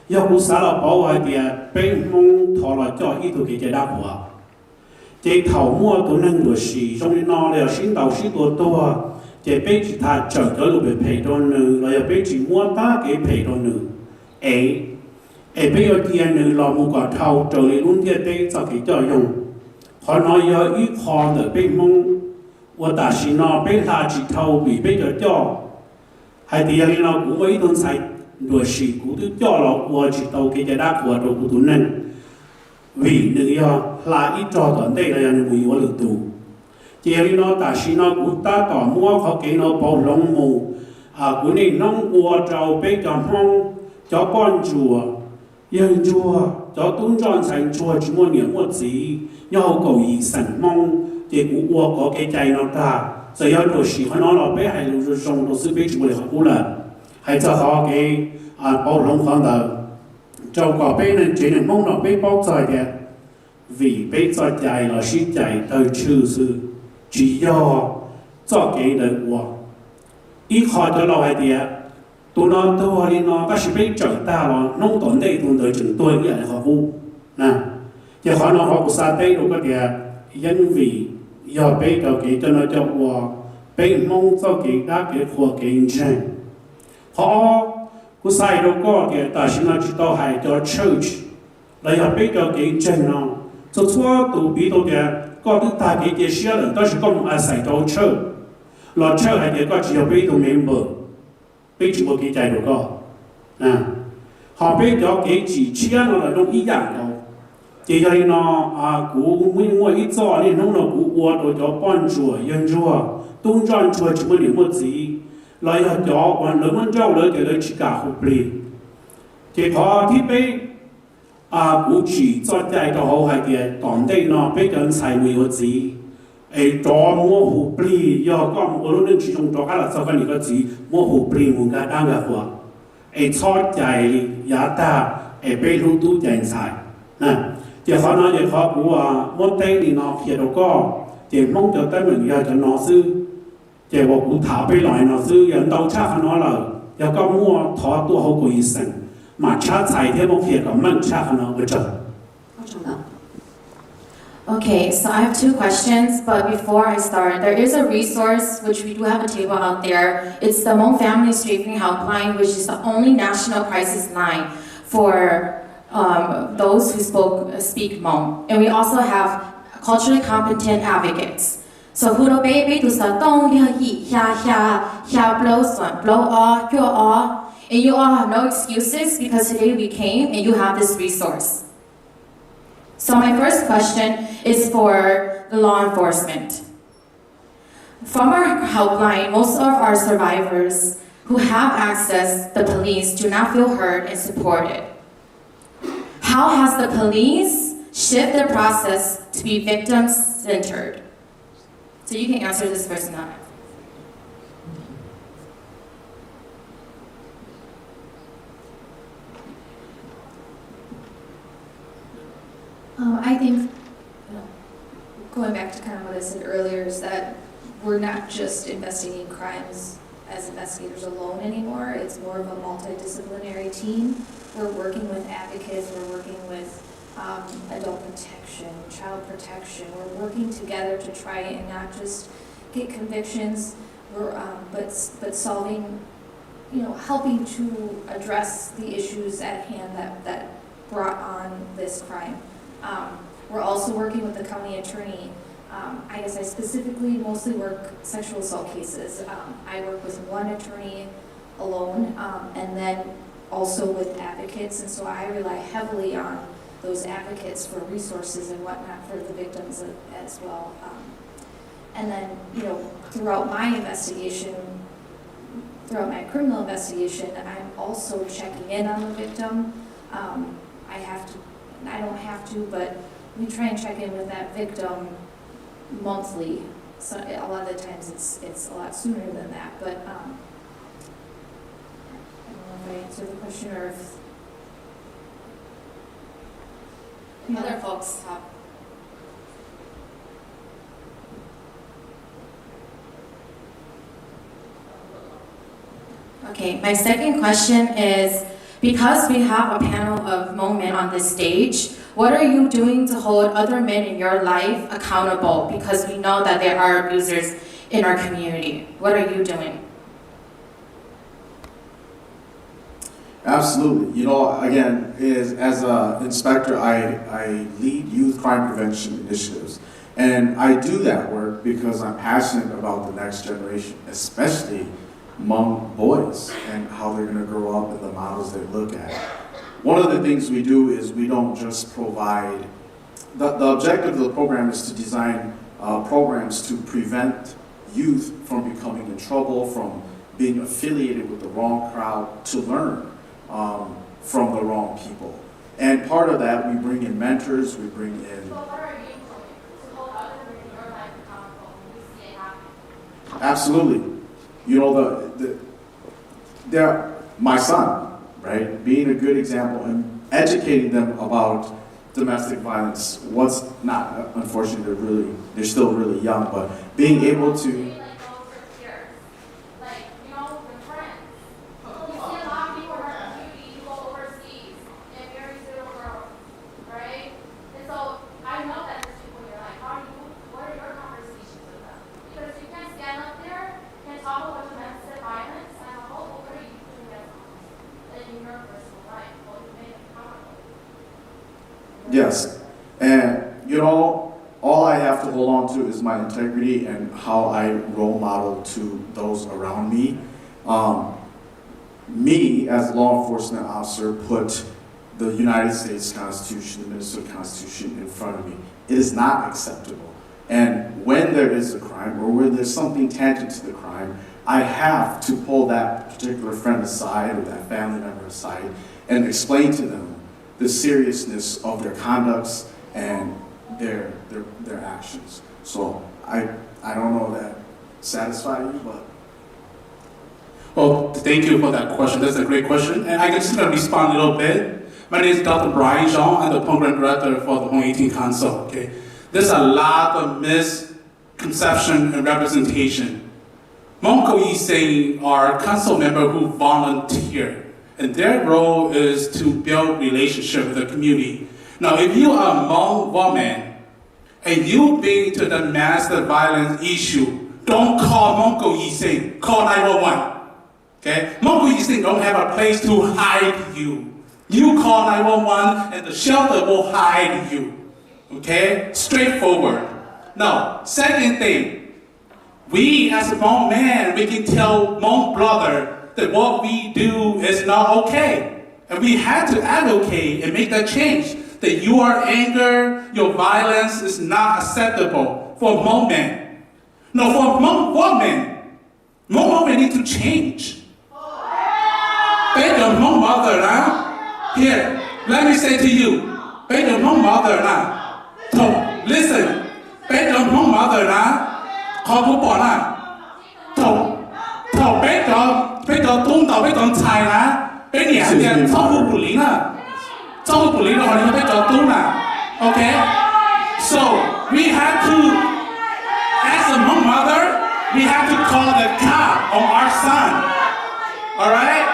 do cú xã là bảo vệ địa bên mông thọ là cho ít tuổi cái đáp của, chỉ thầu mua tụi nâng đuổi xì xong đến nó là xin đầu xin tuổi tua, chỉ bên chỉ thà chờ tới lúc bị phê đồn nữa, là bên chỉ mua ta cái phê đồn nữa, ấy bây giờ tiền nữa là một quả thầu trở lại luôn tiền đây cho cái cho dùng, họ nói giờ ít khó ở bên mông, và ta xin nó bên là chỉ thầu bị bên giờ cho hay thì là cũng với tôn sai đuổi sĩ cũng tự cho là của chỉ tàu cái giải đáp của đồ của tụi nên vì nữa là ít cho tận đây là những người lực tù chỉ là nó ta xin nó cũng ta tỏ mua họ cái nó bảo lông mù của này nông của trâu bé cho phong cho con chùa dân chùa cho tôn tròn thành chùa chỉ mua nhiều một gì nhau cầu ý sẵn mong chỉ của có cái chạy nó ta giờ要做事，可能老百还是从都是被主流忽了，还做好给包容方的，就个被人只能梦到被包在的，vì被在在了是在的处是，只要做给人我，一考就老外的， tụi nó tôi đi nó bác sĩ biết chọn ta là nông tổn đây tụi tôi chừng tôi như là họ u nè chỉ họ nó họ cũng xa tây đâu có thể nhân vì giờ bây giờ cái cho nó cho qua bây mong cho cái đã cái khoa cái chân họ cũng sai đâu có cái ta xin nó chỉ tao hay cho church là giờ bây giờ cái chân nó cho xóa tụ bị tụ cái có thứ ta cái xe là đó là công ai sai cho church là church hay cái có chỉ có bây tụ member bây giờ một cái trái đâu có à họ bây giờ cái chỉ chia nó là trong ý dạng đâu chỉ là nó cú mỗi ít giờ này nó cú qua rồi cho ban chùa yên chùa tung trang chùa chỉ mới điểm một gì lại là cho quan lớn hơn cháu lớn cái chỉ cả học bì chỉ có thiết bị cú chỉ cho chạy cho họ hay cái toàn đây nó bây giờ xài mười một gì ấy cho mua học bì giờ có một lúcนึงchỉ trong cho cái là sau cái này cái gì mua học bì muốn cái đang cái hoa ấy cho chạy giá ta ấy bây lúc tu chạy xài nè chỉ họ nói chỉ họ của môn tây thì nó hiện đâu có chỉ mong cho tới mình giờ cho nó sư chỉ họ cũng thảไปlại nó sư giờ đâu chắc nó là giờ có mua thọตัวเขากุยสังมาชาใส่ที่มองเขียนกับมันชาเขาไปจบ Okay, so I have 2 questions, but before I start, there is a resource which we do have a table out there. It's the Hmong Family Strafing Helpline, which is the only national crisis line for those who speak Hmong. And we also have culturally competent advocates. So who do baby to sa dong ya hi ya blow swan blow all you all, and you all have no excuses because today we came and you have this resource. So my first question is for the law enforcement. From our helpline, most of our survivors who have access to the police do not feel heard and supported. How has the police shifted the process to be victim-centered? So you can answer this first now. I think, going back to kind of what I said earlier, is that we're not just investigating crimes as investigators alone anymore. It's more of a multidisciplinary team. We're working with advocates, we're working with adult protection, child protection. We're working together to try and not just get convictions, but solving, helping to address the issues at hand that brought on this crime. We're also working with the county attorney. I guess I specifically mostly work sexual assault cases. I work with one attorney alone, and then also with advocates, and so I rely heavily on those advocates for resources and whatnot for the victims as well. And then, throughout my investigation, throughout my criminal investigation, I'm also checking in on the victim. I don't have to, but we try and check in with that victim monthly. So a lot of the times it's a lot sooner than that, but I don't know if I answered the question or if Other folks have. Okay, my second question is, because we have a panel of Hmong men on this stage, what are you doing to hold other men in your life accountable? Because we know that there are abusers in our community. What are you doing? Absolutely. Again, as an inspector, I lead youth crime prevention initiatives. And I do that work because I'm passionate about the next generation, especially Hmong boys and how they're going to grow up and the models they look at. One of the things we do is we don't just provide, the objective of the program is to design programs to prevent youth from becoming in trouble, from being affiliated with the wrong crowd, to learn from the wrong people. And part of that, we bring in mentors, we bring in... So what are you doing to hold others in your life accountable when you see it happen? Absolutely. My son, right? Being a good example and educating them about domestic violence. What's not, unfortunately, they're still really young, but being able to... Yes, and all I have to hold on to is my integrity and how I role model to those around me. Me, as a law enforcement officer, put the United States Constitution, the Minnesota Constitution in front of me. It is not acceptable. And when there is a crime or when there's something tangent to the crime, I have to pull that particular friend aside or that family member aside and explain to them the seriousness of their conducts and their actions. So I don't know if that satisfies you, but. Well, thank you for that question. That's a great question. And I can just respond a little bit. My name is Dr. Brian Zhang. I'm the program director for the Hmong 18 Council. Okay? There's a lot of misconception and representation. Hmong Ko'iseng are council members who volunteer, and their role is to build relationship with the community. Now, if you are a Hmong woman and you bring to the domestic violence issue, don't call Hmong Ko'iseng, call 911. Okay? Hmong Ko'iseng don't have a place to hide you. You call 911 and the shelter will hide you. Okay? Straightforward. Now, second thing, we as a Hmong man, we can tell Hmong brother that what we do is not okay. And we had to advocate and make that change. That your anger, your violence is not acceptable for Hmong men. No, for Hmong women need to change. Be the Hmong mother now. Here, let me say to you, be the Hmong mother now. Listen, be the Hmong mother now. Call people now. Be the tung tao, be the chai now. Be the yan照顾不灵了。照顾不灵的话，你会被搞丢了。Okay? So we have to, as a Hmong mother, we have to call the cop on our son. All right?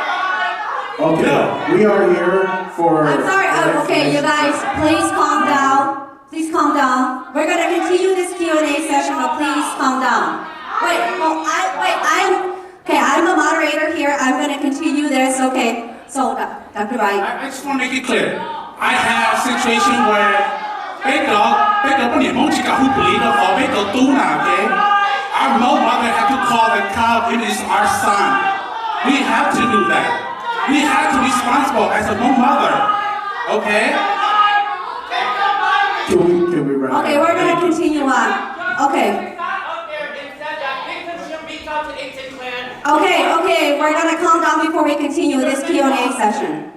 Okay, we are here for. I'm sorry. Okay, you guys, please calm down. Please calm down. We're gonna continue this Q&A session, but please calm down. I'm the moderator here. I'm gonna continue this. Okay. So, Dr. Wright. I just want to make it clear. I have a situation where okay? Our mother had to call the cop. It is our son. We have to do that. We have to be responsible as a mother. Okay? Can we wrap? Okay, we're gonna continue on. Okay. Okay, we're gonna calm down before we continue this Q&A session.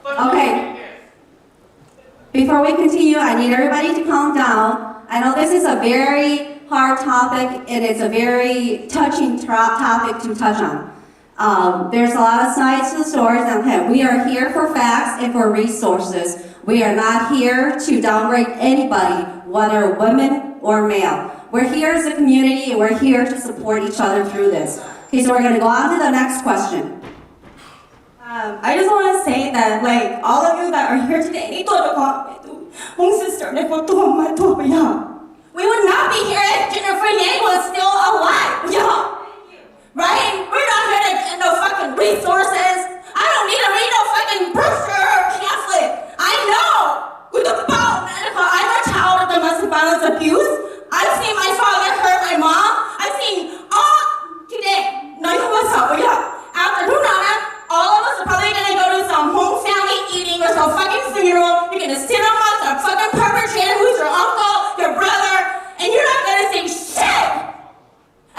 Okay. Before we continue, I need everybody to calm down. I know this is a very hard topic and it's a very touching topic to touch on. There's a lot of sides to the stories. Okay, we are here for facts and for resources. We are not here to downgrade anybody, whether women or male. We're here as a community and we're here to support each other through this. Okay, so we're going to go on to the next question. I just want to say that, like, all of you that are here today, we would not be here if Jennifer Yang was still alive. Right? We're not here to get no fucking resources. I don't need to read no fucking brochure or pamphlet. I know. I'm a child of domestic violence abuse. I've seen my father hurt my mom. I've seen today. After all of us are probably gonna go to some home family eating or some fucking funeral. You're gonna sit amongst a fucking perpetrator who's your uncle, your brother, and you're not gonna say shit.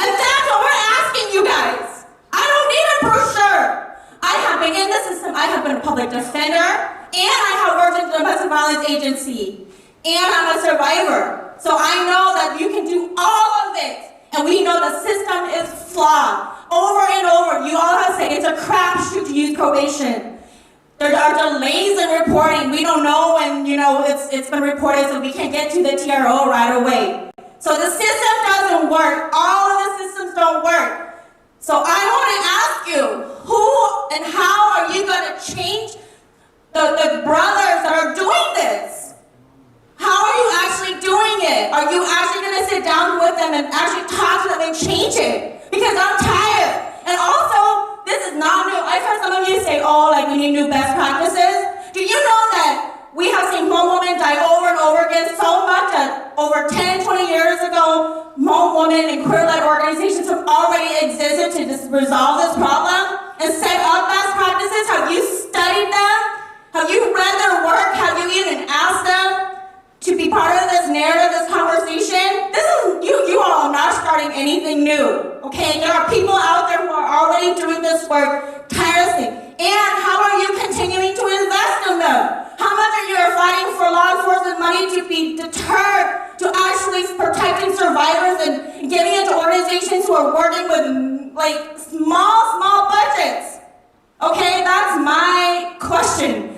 And that's what we're asking you guys. I don't need a brochure. I have been in the system. I have been a public defender, and I have worked in the domestic violence agency, and I'm a survivor. So I know that you can do all of it, and we know the system is flawed. Over and over, you all have said it's a crapshoot to use probation. There are delays in reporting. We don't know when, it's been reported, so we can't get to the TRO right away. So the system doesn't work. All of the systems don't work. So I want to ask you, who and how are you going to change the brothers that are doing this? How are you actually doing it? Are you actually going to sit down with them and actually talk to them and change it? Because I'm tired. And also, this is not new. I've heard some of you say, we need new best practices. Do you know that we have seen Hmong women die over 10, 20 years ago, Hmong women and queer-led organizations have already existed to resolve this problem and set up best practices? Have you studied them? Have you read their work? Have you even asked them to be part of this narrative, this conversation? This is, you all are not starting anything new, okay? There are people out there who are already doing this work tirelessly. And how are you continuing to invest in them? How much are you fighting for law enforcement money to be deterred to actually protecting survivors and giving it to organizations who are working with like small budgets? Okay, that's my question.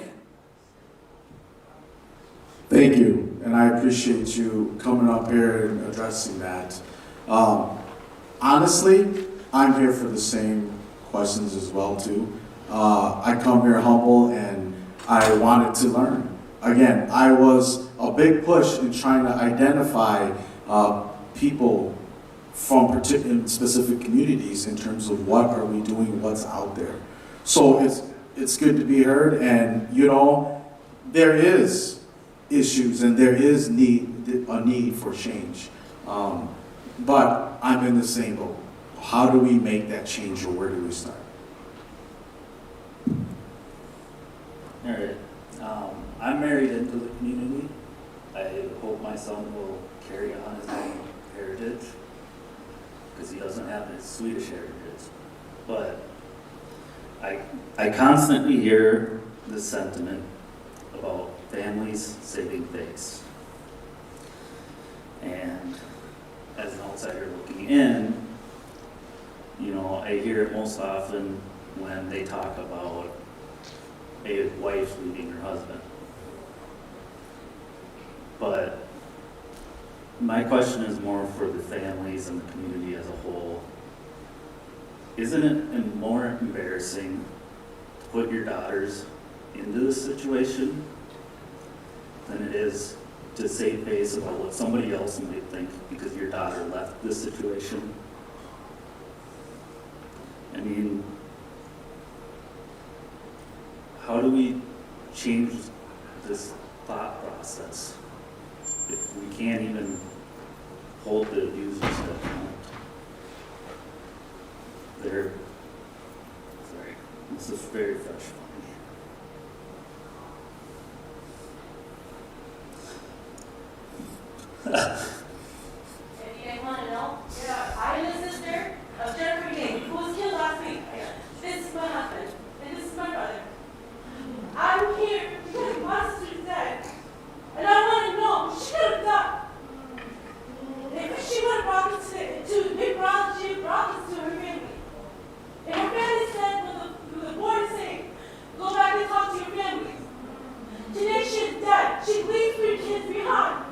Thank you, and I appreciate you coming up here and addressing that. Honestly, I'm here for the same questions as well too. I come here humble and I wanted to learn. Again, I was a big push in trying to identify people from in specific communities in terms of what are we doing, what's out there. So it's good to be heard, and you know, there is issues and there is a need for change. But I'm in the same boat. How do we make that change, or where do we start? All right. I'm married into the community. I hope my son will carry on his own heritage, because he doesn't have his Swedish heritage. But I constantly hear the sentiment about families saving face. And as an outsider looking in, you know, I hear it most often when they talk about a wife leaving her husband. But my question is more for the families and the community as a whole. Isn't it more embarrassing to put your daughters into this situation than it is to save face about what somebody else might think because your daughter left this situation? I mean, how do we change this thought process if we can't even hold the abusers to account? This is very fresh for me. If you guys want to know, I am the sister of Jennifer King, who was killed last week. This is my husband, and this is my brother. I'm here because my sister's dead, and I want to know what she could have done. If she would have brought this to Big Brother, she would have brought this to her family. If her family said, when the board is saying, go back and talk to your family. Today she is dead. She leaves 3 kids behind.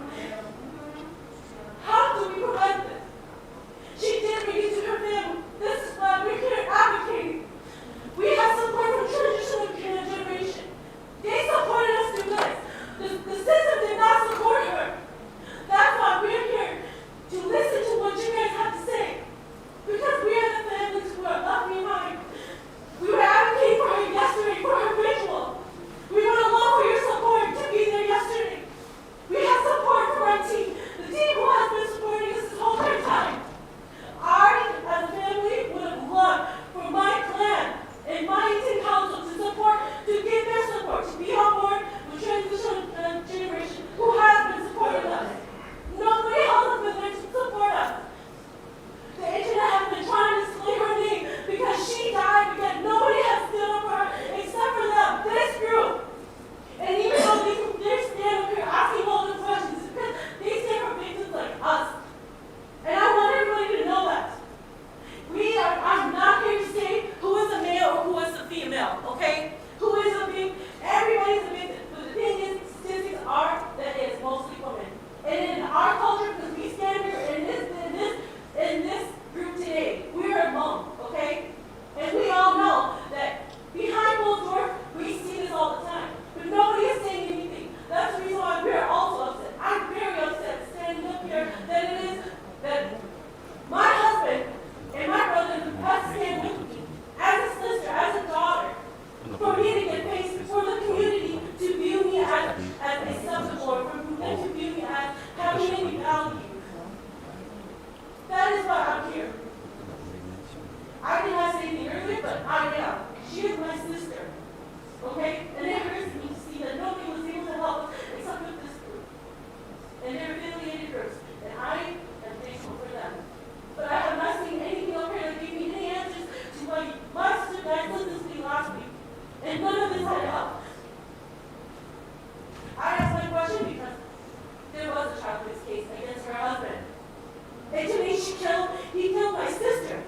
he killed my sister.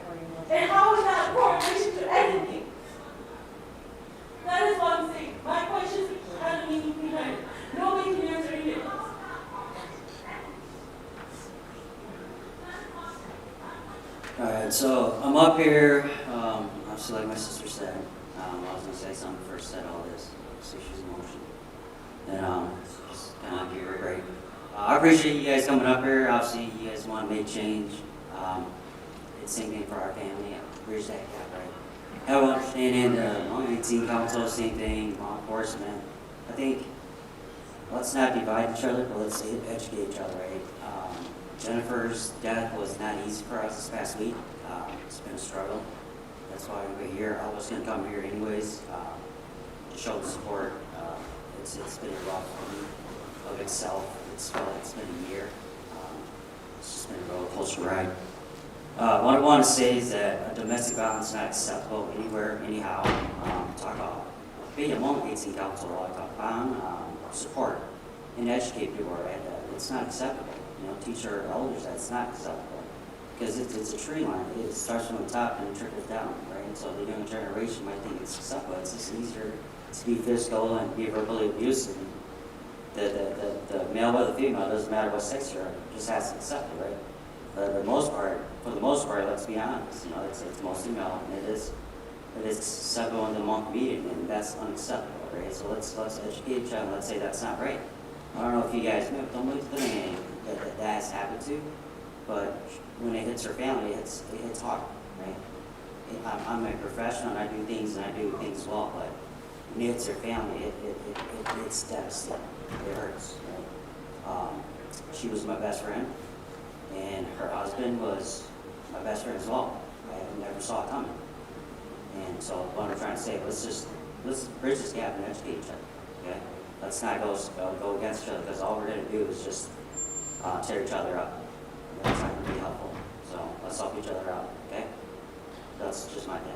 And how is that a correlation to anything? That is what I'm saying. My question is kind of meaning behind it. Nobody can answer any of this. Alright, so I'm up here, obviously like my sister said, I was gonna say something first, said all this, see she's emotional. And just kind of give her a break. I appreciate you guys coming up here, obviously you guys want to make change. It's the same thing for our family, bridge that gap, right? Have understanding the 18 council, same thing, law enforcement. I think, let's not divide each other, but let's educate each other, right? Jennifer's death was not easy for us this past week. It's been a struggle. That's why we're here. I was going to come here anyways to show the support. It's been a rough week of itself. It's been a year. It's just been a roller coaster ride. What I want to say is that domestic violence is not acceptable anywhere, anyhow. Talk about being among 18 council, I talk about support and educate people, right? It's not acceptable. You know, teach our elders that it's not acceptable because it's a tree line. It starts from the top and it trickles down, right? And so the younger generation might think it's acceptable. It's just easier to be physical and be verbally abusive. The male or the female, doesn't matter what sex you are, just has to accept it, right? But for the most part, let's be honest, you know, it's mostly male, and it is acceptable in the Hmong community, and that's unacceptable, right? So let's educate each other. Let's say that's not right. I don't know if you guys know, don't believe the name that has happened to, but when it hits her family, it hits hard, right? I'm a professional and I do things well, but when it hits her family, it's devastating. It hurts, right? She was my best friend, and her husband was my best friend as well. I never saw it coming. And so what I'm trying to say, let's bridge this gap and educate each other, okay? Let's not go against each other, because all we're going to do is just tear each other up. That's not going to be helpful. So let's help each other out, okay? That's just my thing.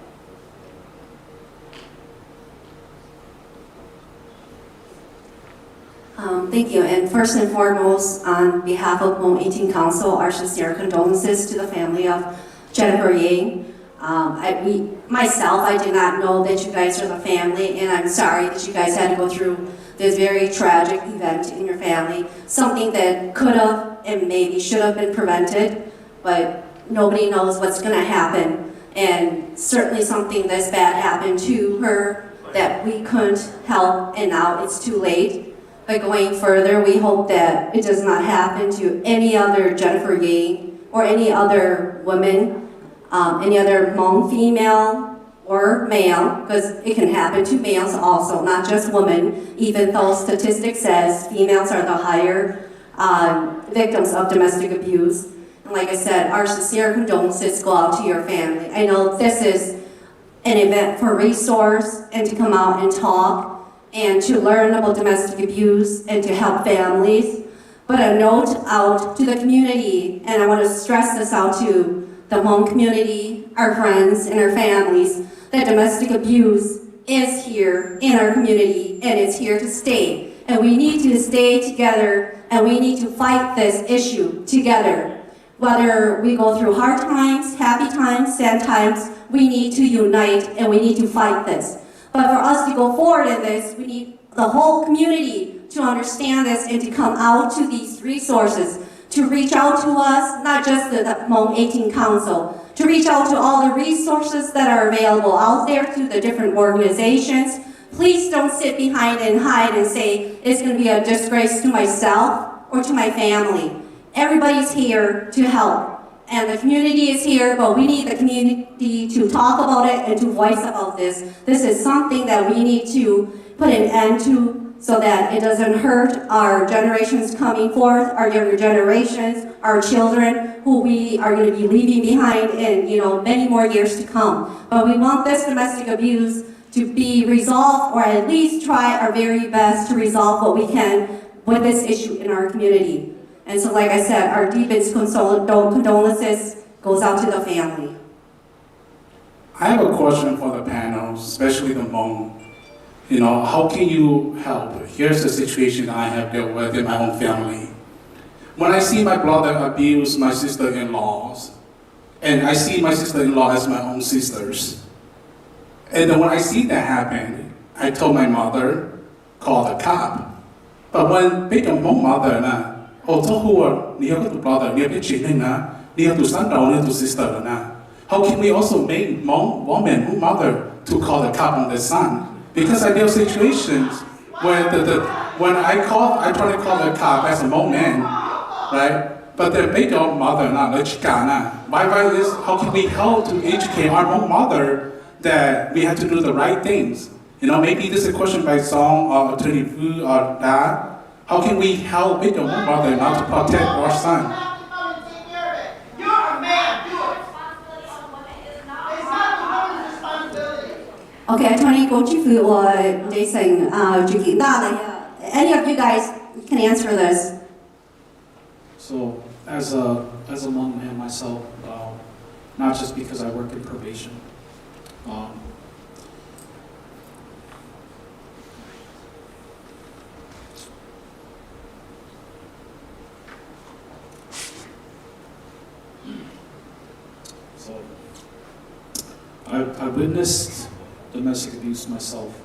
Thank you. And first and foremost, on behalf of Hmong 18 Council, our sincere condolences to the family of Jennifer Yang. I did not know that you guys are the family, and I'm sorry that you guys had to go through this very tragic event in your family. Something that could have and maybe should have been prevented, but nobody knows what's going to happen. And certainly something this bad happened to her that we couldn't help, and now it's too late. But going further, we hope that it does not happen to any other Jennifer Yang or any other woman, any other Hmong female or male, because it can happen to males also, not just women, even though statistics says females are the higher victims of domestic abuse. And like I said, our sincere condolences go out to your family. I know this is an event for resource and to come out and talk and to learn about domestic abuse and to help families. But a note out to the community, and I want to stress this out to the Hmong community, our friends and our families, that domestic abuse is here in our community and it's here to stay. And we need to stay together and we need to fight this issue together. Whether we go through hard times, happy times, sad times, we need to unite and we need to fight this. But for us to go forward in this, we need the whole community to understand this and to come out to these resources, to reach out to us, not just the Hmong 18 Council, to reach out to all the resources that are available out there to the different organizations. Please don't sit behind and hide and say it's going to be a disgrace to myself or to my family. Everybody's here to help. And the community is here, but we need the community to talk about it and to voice about this. This is something that we need to put an end to so that it doesn't hurt our generations coming forth, our younger generations, our children, who we are going to be leaving behind in many more years to come. But we want this domestic abuse to be resolved, or at least try our very best to resolve what we can with this issue in our community. And so, like I said, our deepest condolences goes out to the family. I have a question for the panel, especially the Hmong. How can you help? Here's the situation I have dealt with in my own family. when I see my brother abuse my sister-in-laws, and I see my sister-in-law as my own sisters, and then when I see that happen, I told my mother, call the cop. But when they don't know mother na, oh, to who are near to brother, near to children na, near to son, near to sister na. How can we also make woman who mother to call the cop on the son? Because I know situations where when I try to call the cop as a man, right? But the big old mother na, why is how can we help to educate our own mother that we have to do the right things? You know, maybe this is a question by Song or Attorney Fu or Dad. How can we help big old mother not to protect our son? You're a man, do it. It's not the woman's responsibility. Okay, Attorney Go Chi Fu or Jason, any of you guys can answer this. So, as a Hmong man myself, not just because I work in probation, so I witnessed domestic abuse myself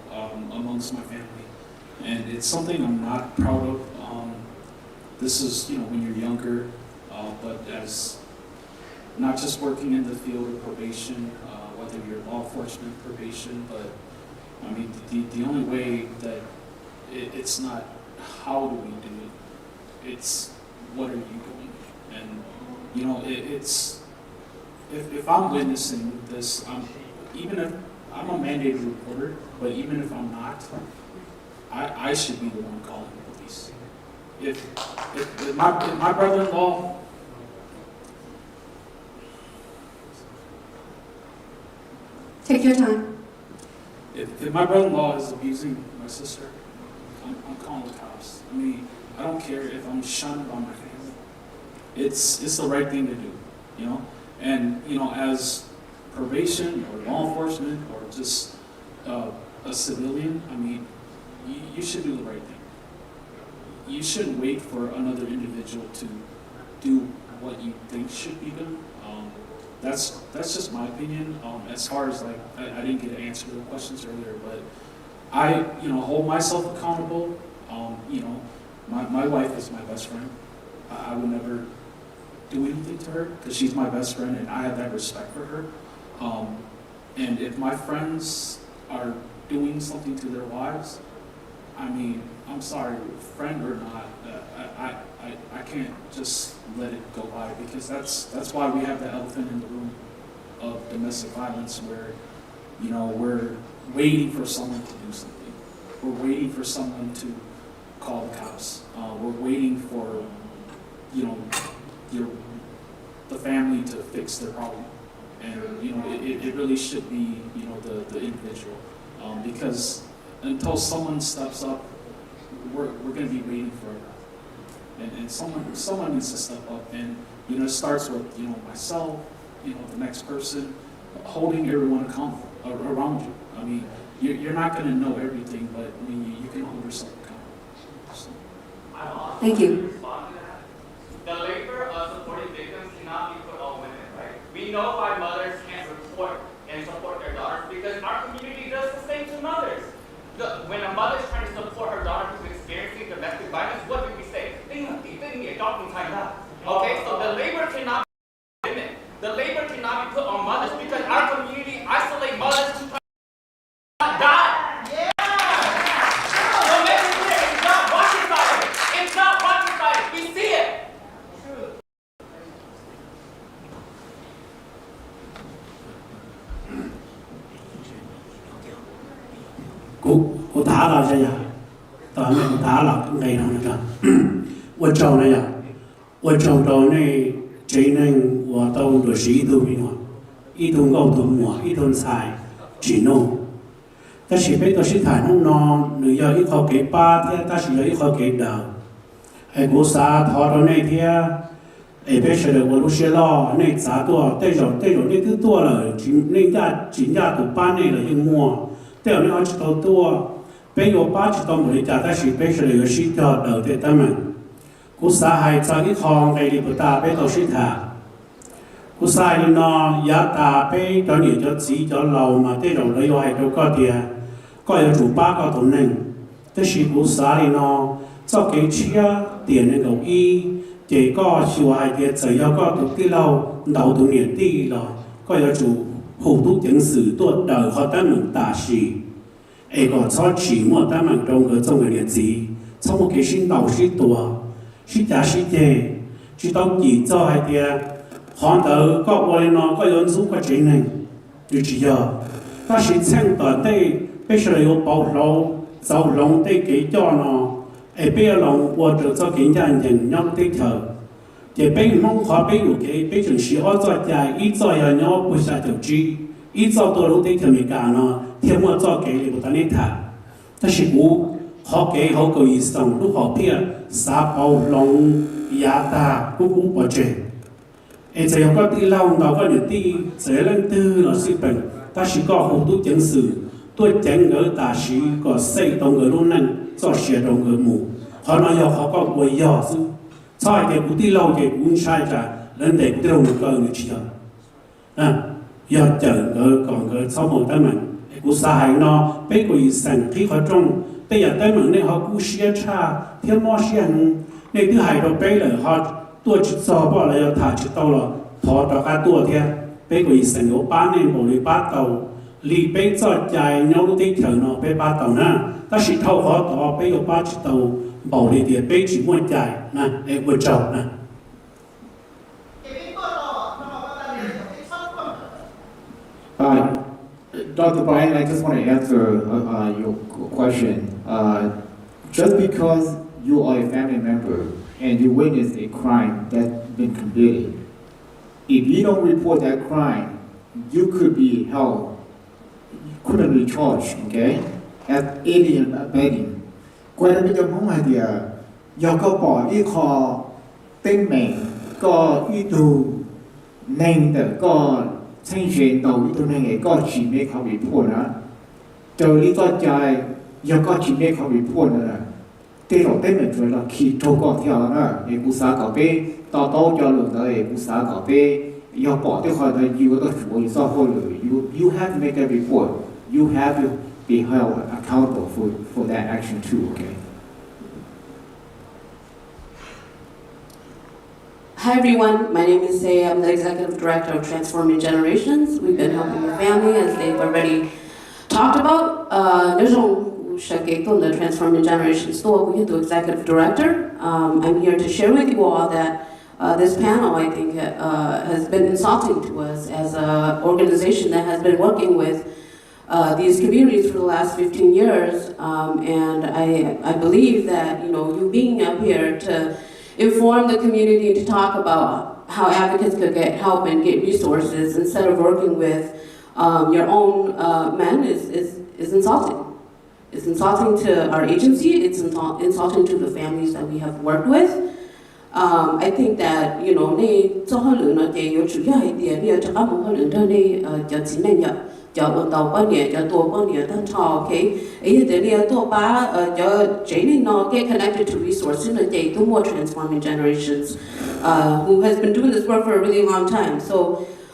amongst my family, and it's something I'm not proud of. This is, when you're younger, but as not just working in the field of probation, whether you're law enforcement probation, but I mean, the only way that it's not how do we do it, it's what are you doing? And, it's, if I'm witnessing this, even if I'm a mandated reporter, but even if I'm not, I should be the one calling the police. If my brother-in-law, Take your time. if my brother-in-law is abusing my sister, I'm calling the cops. I mean, I don't care if I'm shunned by my family. It's the right thing to do, And, as probation or law enforcement or just a civilian, I mean, you should do the right thing. You shouldn't wait for another individual to do what you think should be done. That's just my opinion. As far as I didn't get to answer the questions earlier, but I hold myself accountable. My wife is my best friend. I would never do anything to her because she's my best friend, and I have that respect for her. And if my friends are doing something to their wives, I mean, I'm sorry, friend or not, I can't just let it go by, because that's why we have the elephant in the room of domestic violence, where we're waiting for someone to do something. We're waiting for someone to call the cops. We're waiting for the family to fix their problem, and it really should be the individual, because until someone steps up, we're going to be waiting forever. And someone needs to step up, and it starts with myself, the next person, holding everyone accountable around you. I mean, you're not going to know everything, but I mean you can hold yourself accountable. So. Thank you. The labor of supporting victims cannot be put on women, right? We know why mothers can't report and support their daughters, because our community does the same to mothers. When a mother is trying to support her daughter who's experiencing domestic violence, what do we say? Okay, so the labor cannot be on women. The labor cannot be put on mothers, because our community isolates mothers who die. Yeah. So make it clear, it's not rocket science. It's not rocket science. We see it.我打了这呀，当然我打了，没让那个，我找了呀，我找到那这人我到的是一头兵啊，一头高头木，一头菜，只弄。但是被到是台弄呢，你要一口给八天，但是要一口给的，哎，我啥讨到那天，哎，别说的我都是了，那咋多，对着那都多了，人家都把那了一摸。แต่อันนี้อาจจะตัวไปโยป้าจะต้องบริจาคแต่สิไปเฉลี่ยสิทธิ์เดิมแต่ตั้งมัน cú sa hai cho cái khong cái đi bữa ta bé tàu sĩ thả cú sa đi nó giá ta bé cho nhiều cho chỉ cho lâu mà thế rồi lấy hai đâu có tiền có ở chủ ba có tổn nên thế thì cú sa đi nó cho cái chia tiền này cầu y chỉ có chịu hai tiền chỉ có tụt cái lâu đầu tụi年底了có ở chủ hậu tu chứng sử tuột đời họ ta mình ta sĩ ấy có cho chỉ một ta mình trong cái年纪trong một cái sinh đầu sĩ tuổi sĩ gia sĩ trẻ chỉ tao chỉ cho hai tiền họ tới có quay nó có ứng dụng cái chuyện này như chỉ giờ ta sĩ xem toàn đây bây giờ有保留走龙的给叫呢ấy bây giờ龙我就做给人人nhau的头thì bây mong khó bây giờ cái bây giờ sĩ ở做家一做要nhau不下就知一做多路的头没干呢天我做给你不当你谈但是我họ cái họ có ý sống lúc họ biết xã bảo lòng giá ta cũng bỏ chạy ấy giờ có đi lâu nào có những đi giờ lên tư là sự bệnh ta chỉ có hậu tu chứng sử tôi chẳng ngờ ta chỉ có xây đồng người luôn nên cho xe đồng người mù họ nói họ có quay gió chứ sau cái cũng đi lâu cái cũng sai ra lên để cũng đi lâu cái người chỉ giờ chờ ngờ còn ngờ sau một tấm mình cũng sai nó bây giờ sản khi họ trong bây giờ tới mình này họ cũng xia cha thêm mò xia này thứ hai đầu bây giờ họตัวจิตสอบว่าเราถ่ายจิตตัวเราพอต่อการตัวเทียไปกุยสังโยป้าเนี่ยบอกเลยป้าเต่าลีไปจอดใจเงาที่เถอะเนาะไปป้าเต่านะถ้าสิเท่าเขาต่อไปกับป้าจิตเต่าบอกเลยเดียไปจีบหัวใจนะไอ้หัวเจ้านะ Dr. Brian, I just want to answer your question. Just because you are a family member and you witness a crime that's been committed, if you don't report that crime, you could be held criminally charged, okay, as aiding and abetting. กว่าจะเป็นมองไอเดียยกก็บอกอีคอเต้นแมงก็อีดูเน่งแต่ก็เช่นเช่นตัวอีตัวเน่งก็chỉไม่เขาbịพูดนะเจอลีก็ใจยกก็chỉไม่เขาbịพูดนะที่เราเต้นเหมือนกันเราขี่โจก็เที่ยวนะเอกุสากับเป้ต่อโต้จะหลุดเลยเอกุสากับเป้ยกบอกที่คอยจะยูก็ถือว่าอยู่ซ้อพูดเลย you have to make a report you have to be held accountable for that action too, okay? Hi everyone, my name is Say. I'm the Executive Director of Transforming Generations. We've been helping the family as they've already talked about. The Transforming Generations store, we can do Executive Director. I'm here to share with you all that this panel, I think, has been insulting to us as an organization that has been working with these communities for the last 15 years. And I believe that, you being up here to inform the community, to talk about how advocates could get help and get resources instead of working with your own men is insulting. It's insulting to our agency, it's insulting to the families that we have worked with. I think that, cho ôn tàu bao nhiêu cho tua bao nhiêu thân thọ, okay? Ấy thì để tua ba cho chế nên nó get connected to resources nó chạy to more transforming generations who has been doing this work for a really long time. So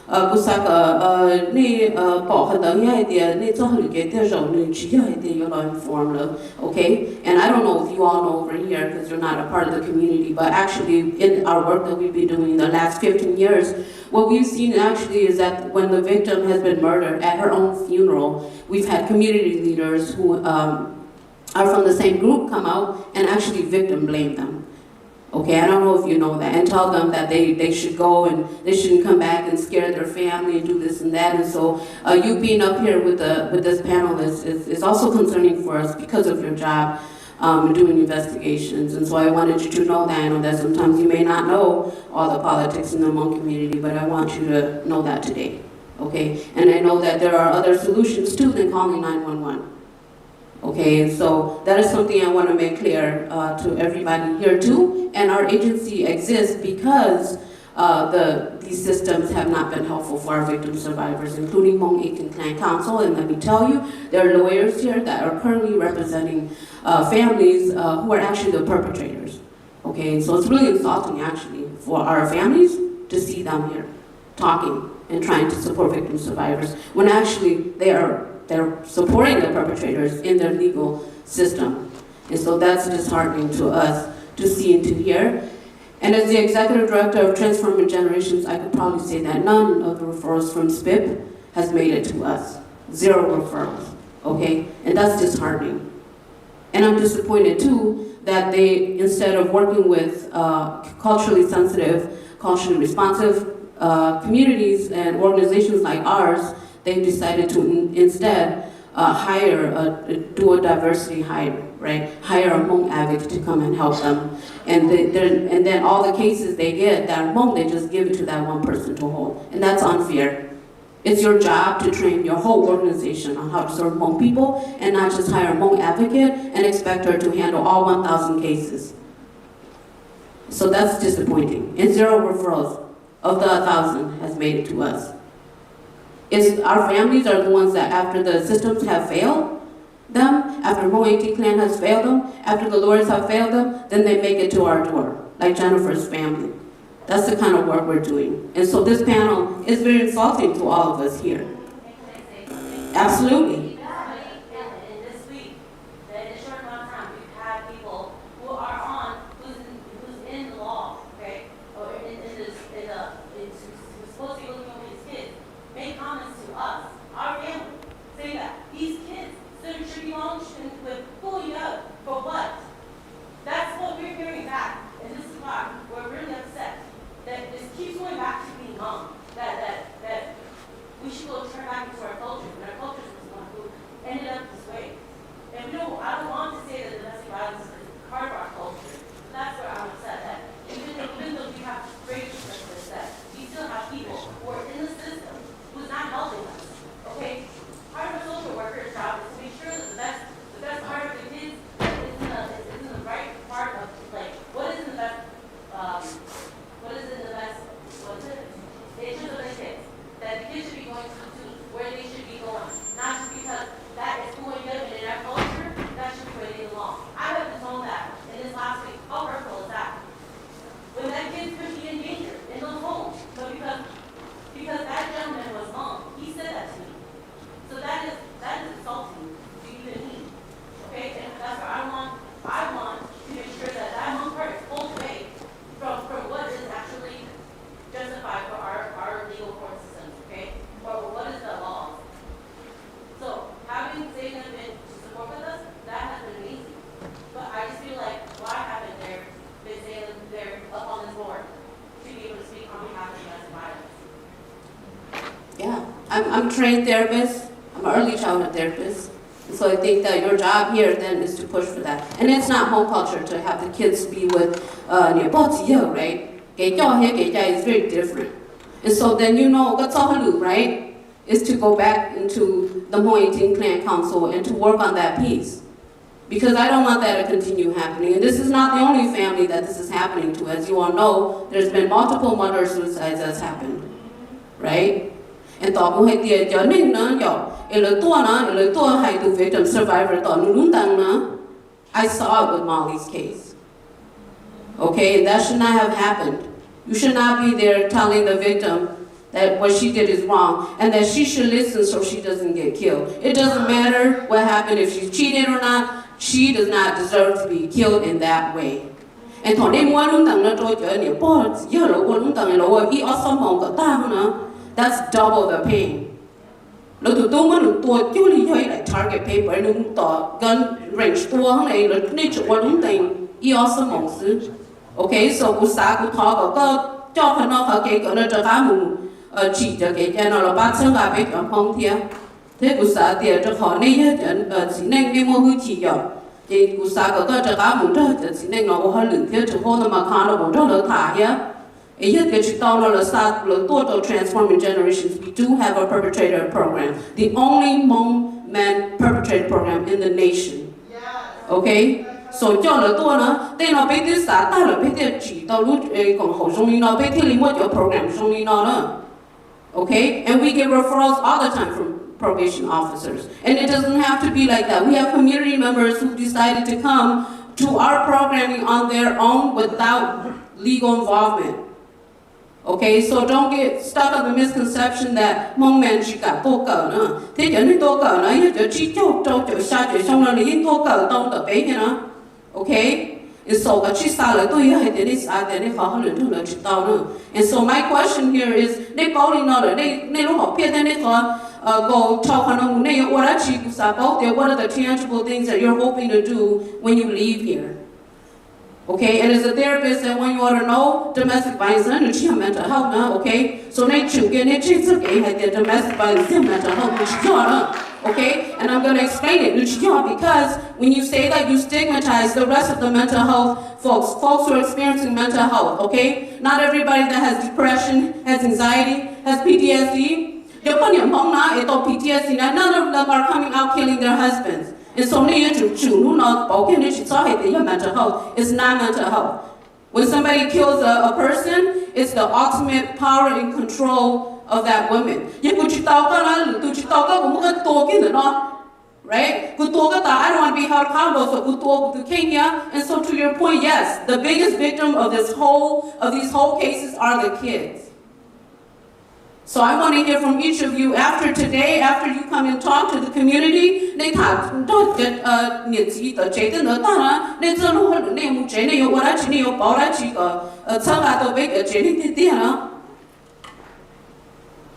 Kusaka ni bỏ hết tới hay thì ni cho họ cái tiêu rồi ni chỉ hay thì you're informed, okay? And I don't know if you all know over here because you're not a part of the community, but actually in our work that we've been doing the last 15 years, what we've seen actually is that when the victim has been murdered at her own funeral, we've had community leaders who are from the same group come out and actually victim blame them. Okay, I don't know if you know that, and tell them that they should go and they shouldn't come back and scare their family and do this and that. And so you being up here with this panel is also concerning for us because of your job doing investigations. And so I wanted you to know that. I know that sometimes you may not know all the politics in the Hmong community, but I want you to know that today. Okay, and I know that there are other solutions too than calling 911. Okay, and so that is something I want to make clear to everybody here too. And our agency exists because these systems have not been helpful for our victim survivors, including Hmong Akin Clan Council. And let me tell you, there are lawyers here that are currently representing families who are actually the perpetrators. Okay, so it's really insulting actually for our families to see them here talking and trying to support victim survivors when actually they're supporting the perpetrators in their legal system. And so that's disheartening to us to see and to hear. And as the executive director of Transforming Generations, I could probably say that none of the referrals from SPIP has made it to us. 0 referrals, okay? And that's disheartening. And I'm disappointed too that they, instead of working with culturally sensitive, culturally responsive communities and organizations like ours, they decided to instead do a diversity hire, right? Hire a Hmong advocate to come and help them. And then all the cases they get that Hmong, they just give it to that one person to hold. And that's unfair. It's your job to train your whole organization on how to serve Hmong people and not just hire a Hmong advocate and expect her to handle all 1,000 cases. So that's disappointing. And 0 referrals of the 1,000 has made it to us. Our families are the ones that after the systems have failed them, after Hmong 18 clan has failed them, after the lawyers have failed them, then they make it to our door, like Jennifer's family. That's the kind of work we're doing. And so this panel is very insulting to all of us here. Absolutely. I'm a trained therapist. I'm an early childhood therapist. So I think that your job here then is to push for that. And it's not Hmong culture to have the kids be with right? It's very different. And so then right? Is to go back into the Hmong 18 Clan Council and to work on that piece. Because I don't want that to continue happening. And this is not the only family that this is happening to. As you all know, there's been multiple murder suicides that's happened. Right? And talk with the journey, victim survivor, I saw it with Molly's case. Okay, that should not have happened. You should not be there telling the victim that what she did is wrong and that she should listen so she doesn't get killed. It doesn't matter what happened, if she's cheated or not, she does not deserve to be killed in that way. And that's double the pain. Target paper, gun range, okay, so we start to talk about chỉ cho cái channel là bác sinh gặp cái không thia, thế cũng sao thì cho họ này nhận chỉ nên đi mua hư chỉ rồi, thì cũng sao có cho cả một chỗ chỉ nên nó có hơi lử thế cho họ mà khá là một chỗ lỡ thả ya, ấy hết cái chuyện đó là sao là tôi Transforming Generations, we do have a perpetrator program, the only Hmong men perpetrator program in the nation, okay. So cho là tôi nó, đây nó biết cái xã ta là biết cái chỉ tao lúc còn hậu trong đi nó biết cái lý một cái program trong đi nó nữa. Okay, and we get referrals all the time from probation officers. And it doesn't have to be like that. We have community members who decided to come to our programming on their own without legal involvement. Okay, so don't get stuck on the misconception that Hmong men chỉ cả tô cờ nữa. Thế giờ nên tô cờ nữa, giờ chỉ cho xa chỉ xong rồi liền tô cờ tông cờ bé nữa. Okay, and so cái chỉ xa lại tôi hay để đi xa để đi khó hơn nữa nữa chỉ tao nữa. And so my question here is, they probably know that they lúc học biết they có go talk on they what actually what are the tangible things that you're hoping to do when you leave here. Okay, and as a therapist, I want you all to know domestic violence and mental health now, okay? So they choose domestic violence and mental health, okay? And I'm gonna explain it, because when you say that, you stigmatize the rest of the mental health folks who are experiencing mental health, okay? Not everybody that has depression, has anxiety, has PTSD. PTSD, none of them are coming out killing their husbands. And so mental health. It's not mental health. When somebody kills a person, it's the ultimate power and control of that woman. Right? I don't want to be held accountable for Kenya. And so to your point, yes, the biggest victim of these whole cases are the kids. So I want to hear from each of you after today, after you come and talk to the community. They talk, don't get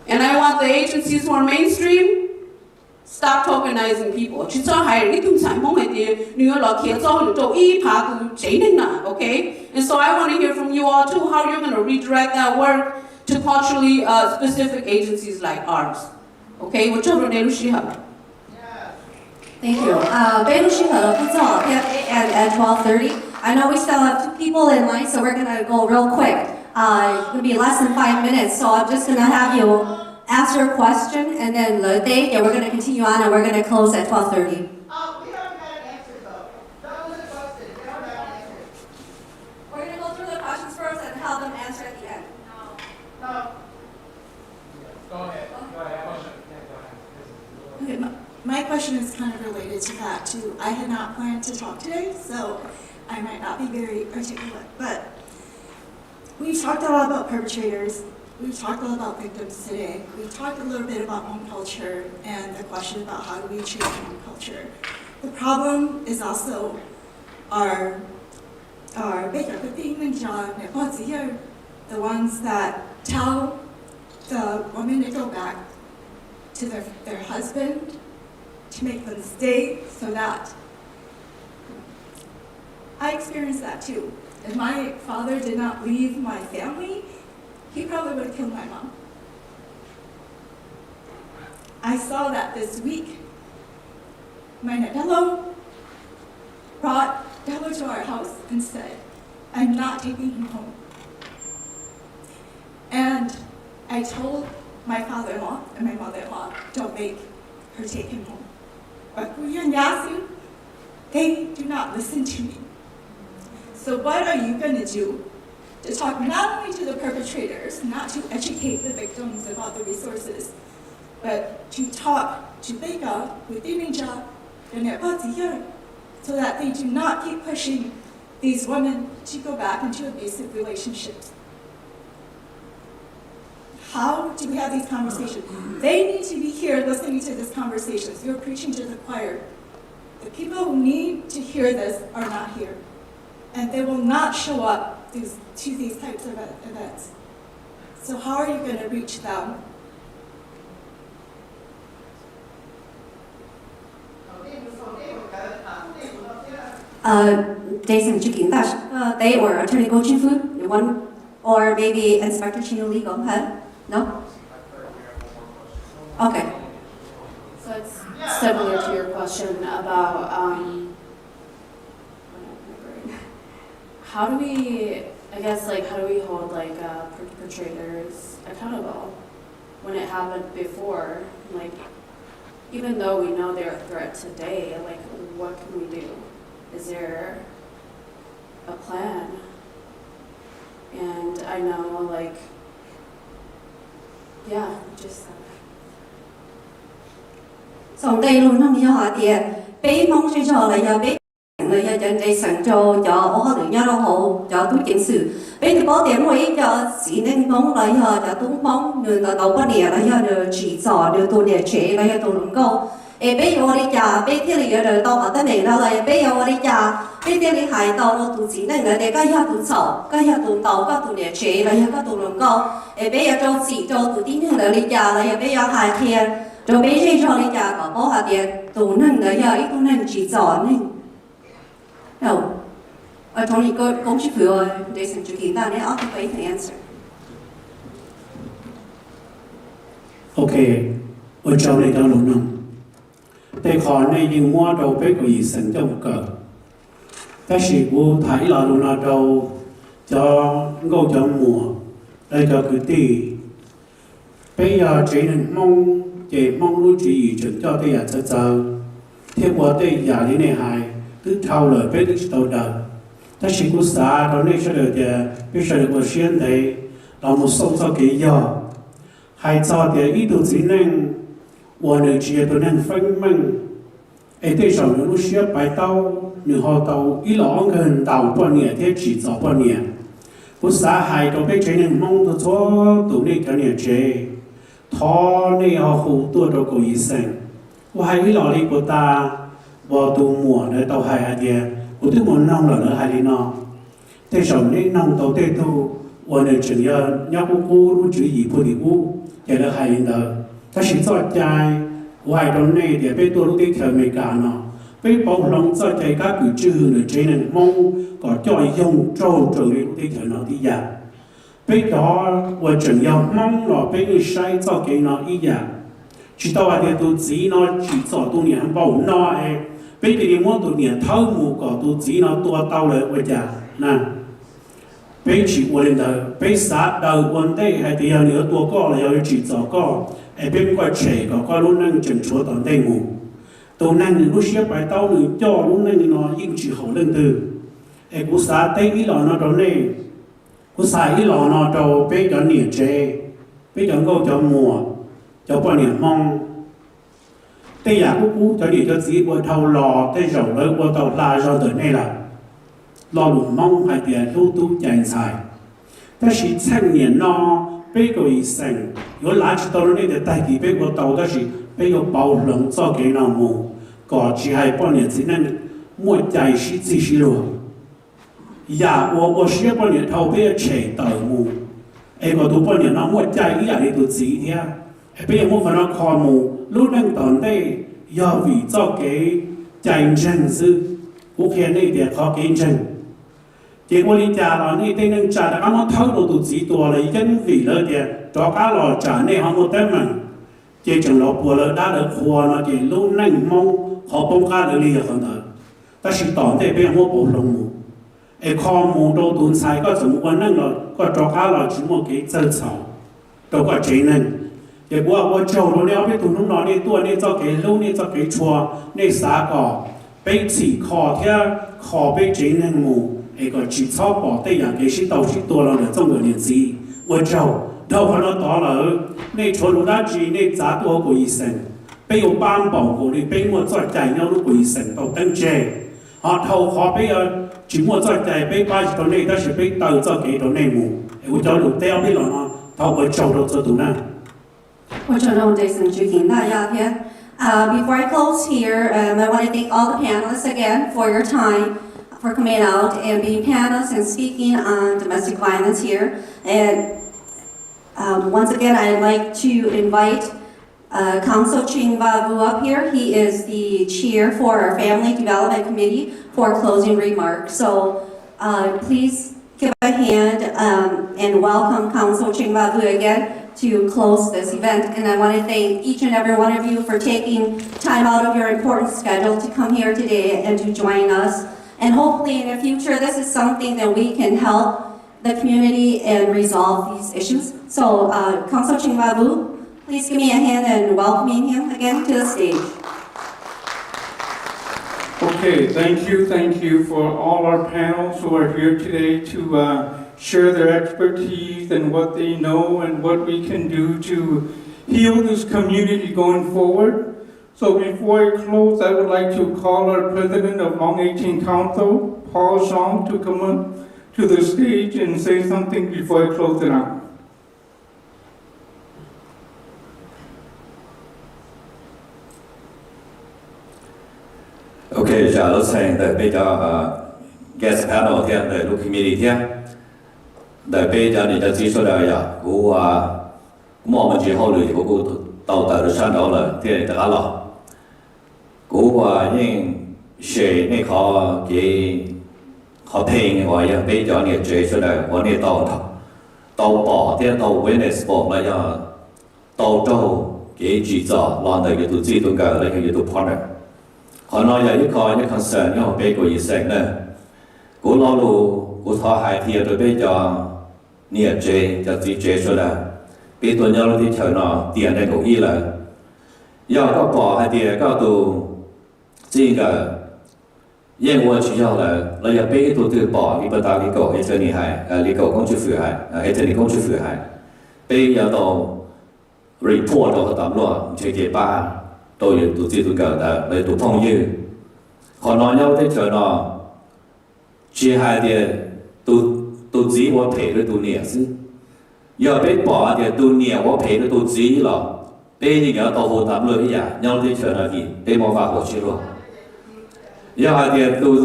and I want the agencies who are mainstream, stop tokenizing people. Okay? And so I want to hear from you all too, how you're going to redirect that work to culturally specific agencies like ours. Okay? Thank you. At 12:30. I know we still have 2 people in line, so we're going to go real quick. It's going to be less than 5 minutes, so I'm just going to have you ask your question, and then we're going to continue on, and we're going to close at 12:30. We're going to go through the questions first and have them answer at the end. Go ahead. Okay, my question is kind of related to that too. I had not planned to talk today, so I might not be very articulate, but we've talked a lot about perpetrators. We've talked a lot about victims today. We've talked a little bit about Hmong culture and the question about how do we change Hmong culture. The problem is also our the ones that tell the women to go back to their husband to make them stay so that I experienced that too. If my father did not leave my family, he probably would have killed my mom. I saw that this week. My Dello brought Dello to our house and said, I'm not taking him home. And I told my father-in-law and my mother-in-law, don't make her take him home. But they do not listen to me. So what are you going to do to talk not only to the perpetrators, not to educate the victims about the resources, but to talk to Beka with Dininja and so that they do not keep pushing these women to go back into abusive relationships? How do we have these conversations? They need to be here listening to these conversations. You're preaching to the choir. The people who need to hear this are not here. And they will not show up to these types of events. So how are you going to reach them? Jason they or Attorney Go Chifu, you want, or maybe Inspector Chino Lee, go ahead. No? Okay. So it's similar to your question about how do we hold perpetrators accountable when it happened before? Like, even though we know they're a threat today, like, what can we do? Is there a plan? And I know, like, yeah, just So đây luôn không cho họ tiền, bé mong cho là giờ bé là giờ để sẵn cho họ được nhau đâu hộ cho tôi chính sự bây giờ có tiếng mới cho chỉ nên mong là giờ cho tôi mong người ta đâu có địa là giờ chỉ rõ được tôi địa chế là giờ tôi đúng câu bây giờ đi trả bây giờ thì giờ tao bảo tới này là bây giờ đi trả bây giờ đi hải tàu nó tụi chỉ nên là để cái giờ tụi sầu cái giờ tụi tàu cái tụi địa chế là giờ cái tụi đúng câu bây giờ cho chỉ cho tụi tí nữa là đi trả là giờ bây giờ hải thiền rồi bây giờ cho đi trả có hạt tiền tụi nên là giờ ít tụi nên chỉ rõ nên đâu Tony,恭喜佢啊！你成住簡單，你 occupy the answer。OK， 我教你到路呢。แต่ขอในยิงมัวเราไปก็อีสันเจ้าเกิดแต่สิกูถ่ายเราเราจะก็จะมัวแล้วจะคือตีไปอยากเจนมองเจมองรู้จีจนเจ้าได้อยากจะเจอเทียบว่าได้อยากที่ในหายตึ้งเท่าเลยไปตึ้งเท่าเดิมแต่สิกูสาเราในเฉลี่ยไปเฉลี่ยว่าเชียนใดเราหมดส่งเจ้าเกี่ยวให้เจ้าเดียอีตัวจีนั่ง我呢，只要都能分门，对上呢，我需要摆到，然后到一两个人到半年，得制造半年，不是还都被这人忙到做，都那个年纪，他呢要好多都个医生，我还一老里不大，我都摸呢都还还的，我都摸弄了呢还的呢，对上呢弄到对都，我呢只要不顾路只一步的顾，也得还的。ถ้าฉันสนใจว่าตรงนี้เดี๋ยวไปตัวลูกที่เธอไม่กล้าเนาะไปบอกลงสนใจก็คือชื่อหรือชื่อหนึ่งมองก็จ่อยยงโจโจลูกที่เธอเนาะที่อยากไปต่อว่าจึงยอมมองเนาะไปใช้เจ้าเกี่ยเนาะอีอยากชิดว่าเดี๋ยวตัวจีเนาะจีจ่อตัวเนี่ยบอกเนาะไปเดี๋ยวมั่วตัวเนี่ยเท่าหมูก็ตัวจีเนาะตัวเต่าเลยว่าจะนะไปจีวันเดิมไปสาเดิมวันได้ให้เดียวเหนือตัวก็เลยเอาจีจ่อก็bên qua trẻ có lúc năng chỉnh chúa tận tay ngủ tổ năng lúc xếp bài tao người cho lúc năng nó yên chỉ hậu lên từ cú xá tay ý lò nó đó này cú xá ý lò nó đâu bây giờ nhiệt trẻ bây giờ câu cho mùa cho bao nhiêu mong tay giả cú cho đi cho gì qua thâu lò tay rầu lấy qua tàu la ra tới này là lò đủ mong hay tiền lưu tu chạy xài ta chỉ thanh niên nó bây giờ ý sinh nếu lại chỉ tao nói để đại kỳ bây giờ tao đó là bây giờ bảo lòng cho cái nào mù có chỉ hay bao nhiêu chỉ nên mua trái sĩ chỉ sĩ rồi ya 我需要半年头被切到木个都半年那mua trái ý là都chỉ thế bây giờ mua phần nó kho mù lúcนั้นตอนได้ยอvì cho cái trái chân sư cũng khen này để khó cái chân结果你家了，你对人家的，俺们偷到都几多了，已经为了的，找家了家内俺们得门，这成了过了大的活了，这路能忙好帮家的厉害很多，但是当地被我不弄么，ข้อมูลตัวตุนใช้ก็สมควรนั่งเราก็找家了只么给争吵，都个这能，结果我走了了，被ตุนน้องนี่ตัวนี่จะ给路นี่จะ给ชัวนี่สาก็ไปฉีขอเท่าขอไปเจนึงหมู่个只操保对呀，给是都是多了的这么年纪，我找到可能到了，你除了那只你咋多过一生，被有帮保过的，被我再在要路过一生到等着，头好被只我再在被把到那，但是被到这给到内幕，我找路带要被了呢，头我找到这度呢。我找到这层主题大家天。Before I close here, I want to thank all the panelists again for your time. For coming out and being panelists and speaking on domestic violence here. And once again, I'd like to invite Council Ching Vavu up here. He is the chair for our Family Development Committee for closing remarks. So please give a hand and welcome Council Ching Vavu again to close this event. And I want to thank each and every one of you for taking time out of your important schedule to come here today and to join us. And hopefully in the future, this is something that we can help the community and resolve these issues. So, Councilor Ching Babu, please give me a hand in welcoming him again to the stage. Okay, thank you for all our panels who are here today to share their expertise and what they know and what we can do to heal this community going forward. So before I close, I would like to call our president of Hmong 18 Council, Paul Jean to come up to the stage and say something before I close it out. Okay, chào lớp sen tại bây giờ guest panel thiên tại lúc committee thiên tại bây giờ thì chỉ số đời à của mọi mình chỉ hỗ trợ của tàu tại được sang đó là thiên tất cả là của những sẽ này họ cái họ paying gọi là bây giờ này chỉ số đời của này tàu bỏ thiên tàu Venice bỏ là giờ tàu châu cái chỉ cho làm được cái tổ chức tổng cả là cái tổ partner họ nói là những cái concern những cái của ý sách này, của lo lu của thọ hại thì rồi bây giờ nhiệt chế cho chỉ chế số là, bây giờ nhau thì chờ nó tiền này cũng ý là, giờ có bỏ hay tiền có tụ, chỉ cái, yên ổn chỉ cho là giờ bây giờ từ bỏ thì bắt đầu đi cầu hay cho ni hại, đi cầu công chức phụ hại, hay cho ni công chức phụ hại, bây giờ tụ report đó tạm lo, chỉ cái ba tôi tổ chức tôi cả đã lấy tổ thông như họ nói nhau thế trời nó chia hai thì tôi chỉ我赔了tôi nhẹ chứ giờ bị bỏ thì tôi nhẹ我赔了tôi chỉ là bây giờ cái tàu hồ tạm lợi vậy nhau thế trời nó gì bây giờ vào hồ chưa rồi giờ hai thì tôi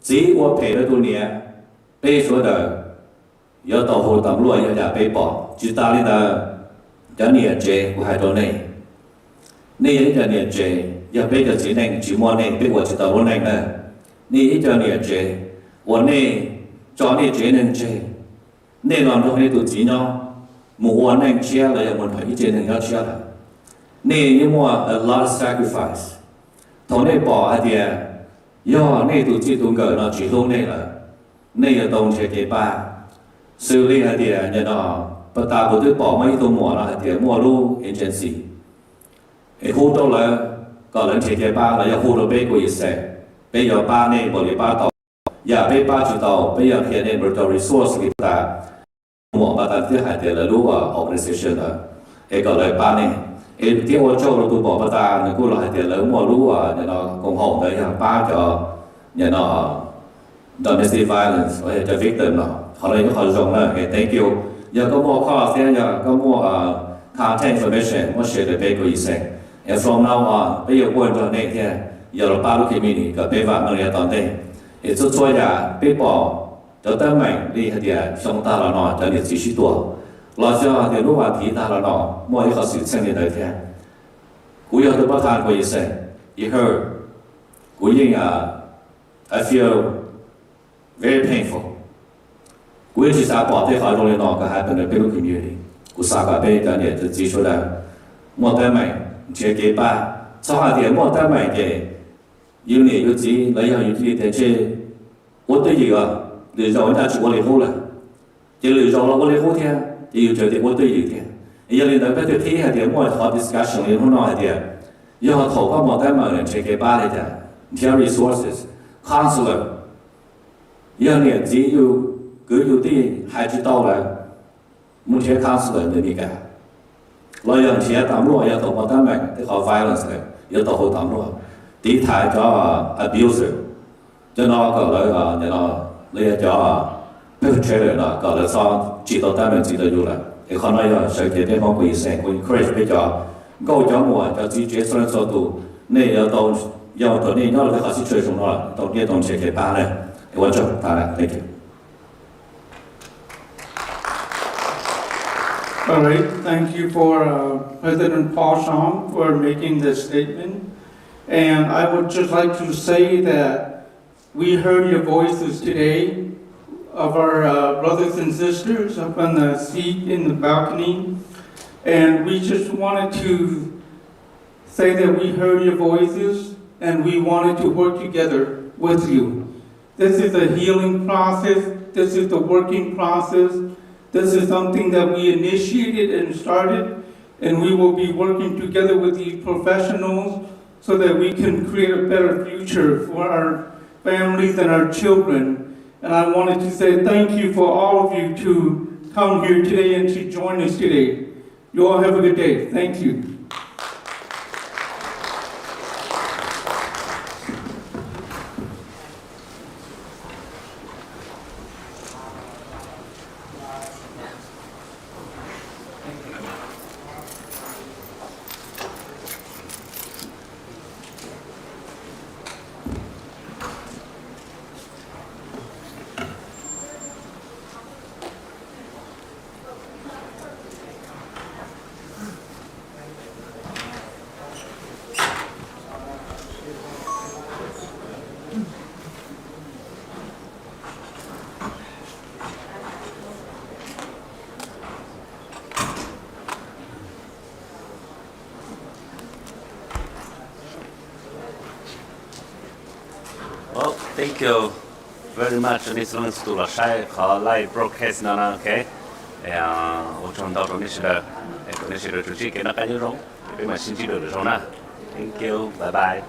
chỉ我赔了tôi nhẹ bây giờ đó giờ tàu hồ tạm lợi vậy bây bỏ chỉ ta đi ta cái nhẹ chế của hai đứa nàyนี่จะเนี่ยเจอย่าไปกับจีนเองจีมัวเนี่ยไปว่าจีตาวันเองนะนี่จะเนี่ยเจวันนี้จอนี่เจนึงเจนี่นอนตรงนี้ตัวจีนเนาะหมู่วันเองเชียร์เลยอย่างมันพออีเจนึงก็เชียร์ละนี่ยิ่งว่า a lot of sacrifice ตรงนี้บอกอะไรย่อนี่ตัวจีตัวเกิดเนาะจีตรงนี้ละนี่จะตรงเชเกป้าซื้อเรื่องอะไรเนี่ยเนาะปตาบุตรบอกไม่ตัวหมัวละอะไรมัวรู้เอเจนซี่khu đó là có lần chế chế ba là do khu đó bây của Israel bây giờ ba này bởi vì ba tàu giờ bây ba chủ tàu bây giờ hiện nay một tàu resource người ta một ba tàu thứ hai thì là lúc organization đó cái có lời ba này cái tiếng Âu Châu là tụi bỏ ba ta nó cũng là thì là một lúc nhà nó cộng hộ đấy là ba cho nhà nó domestic violence hay cho victim nó họ lấy cái họ dùng là cái thank you giờ có mua kho thế giờ có mua content information mua share được bây của Israel and from now on bây giờ quan trọng này thì giờ là ba lúc community cả bây vợ mình là toàn đây để cho cho nhà bây bỏ cho ta mình đi thì xong ta là nó cho nên chỉ sĩ tuổi lo cho thì lúc mà thì ta là nó mọi cái sự sinh này đấy cú giờ tôi bắt thang của Israel you heard cú yên I feel very painful cú chỉ sao bỏ thế khỏi rồi nó cả hai bên là bây lúc community cú sao cả bây cho nên chỉ số là một tay mình chế kế ba sau hai tiếng một tay mày kể yêu này yêu gì lấy nhau yêu gì thế chứ út tới gì à để rồi ta chịu lấy hô là chỉ lấy rồi nó lấy hô theo thì yêu chơi thì út tới gì theo giờ lên tới bây giờ thì hai tiếng một họ discussion lên hôm nọ hai tiếng giờ họ thấu có một tay mày chế kế ba này theo resources counselor giờ này chỉ yêu cứ yêu thì hai chữ tao là muốn theo counselor để đi cả lo yang chia tạm lo ya tổ tạm mình thì họ violence này ya tổ hồ tạm lo tí thái cho abuser cho nó gọi là nhà nó lấy cho perpetrator nó gọi là sao chỉ tổ tạm mình chỉ được là thì họ nói là sự kiện bên phong quỷ sẽ quỷ encourage bây giờ câu cho mùa cho chỉ chế số số tụ này ya tổ này nó là họ sẽ chơi chúng nó tổ kia tổ chế cái ba này thì quan trọng ta là thank you. All right, thank you for President Paul Sham for making this statement. And I would just like to say that we heard your voices today of our brothers and sisters up on the seat in the balcony. And we just wanted to say that we heard your voices and we wanted to work together with you. This is a healing process. This is the working process. This is something that we initiated and started, and we will be working together with the professionals so that we can create a better future for our families and our children. And I wanted to say thank you for all of you to come here today and to join us today. You all have a good day. Thank you. Thank you very much. This one's to the shy live broadcast now, okay? Ở trong đó nó sẽ được chủ trì cái nó cái như rong, cái mà xin chỉ được rồi nè. Thank you. Bye bye.